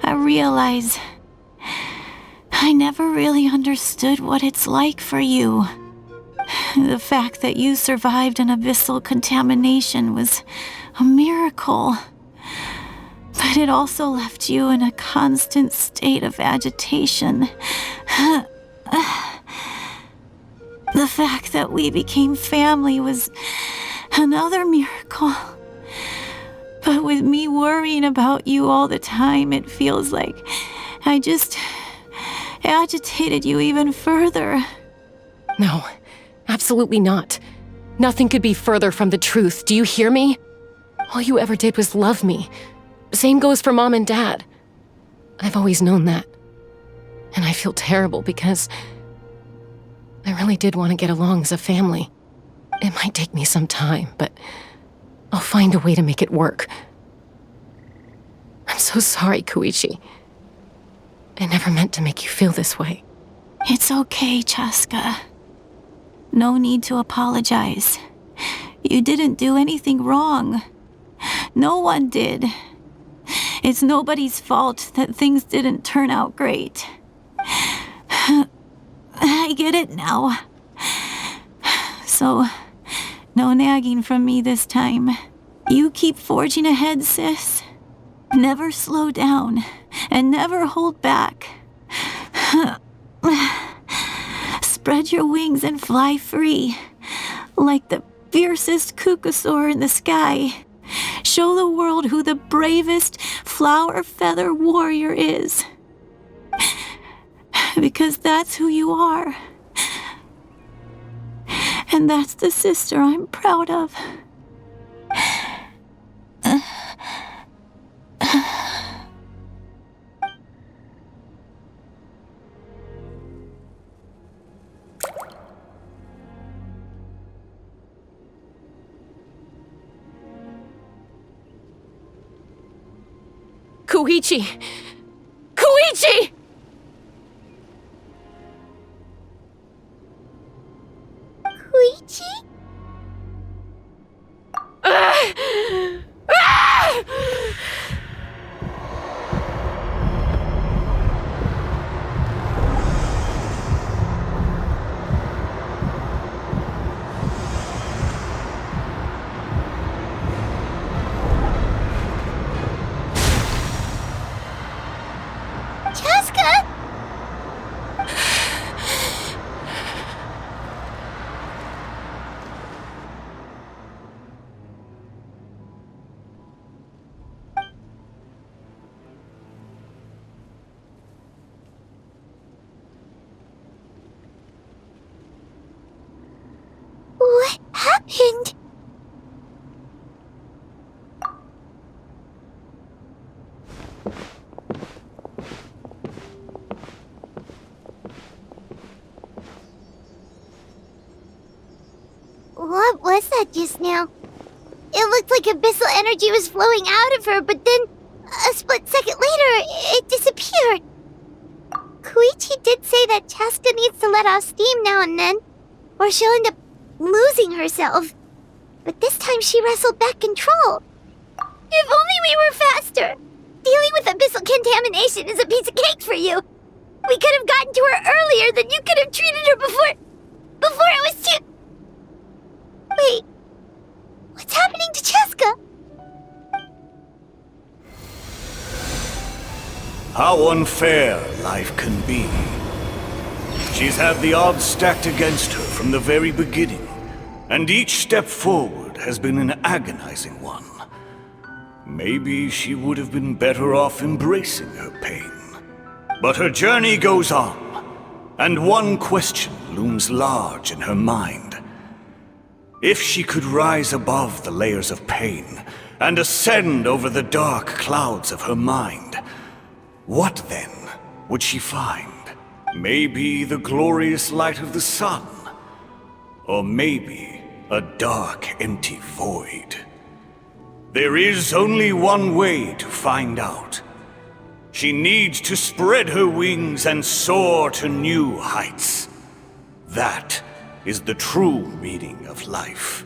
I realize I never really understood what it's like for you. The fact that you survived an abyssal contamination was a miracle. But it also left you in a constant state of agitation. The fact that we became family was another miracle. But with me worrying about you all the time, it feels like I just agitated you even further. No, absolutely not. Nothing could be further from the truth. Do you hear me? All you ever did was love me. Same goes for Mom and Dad. I've always known that. And I feel terrible because I really did want to get along as a family. It might take me some time, but I'll find a way to make it work. I'm so sorry, Koichi. I never meant to make you feel this way. It's okay, Chaska. No need to apologize. You didn't do anything wrong. No one did. It's nobody's fault that things didn't turn out great. I get it now. So, no nagging from me this time. You keep forging ahead, sis. Never slow down, and never hold back. Spread your wings and fly free, like the fiercest kukusaur in the sky. Show the world who the bravest flower feather warrior is. Because that's who you are. And that's the sister I'm proud of. Koichi! Koichi! Koichi? Chaska? What happened? What was that just now? It looked like abyssal energy was flowing out of her, but then a split second later, it disappeared. Koichi did say that Chaska needs to let off steam now and then, or she'll end up losing herself. But this time she wrestled back control. If only we were faster! Dealing with abyssal contamination is a piece of cake for you. We could have gotten to her earlier, then you could have treated her before it was too... Wait, what's happening to Chaska? How unfair life can be. She's had the odds stacked against her from the very beginning, and each step forward has been an agonizing one. Maybe she would have been better off embracing her pain. But her journey goes on, and one question looms large in her mind. If she could rise above the layers of pain and ascend over the dark clouds of her mind, what then would she find? Maybe the glorious light of the sun, or maybe a dark, empty void. There is only one way to find out. She needs to spread her wings and soar to new heights. That is the true meaning of life.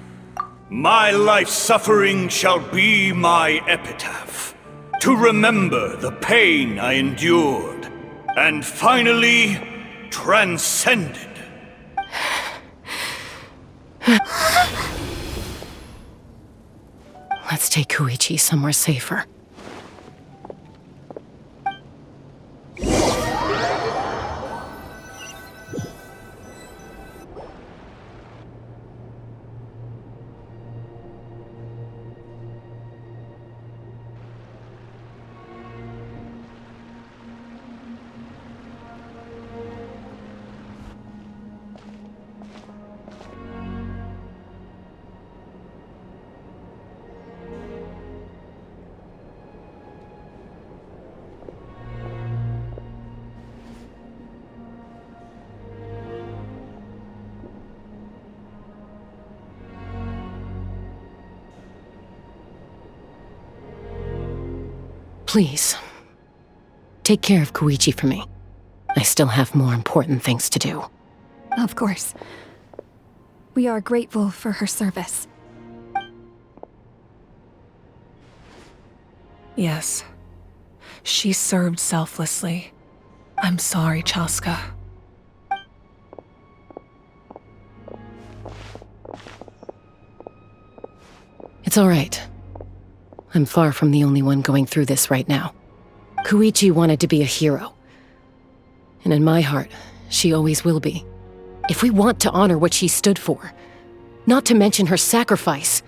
My life's suffering shall be my epitaph, to remember the pain I endured, and finally transcended. Let's take Koichi somewhere safer. Please, take care of Koichi for me. I still have more important things to do. Of course. We are grateful for her service. Yes. She served selflessly. I'm sorry, Chaska. It's all right. I'm far from the only one going through this right now. Koichi wanted to be a hero. And in my heart, she always will be. If we want to honor what she stood for, not to mention her sacrifice.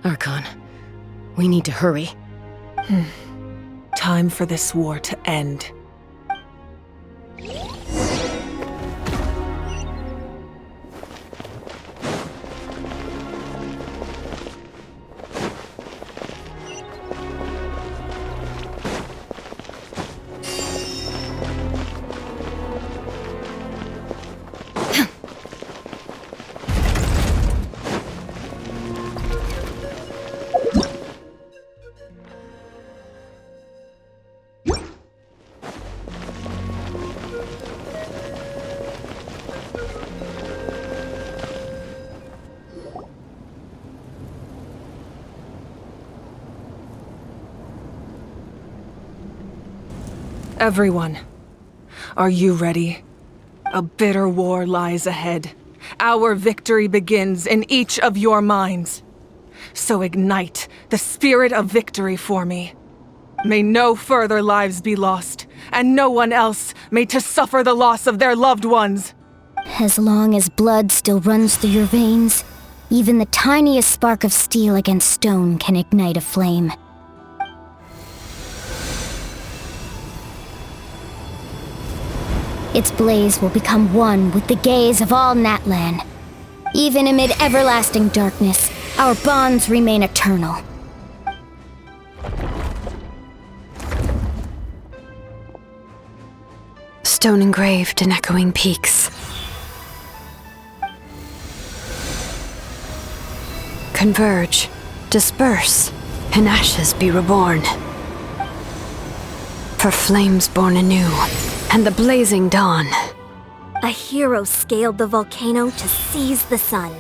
Archon, we need to hurry. Time for this war to end. Everyone, are you ready? A bitter war lies ahead. Our victory begins in each of your minds. So ignite the spirit of victory for me. May no further lives be lost, and no one else may to suffer the loss of their loved ones. As long as blood still runs through your veins, even the tiniest spark of steel against stone can ignite a flame. Its blaze will become one with the gaze of all Natlan. Even amid everlasting darkness, our bonds remain eternal. Stone engraved in echoing peaks. Converge, disperse, in ashes be reborn. For flames born anew, and the blazing dawn. A hero scaled the volcano to seize the sun.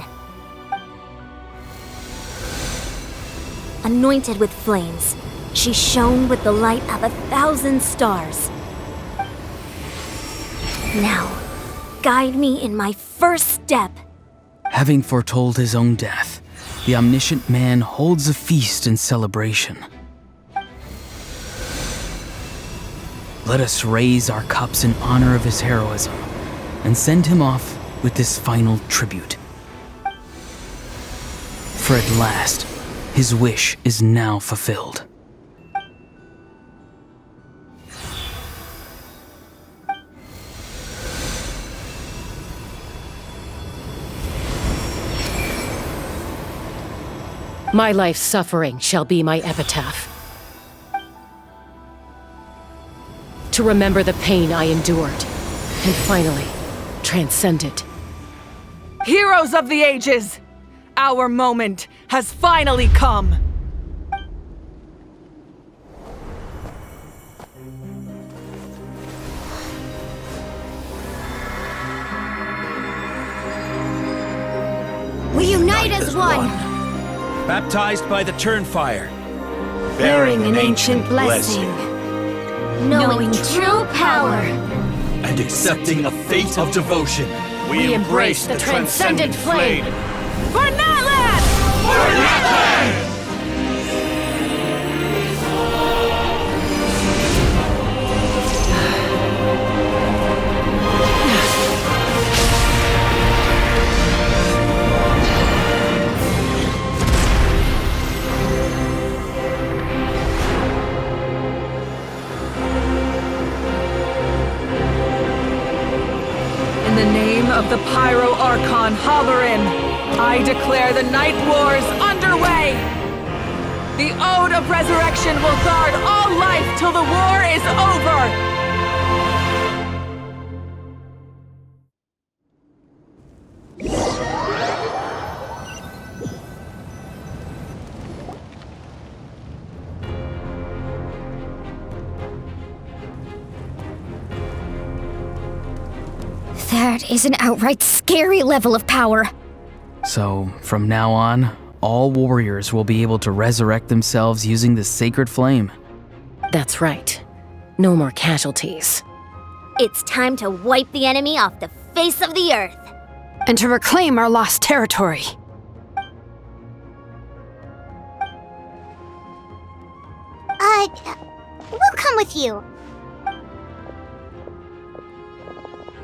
Anointed with flames, she shone with the light of 1,000 stars. Now, guide me in my first step. Having foretold his own death, the omniscient man holds a feast in celebration. Let us raise our cups in honor of his heroism and send him off with this final tribute. For at last, his wish is now fulfilled. My life's suffering shall be my epitaph. To remember the pain I endured, and finally, transcend it. Heroes of the ages! Our moment has finally come! We unite as one! Baptized by the Turnfire. Bearing an ancient blessing. Knowing true power. And accepting a fate of devotion. We embrace the transcendent flame. For Natlan! For Natlan! In the name of the Pyro Archon Halloran, I declare the Night Wars underway! The Ode of Resurrection will guard all life till the war is over! That is an outright scary level of power. So, from now on, all warriors will be able to resurrect themselves using this sacred flame. That's right. No more casualties. It's time to wipe the enemy off the face of the earth. And to reclaim our lost territory. We'll come with you.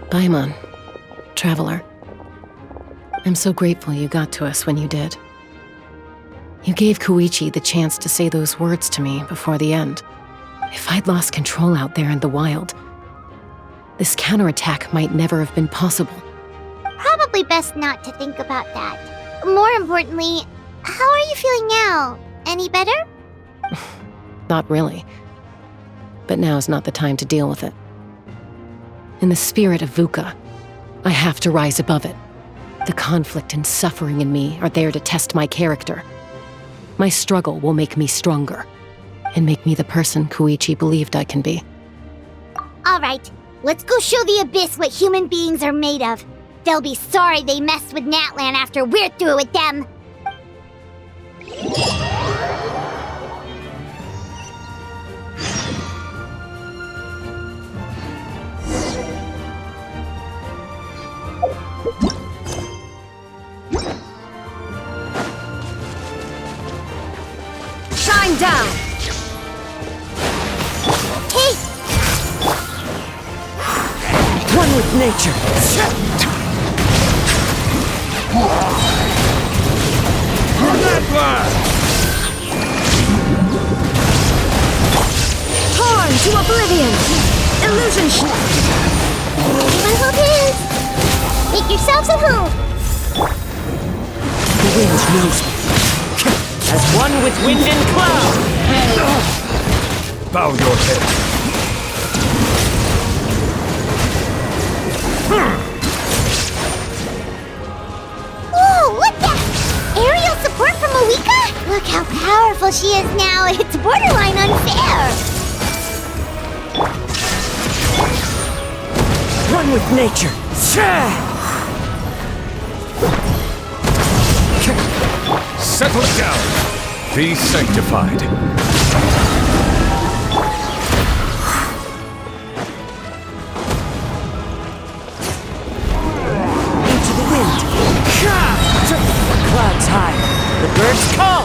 Paimon, Traveler. I'm so grateful you got to us when you did. You gave Koichi the chance to say those words to me before the end. If I'd lost control out there in the wild, this counterattack might never have been possible. Probably best not to think about that. More importantly, how are you feeling now? Any better? Not really. But now's not the time to deal with it. In the spirit of VUCA, I have to rise above it. The conflict and suffering in me are there to test my character. My struggle will make me stronger, and make me the person Koichi believed I can be. Alright, let's go show the Abyss what human beings are made of. They'll be sorry they messed with Natlan after we're through with them. Shine down! Hey! One with nature! Torn to oblivion! Illusion Little his! Make yourselves at home! The wind knows me. As one with wind and cloud! Bow your head. Whoa, look that! Aerial support from Mavuika? Look how powerful she is now. It's borderline unfair. One with nature! Settle down. Be sanctified. Into the wind! Clouds high. The birds call!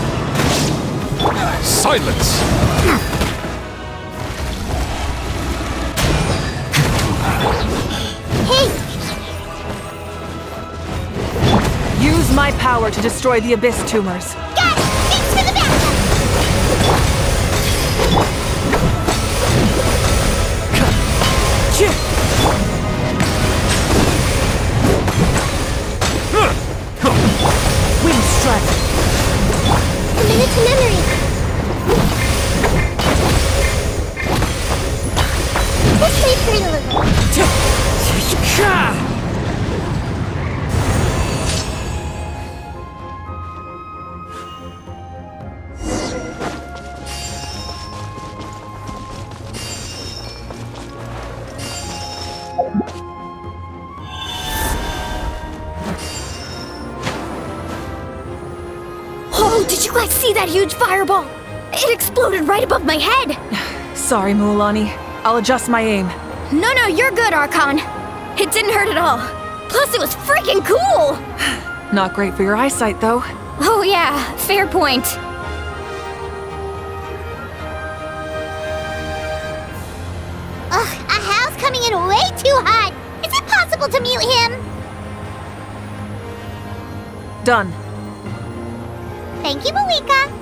Silence! Hey! Use my power to destroy the Abyss tumors. Got it! Thanks for the backup! Wind strike! A minute to memory. Let's wait for it a little. Oh, did you guys see that huge fireball? It exploded right above my head! Sorry, Mualani. I'll adjust my aim. No, you're good, Archon. It didn't hurt at all. Plus, it was freaking cool! Not great for your eyesight, though. Oh yeah, fair point. Ugh, a house coming in way too hot. Is it possible to mute him? Done. Thank you, Mavuika.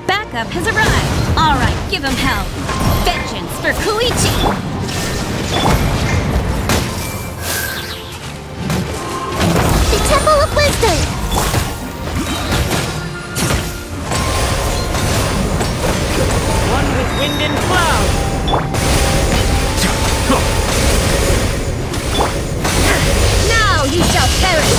Backup has arrived. All right, give him hell. Vengeance for Koichi. The Temple of Wisdom. One with wind and cloud! Now you shall perish!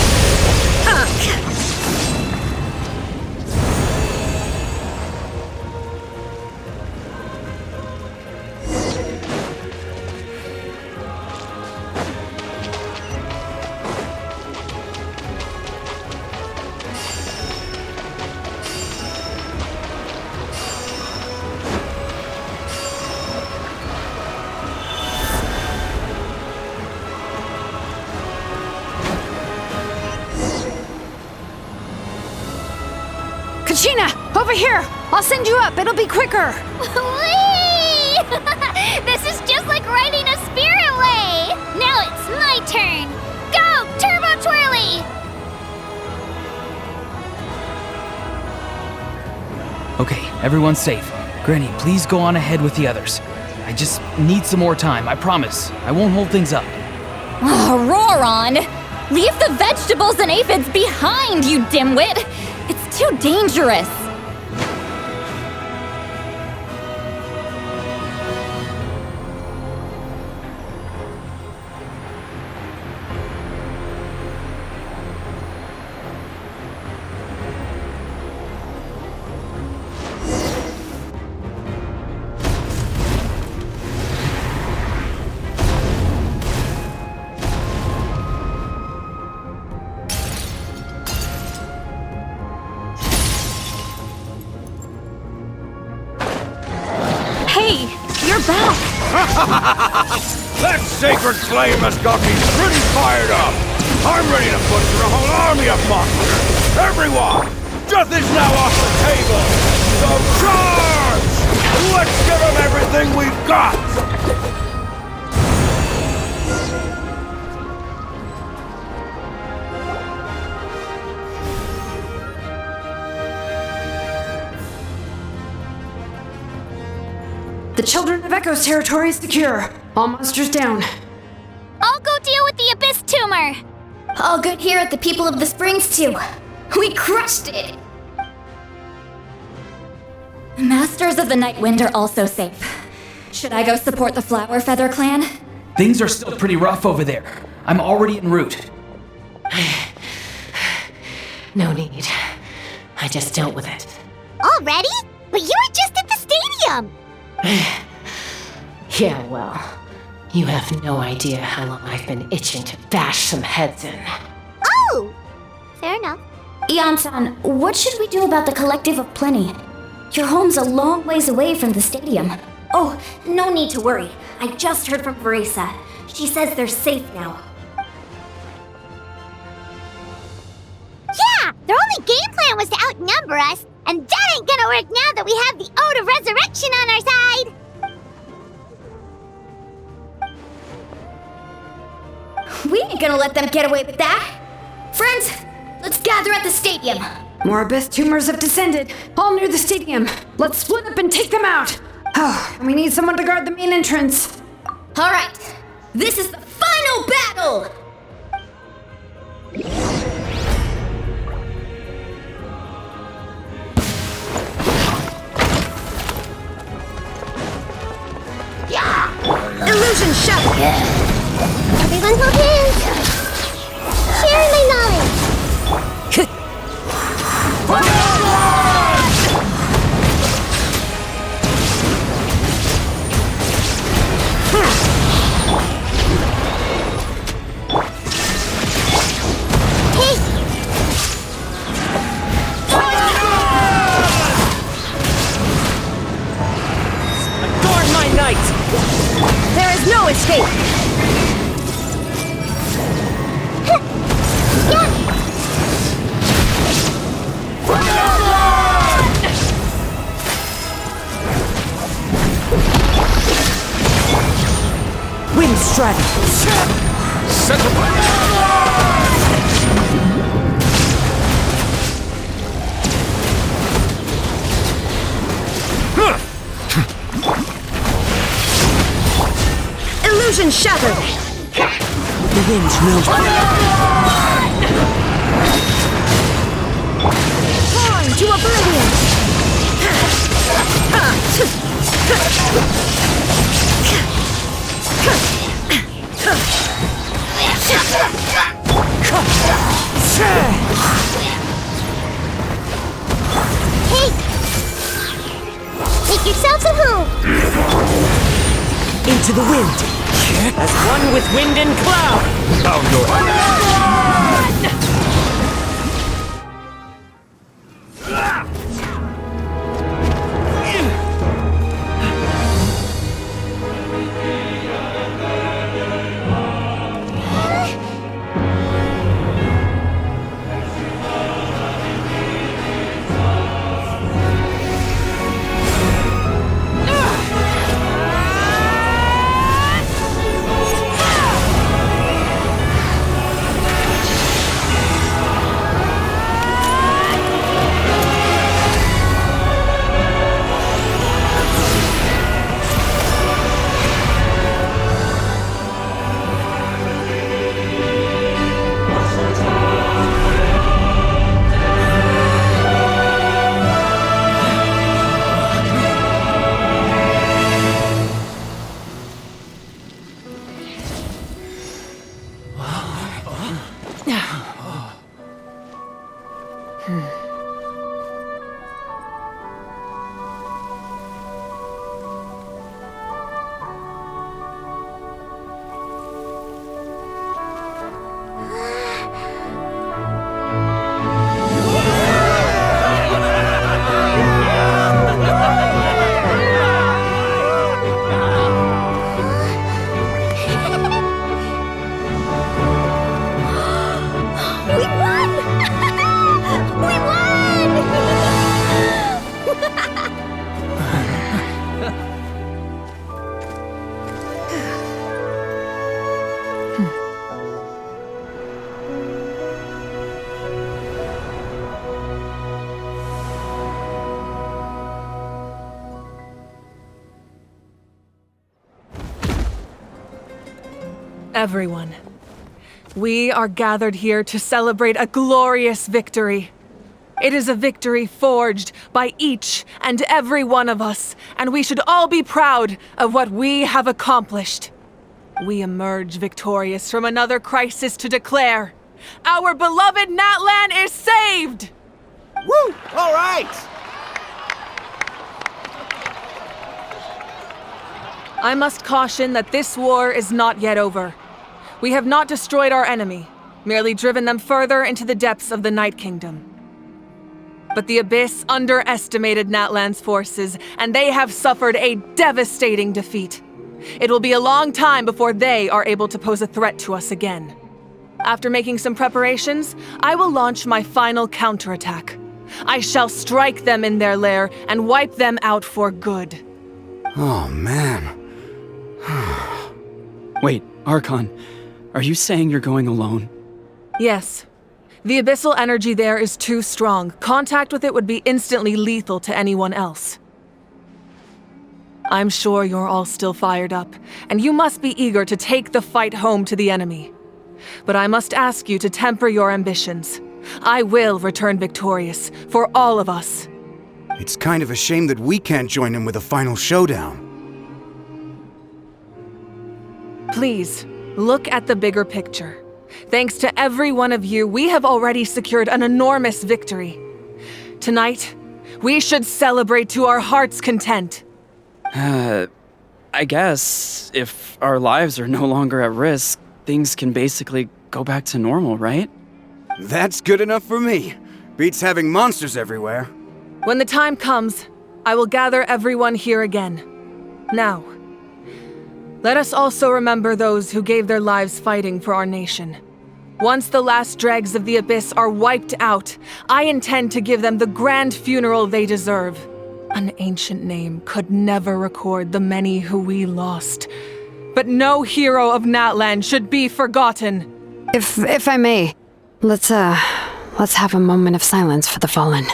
Kachina, over here! I'll send you up, it'll be quicker! Whee! This is just like riding a spirit way! Now it's my turn! Go, Turbo Twirly! Okay, everyone's safe. Granny, please go on ahead with the others. I just need some more time, I promise. I won't hold things up. Oh, Roron! Leave the vegetables and aphids behind, you dimwit! It's too dangerous! Hey, you're back! That sacred flame has got me pretty fired up! I'm ready to butcher a whole army of monsters! Everyone! Death is now off the table! So charge! Let's give them everything we've got! The Children of Echo's territory is secure. All monsters down. I'll go deal with the Abyss Tumor! All good here at the People of the Springs, too. We crushed it! Masters of the Night Wind are also safe. Should I go support the Flower Feather Clan? Things are still pretty rough over there. I'm already en route. No need. I just dealt with it. Already? But you were just at the stadium! Yeah, well, you have no idea how long I've been itching to bash some heads in. Oh! Fair enough. Ian-san, what should we do about the Collective of Plenty? Your home's a long ways away from the stadium. Oh, no need to worry. I just heard from Verisa. She says they're safe now. Yeah! Their only game plan was to outnumber us, and that ain't gonna work now that we have the Ode of Resurrection on our side! We ain't gonna let them get away with that! Friends, let's gather at the stadium! More Abyss tumors have descended, all near the stadium. Let's split up and take them out! Oh, and we need someone to guard the main entrance. Alright, this is the final battle! Illusion shut! Everyone hold hands! Share my knowledge! Adorn my knight! There is no escape! Wind strategy! Illusion shattered! The wind knows me. Climb to oblivion! Hey! Make yourselves at home! Into the wind! As one with wind and cloud! Found your Everyone, we are gathered here to celebrate a glorious victory. It is a victory forged by each and every one of us, and we should all be proud of what we have accomplished. We emerge victorious from another crisis to declare, our beloved Natlan is saved! Woo! All right! I must caution that this war is not yet over. We have not destroyed our enemy, merely driven them further into the depths of the Night Kingdom. But the Abyss underestimated Natlan's forces, and they have suffered a devastating defeat. It will be a long time before they are able to pose a threat to us again. After making some preparations, I will launch my final counterattack. I shall strike them in their lair and wipe them out for good. Oh, man. Wait, Archon, are you saying you're going alone? Yes. The abyssal energy there is too strong. Contact with it would be instantly lethal to anyone else. I'm sure you're all still fired up, and you must be eager to take the fight home to the enemy. But I must ask you to temper your ambitions. I will return victorious, for all of us. It's kind of a shame that we can't join him with a final showdown. Please, look at the bigger picture. Thanks to every one of you, we have already secured an enormous victory. Tonight, we should celebrate to our heart's content. I guess if our lives are no longer at risk, things can basically go back to normal, right? That's good enough for me. Beats having monsters everywhere. When the time comes, I will gather everyone here again. Now, let us also remember those who gave their lives fighting for our nation. Once the last dregs of the Abyss are wiped out, I intend to give them the grand funeral they deserve. An ancient name could never record the many who we lost. But no hero of Natlan should be forgotten. If I may, let's have a moment of silence for the fallen.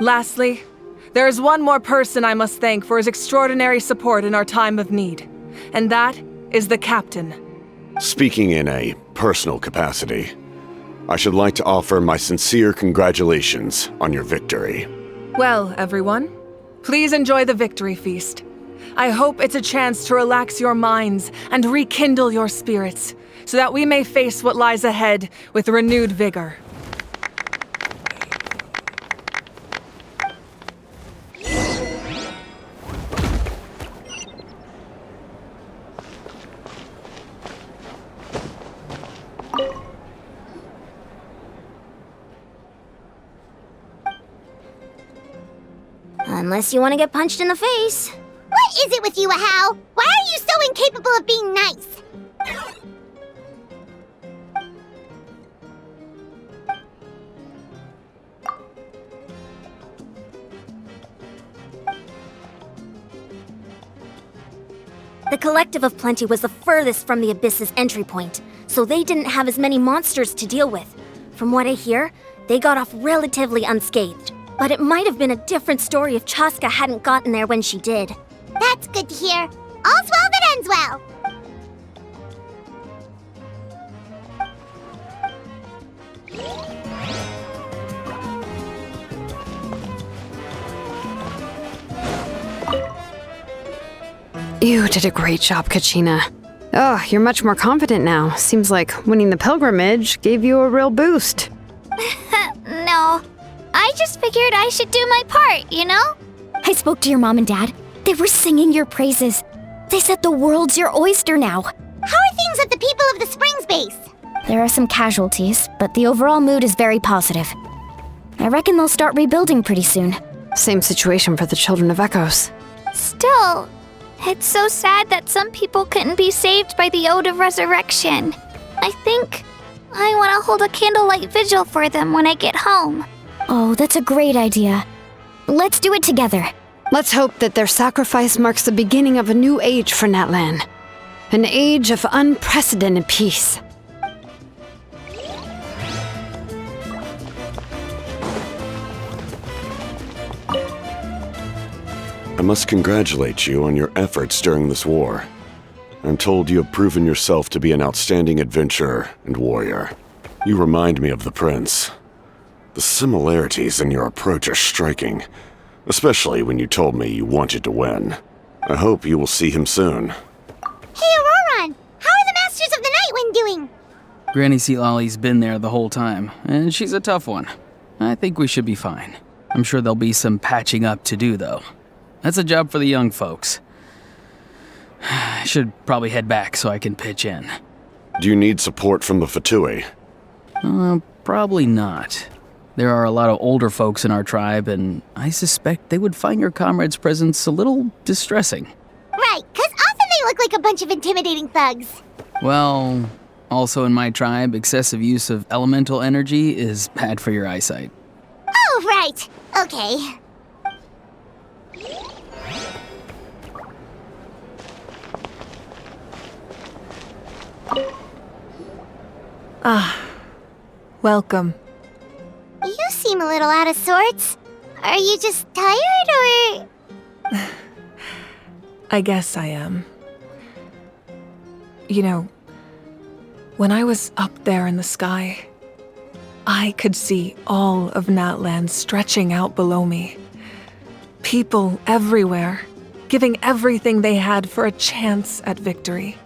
Lastly, there is one more person I must thank for his extraordinary support in our time of need, and that is the Captain. Speaking in a personal capacity, I should like to offer my sincere congratulations on your victory. Well, everyone, please enjoy the victory feast. I hope it's a chance to relax your minds and rekindle your spirits, so that we may face what lies ahead with renewed vigor. Unless you want to get punched in the face. What is it with you, Ahau? Why are you so incapable of being nice? The Collective of Plenty was the furthest from the Abyss's entry point, so they didn't have as many monsters to deal with. From what I hear, they got off relatively unscathed. But it might have been a different story if Chaska hadn't gotten there when she did. That's good to hear. All's well that ends well. You did a great job, Kachina. Oh, you're much more confident now. Seems like winning the pilgrimage gave you a real boost. No. I just figured I should do my part, you know? I spoke to your mom and dad. They were singing your praises. They said the world's your oyster now. How are things at the People of the Springs base? There are some casualties, but the overall mood is very positive. I reckon they'll start rebuilding pretty soon. Same situation for the Children of Echoes. Still, it's so sad that some people couldn't be saved by the Ode of Resurrection. I think I want to hold a candlelight vigil for them when I get home. Oh, that's a great idea. Let's do it together. Let's hope that their sacrifice marks the beginning of a new age for Natlan. An age of unprecedented peace. I must congratulate you on your efforts during this war. I'm told you have proven yourself to be an outstanding adventurer and warrior. You remind me of the Prince. The similarities in your approach are striking, especially when you told me you wanted to win. I hope you will see him soon. Hey, Auroron! How are the Masters of the Nightwind doing? Granny Sealolly's been there the whole time, and she's a tough one. I think we should be fine. I'm sure there'll be some patching up to do, though. That's a job for the young folks. I should probably head back so I can pitch in. Do you need support from the Fatui? Probably not. There are a lot of older folks in our tribe, and I suspect they would find your comrade's presence a little distressing. Right, 'cause often they look like a bunch of intimidating thugs. Well, also in my tribe, excessive use of elemental energy is bad for your eyesight. Oh, right. Okay. Welcome. You seem a little out of sorts. Are you just tired, or...? I guess I am. You know, when I was up there in the sky, I could see all of Natlan stretching out below me. People everywhere, giving everything they had for a chance at victory.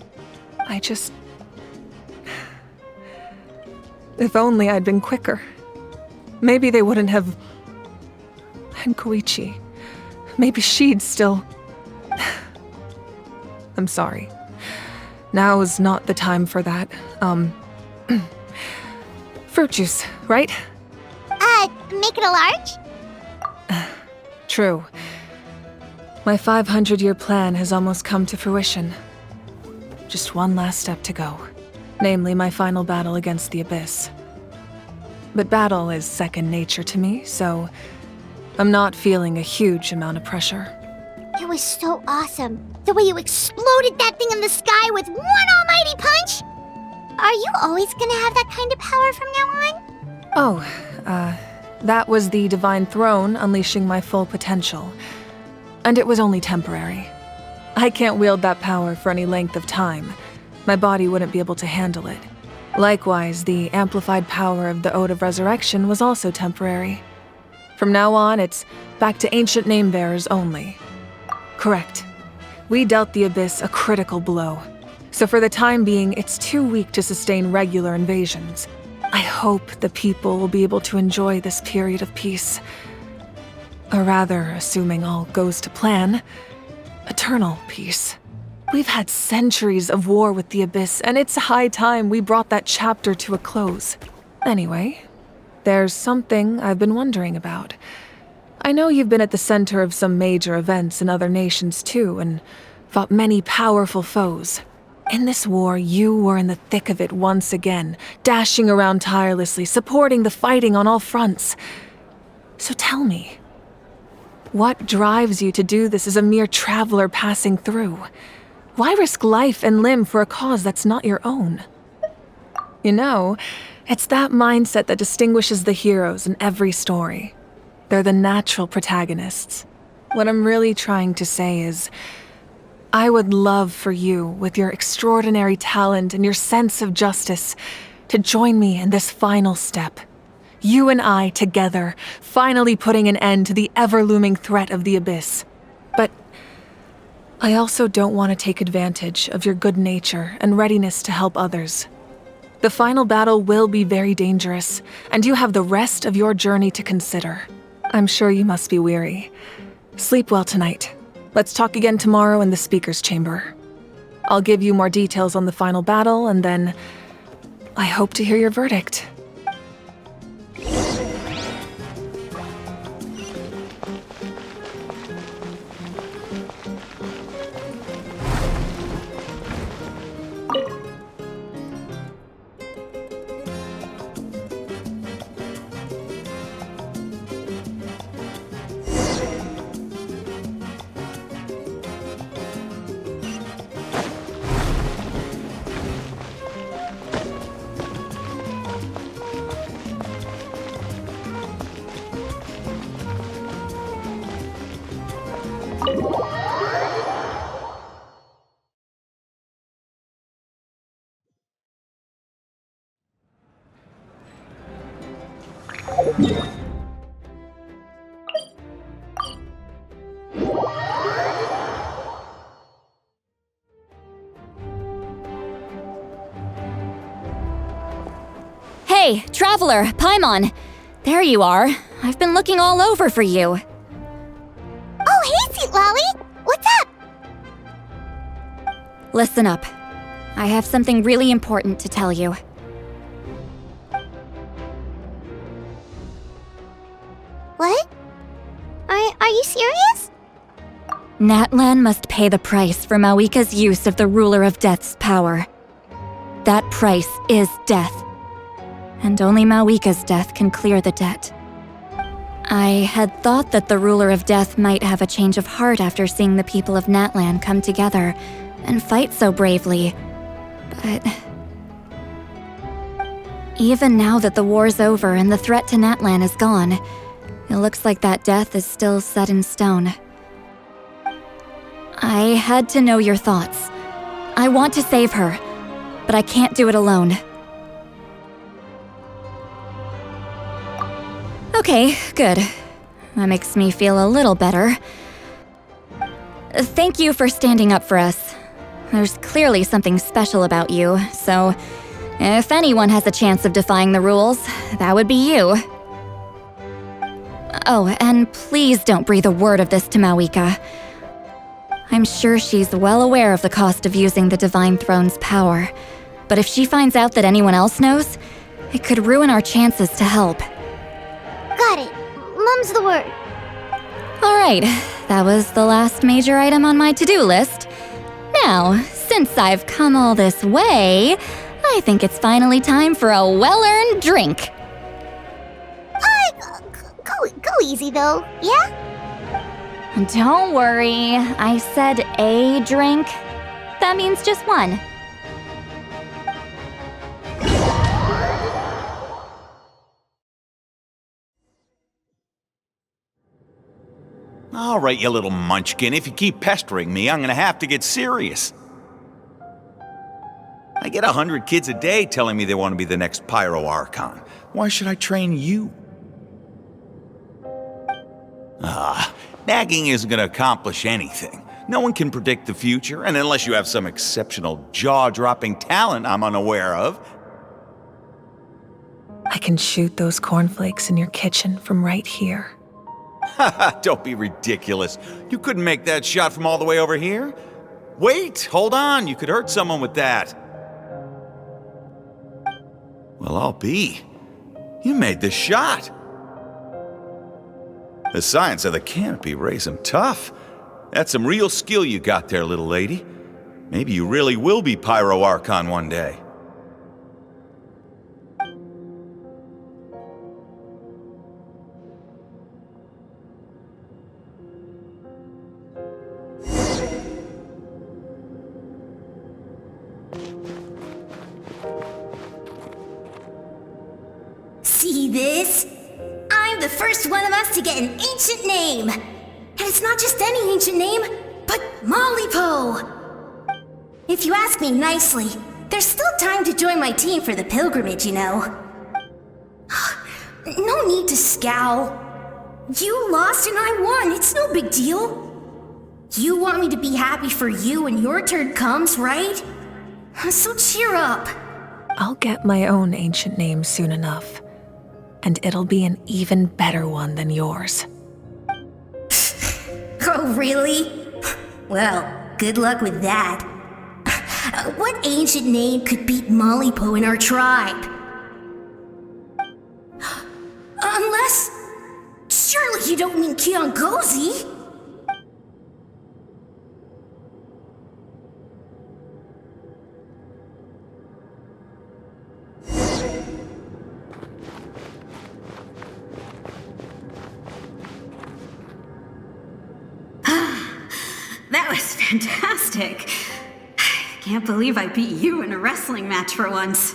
If only I'd been quicker. Maybe they wouldn't have... And Koichi. Maybe she'd still... I'm sorry. Now is not the time for that. Fruit juice, right? Make it a large? True. My 500-year plan has almost come to fruition. Just one last step to go. Namely, my final battle against the Abyss. But battle is second nature to me, so I'm not feeling a huge amount of pressure. It was so awesome. The way you exploded that thing in the sky with one almighty punch! Are you always gonna have that kind of power from now on? That was the Divine Throne unleashing my full potential. And it was only temporary. I can't wield that power for any length of time. My body wouldn't be able to handle it. Likewise, the amplified power of the Ode of Resurrection was also temporary. From now on, it's back to ancient name-bearers only. Correct. We dealt the Abyss a critical blow. So for the time being, it's too weak to sustain regular invasions. I hope the people will be able to enjoy this period of peace. Or rather, assuming all goes to plan, eternal peace. We've had centuries of war with the Abyss, and it's high time we brought that chapter to a close. Anyway, there's something I've been wondering about. I know you've been at the center of some major events in other nations too, and fought many powerful foes. In this war, you were in the thick of it once again, dashing around tirelessly, supporting the fighting on all fronts. So tell me, what drives you to do this as a mere traveler passing through? Why risk life and limb for a cause that's not your own? You know, it's that mindset that distinguishes the heroes in every story. They're the natural protagonists. What I'm really trying to say is, I would love for you, with your extraordinary talent and your sense of justice, to join me in this final step. You and I together, finally putting an end to the ever-looming threat of the Abyss. But I also don't want to take advantage of your good nature and readiness to help others. The final battle will be very dangerous, and you have the rest of your journey to consider. I'm sure you must be weary. Sleep well tonight. Let's talk again tomorrow in the speaker's chamber. I'll give you more details on the final battle, and then I hope to hear your verdict. Hey, Traveler, Paimon. There you are. I've been looking all over for you. Oh, hey, Sweet Lolly! What's up? Listen up. I have something really important to tell you. What? Are you serious? Natlan must pay the price for Mavuika's use of the Ruler of Death's power. That price is death. And only Mavuika's death can clear the debt. I had thought that the Ruler of Death might have a change of heart after seeing the people of Natlan come together and fight so bravely, but... Even now that the war's over and the threat to Natlan is gone, it looks like that death is still set in stone. I had to know your thoughts. I want to save her, but I can't do it alone. Okay, good. That makes me feel a little better. Thank you for standing up for us. There's clearly something special about you, so if anyone has a chance of defying the rules, that would be you. Oh, and please don't breathe a word of this to Mavuika. I'm sure she's well aware of the cost of using the Divine Throne's power, but if she finds out that anyone else knows, it could ruin our chances to help. Got it. Mum's the word. Alright, that was the last major item on my to-do list. Now, since I've come all this way, I think it's finally time for a well-earned drink. Go easy though, yeah? Don't worry, I said a drink. That means just one. All right, you little munchkin, if you keep pestering me, I'm gonna have to get serious. I get 100 kids a day telling me they want to be the next Pyro Archon. Why should I train you? Nagging isn't gonna accomplish anything. No one can predict the future, and unless you have some exceptional jaw-dropping talent I'm unaware of. I can shoot those cornflakes in your kitchen from right here. Haha, don't be ridiculous. You couldn't make that shot from all the way over here? Wait, hold on, you could hurt someone with that. Well, I'll be. You made the shot. The science of the canopy raised him tough. That's some real skill you got there, little lady. Maybe you really will be Pyro Archon one day. See this? I'm the first one of us to get an ancient name. And it's not just any ancient name, but Malipo. If you ask me nicely, there's still time to join my team for the pilgrimage, you know. No need to scowl. You lost and I won, it's no big deal. You want me to be happy for you when your turn comes, right? So cheer up. I'll get my own ancient name soon enough. And it'll be an even better one than yours. Oh, really? Well, good luck with that. What ancient name could beat Malipo in our tribe? Unless... Surely you don't mean Kiangozi? That was fantastic. Can't believe I beat you in a wrestling match for once.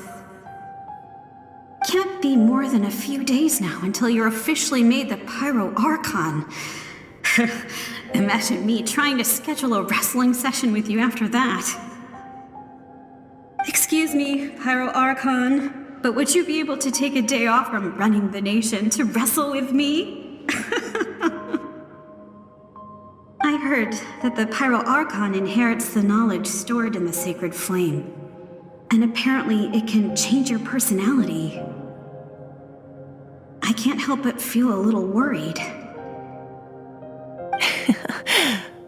Can't be more than a few days now until you're officially made the Pyro Archon. Imagine me trying to schedule a wrestling session with you after that. Excuse me, Pyro Archon, but would you be able to take a day off from running the nation to wrestle with me? I heard that the Pyro Archon inherits the knowledge stored in the sacred flame. And apparently it can change your personality. can't help but feel a little worried.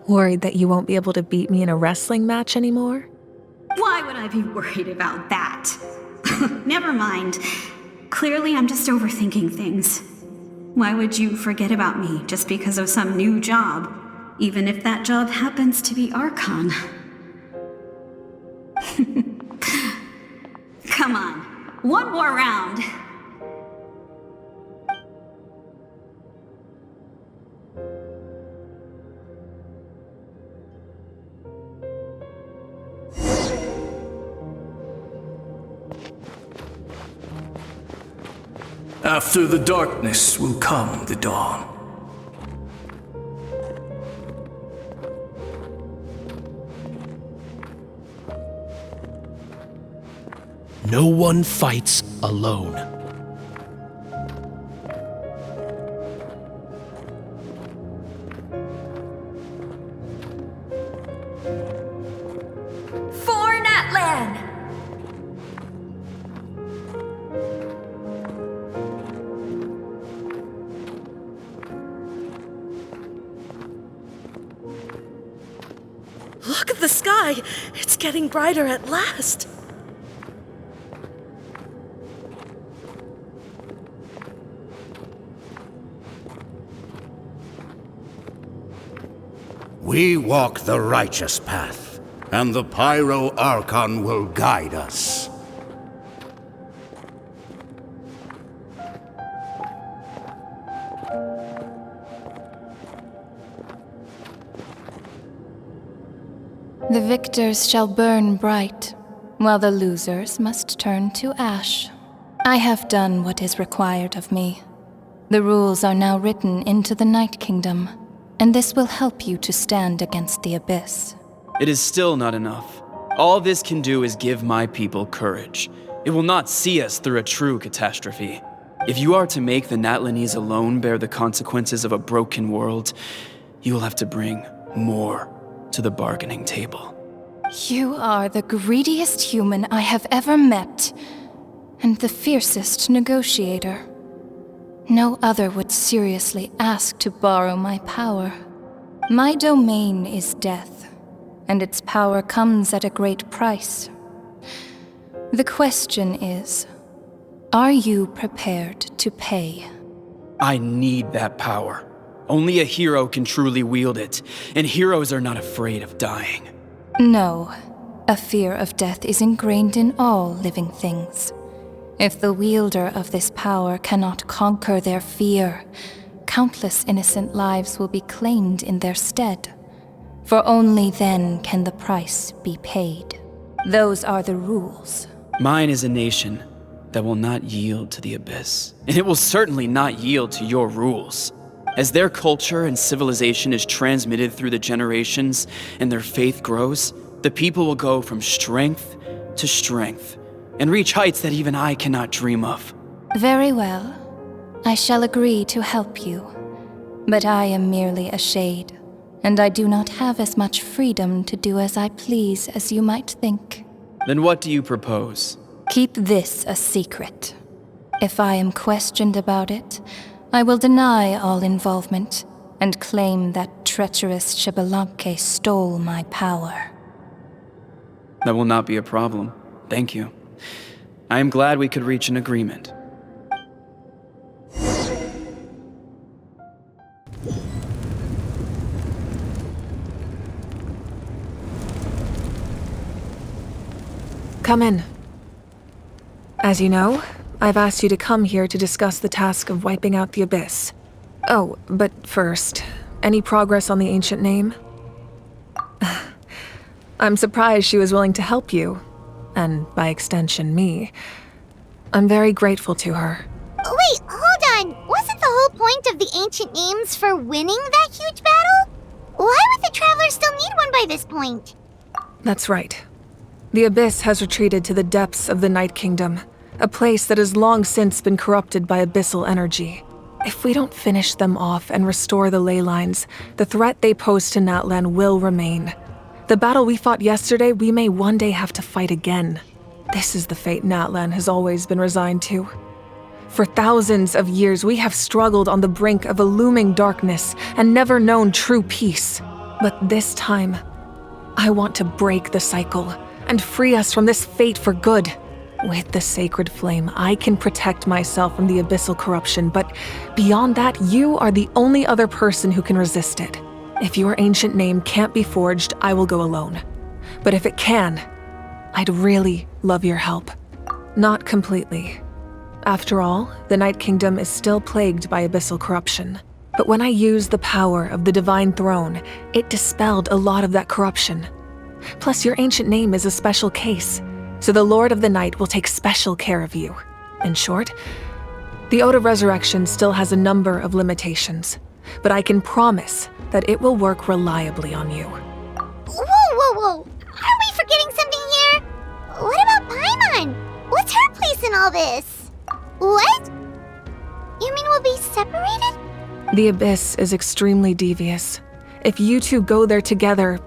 Worried that you won't be able to beat me in a wrestling match anymore? Why would I be worried about that? Never mind. Clearly, I'm just overthinking things. Why would you forget about me just because of some new job, even if that job happens to be Archon? Come on, one more round. After the darkness will come the dawn. No one fights alone. For Natlan! Look at the sky! It's getting brighter at last! We walk the righteous path, and the Pyro Archon will guide us. The victors shall burn bright, while the losers must turn to ash. I have done what is required of me. The rules are now written into the Night Kingdom, and this will help you to stand against the Abyss. It is still not enough. All this can do is give my people courage. It will not see us through a true catastrophe. If you are to make the Natlanese alone bear the consequences of a broken world, you will have to bring more to the bargaining table. You are the greediest human I have ever met, and the fiercest negotiator. No other would seriously ask to borrow my power. My domain is death, and its power comes at a great price. The question is, are you prepared to pay? I need that power. Only a hero can truly wield it, and heroes are not afraid of dying. No, a fear of death is ingrained in all living things. If the wielder of this power cannot conquer their fear, countless innocent lives will be claimed in their stead. For only then can the price be paid. Those are the rules. Mine is a nation that will not yield to the Abyss, and it will certainly not yield to your rules. As their culture and civilization is transmitted through the generations and their faith grows, the people will go from strength to strength and reach heights that even I cannot dream of. Very well. I shall agree to help you. But I am merely a shade, and I do not have as much freedom to do as I please as you might think. Then what do you propose? Keep this a secret. If I am questioned about it, I will deny all involvement and claim that treacherous Xbalanque stole my power. That will not be a problem. Thank you. I am glad we could reach an agreement. Come in. As you know, I've asked you to come here to discuss the task of wiping out the Abyss. Oh, but first, any progress on the ancient name? I'm surprised she was willing to help you, and by extension, me. I'm very grateful to her. Wait, hold on. Wasn't the whole point of the ancient names for winning that huge battle? Why would the Traveler still need one by this point? That's right. The Abyss has retreated to the depths of the Night Kingdom, a place that has long since been corrupted by abyssal energy. If we don't finish them off and restore the ley lines, the threat they pose to Natlan will remain. The battle we fought yesterday, we may one day have to fight again. This is the fate Natlan has always been resigned to. For thousands of years, we have struggled on the brink of a looming darkness and never known true peace. But this time, I want to break the cycle and free us from this fate for good. With the sacred flame, I can protect myself from the abyssal corruption, but beyond that, you are the only other person who can resist it. If your ancient name can't be forged, I will go alone. But if it can, I'd really love your help. Not completely. After all, the Night Kingdom is still plagued by abyssal corruption. But when I used the power of the Divine Throne, it dispelled a lot of that corruption. Plus, your ancient name is a special case, so the Lord of the Night will take special care of you. In short, the Ode of Resurrection still has a number of limitations, but I can promise that it will work reliably on you. Whoa! Are we forgetting something here? What about Paimon? What's her place in all this? What? You mean we'll be separated? The Abyss is extremely devious. If you two go there together,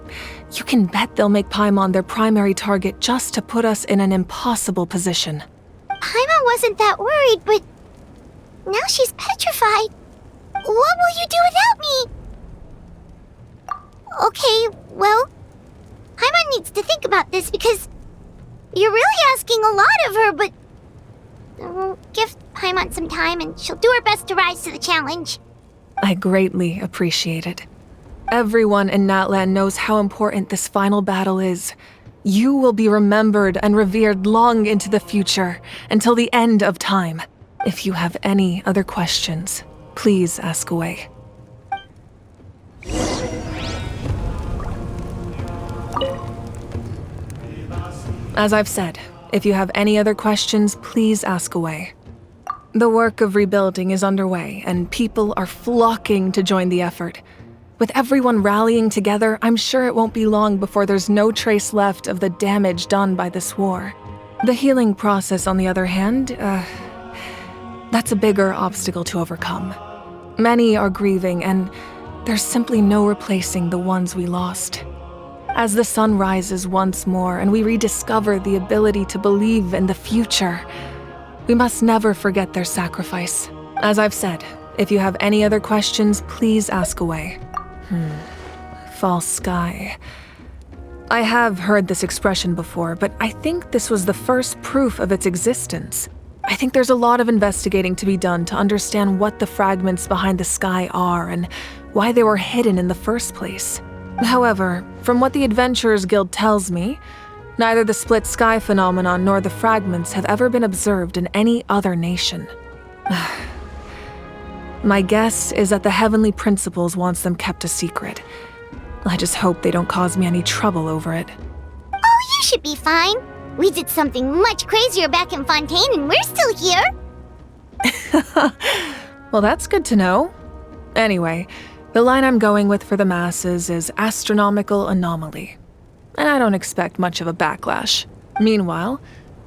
you can bet they'll make Paimon their primary target just to put us in an impossible position. Paimon wasn't that worried, but now she's petrified. What will you do without me? Okay, well, Paimon needs to think about this because you're really asking a lot of her, but we'll give Paimon some time and she'll do her best to rise to the challenge. I greatly appreciate it. Everyone in Natlan knows how important this final battle is. You will be remembered and revered long into the future, until the end of time. If you have any other questions, please ask away. As I've said, if you have any other questions, please ask away. The work of rebuilding is underway, and people are flocking to join the effort. With everyone rallying together, I'm sure it won't be long before there's no trace left of the damage done by this war. The healing process, on the other hand, that's a bigger obstacle to overcome. Many are grieving, and there's simply no replacing the ones we lost. As the sun rises once more and we rediscover the ability to believe in the future, we must never forget their sacrifice. As I've said, if you have any other questions, please ask away. False sky. I have heard this expression before, but I think this was the first proof of its existence. I think there's a lot of investigating to be done to understand what the fragments behind the sky are and why they were hidden in the first place. However, from what the Adventurers Guild tells me, neither the split sky phenomenon nor the fragments have ever been observed in any other nation. My guess is that the Heavenly Principles wants them kept a secret. I just hope they don't cause me any trouble over it. Oh, you should be fine. We did something much crazier back in Fontaine and we're still here. Well, that's good to know. Anyway, the line I'm going with for the masses is astronomical anomaly. And I don't expect much of a backlash. Meanwhile,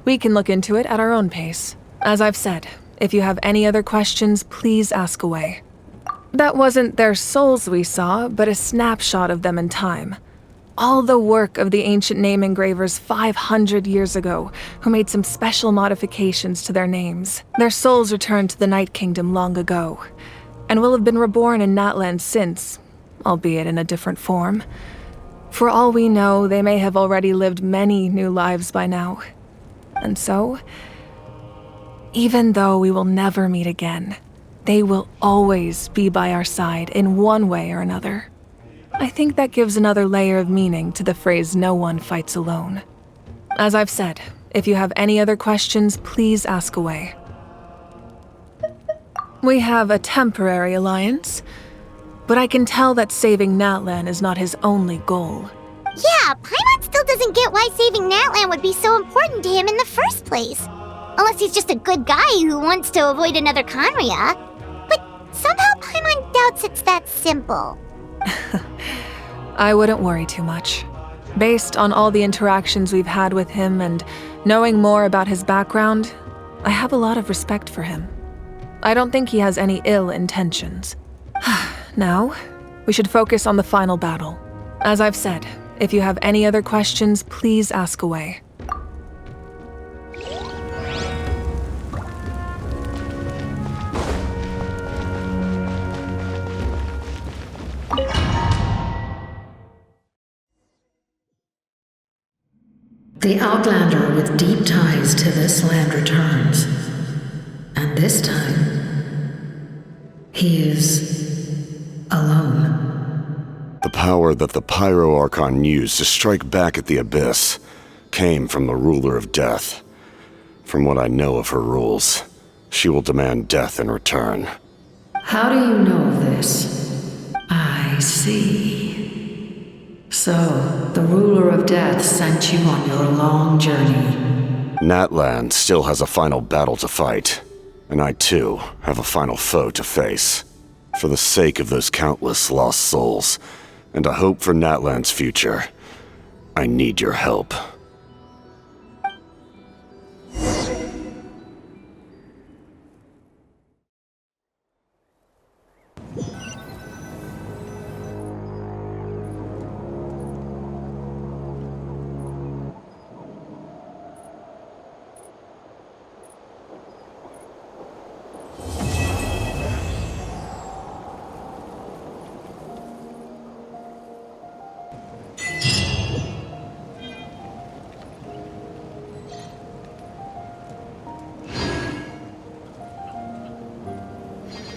we can look into it at our own pace. As I've said, if you have any other questions, please ask away. That wasn't their souls we saw, but a snapshot of them in time. All the work of the ancient name engravers 500 years ago, who made some special modifications to their names. Their souls returned to the Night Kingdom long ago, and will have been reborn in Natlan since, albeit in a different form. For all we know, they may have already lived many new lives by now. And so, even though we will never meet again, they will always be by our side in one way or another. I think that gives another layer of meaning to the phrase "no one fights alone." As I've said, if you have any other questions, please ask away. We have a temporary alliance, but I can tell that saving Natlan is not his only goal. Yeah, Paimon still doesn't get why saving Natlan would be so important to him in the first place. Unless he's just a good guy who wants to avoid another Khaenri'ah. But somehow Paimon doubts it's that simple. I wouldn't worry too much. Based on all the interactions we've had with him and knowing more about his background, I have a lot of respect for him. I don't think he has any ill intentions. Now, we should focus on the final battle. As I've said, if you have any other questions, please ask away. The Outlander with deep ties to this land returns. And this time, he is alone. The power that the Pyro Archon used to strike back at the Abyss came from the Ruler of Death. From what I know of her rules, she will demand death in return. How do you know this? I see. So, the Ruler of Death sent you on your long journey. Natlan still has a final battle to fight, and I too have a final foe to face. For the sake of those countless lost souls, and a hope for Natlan's future, I need your help.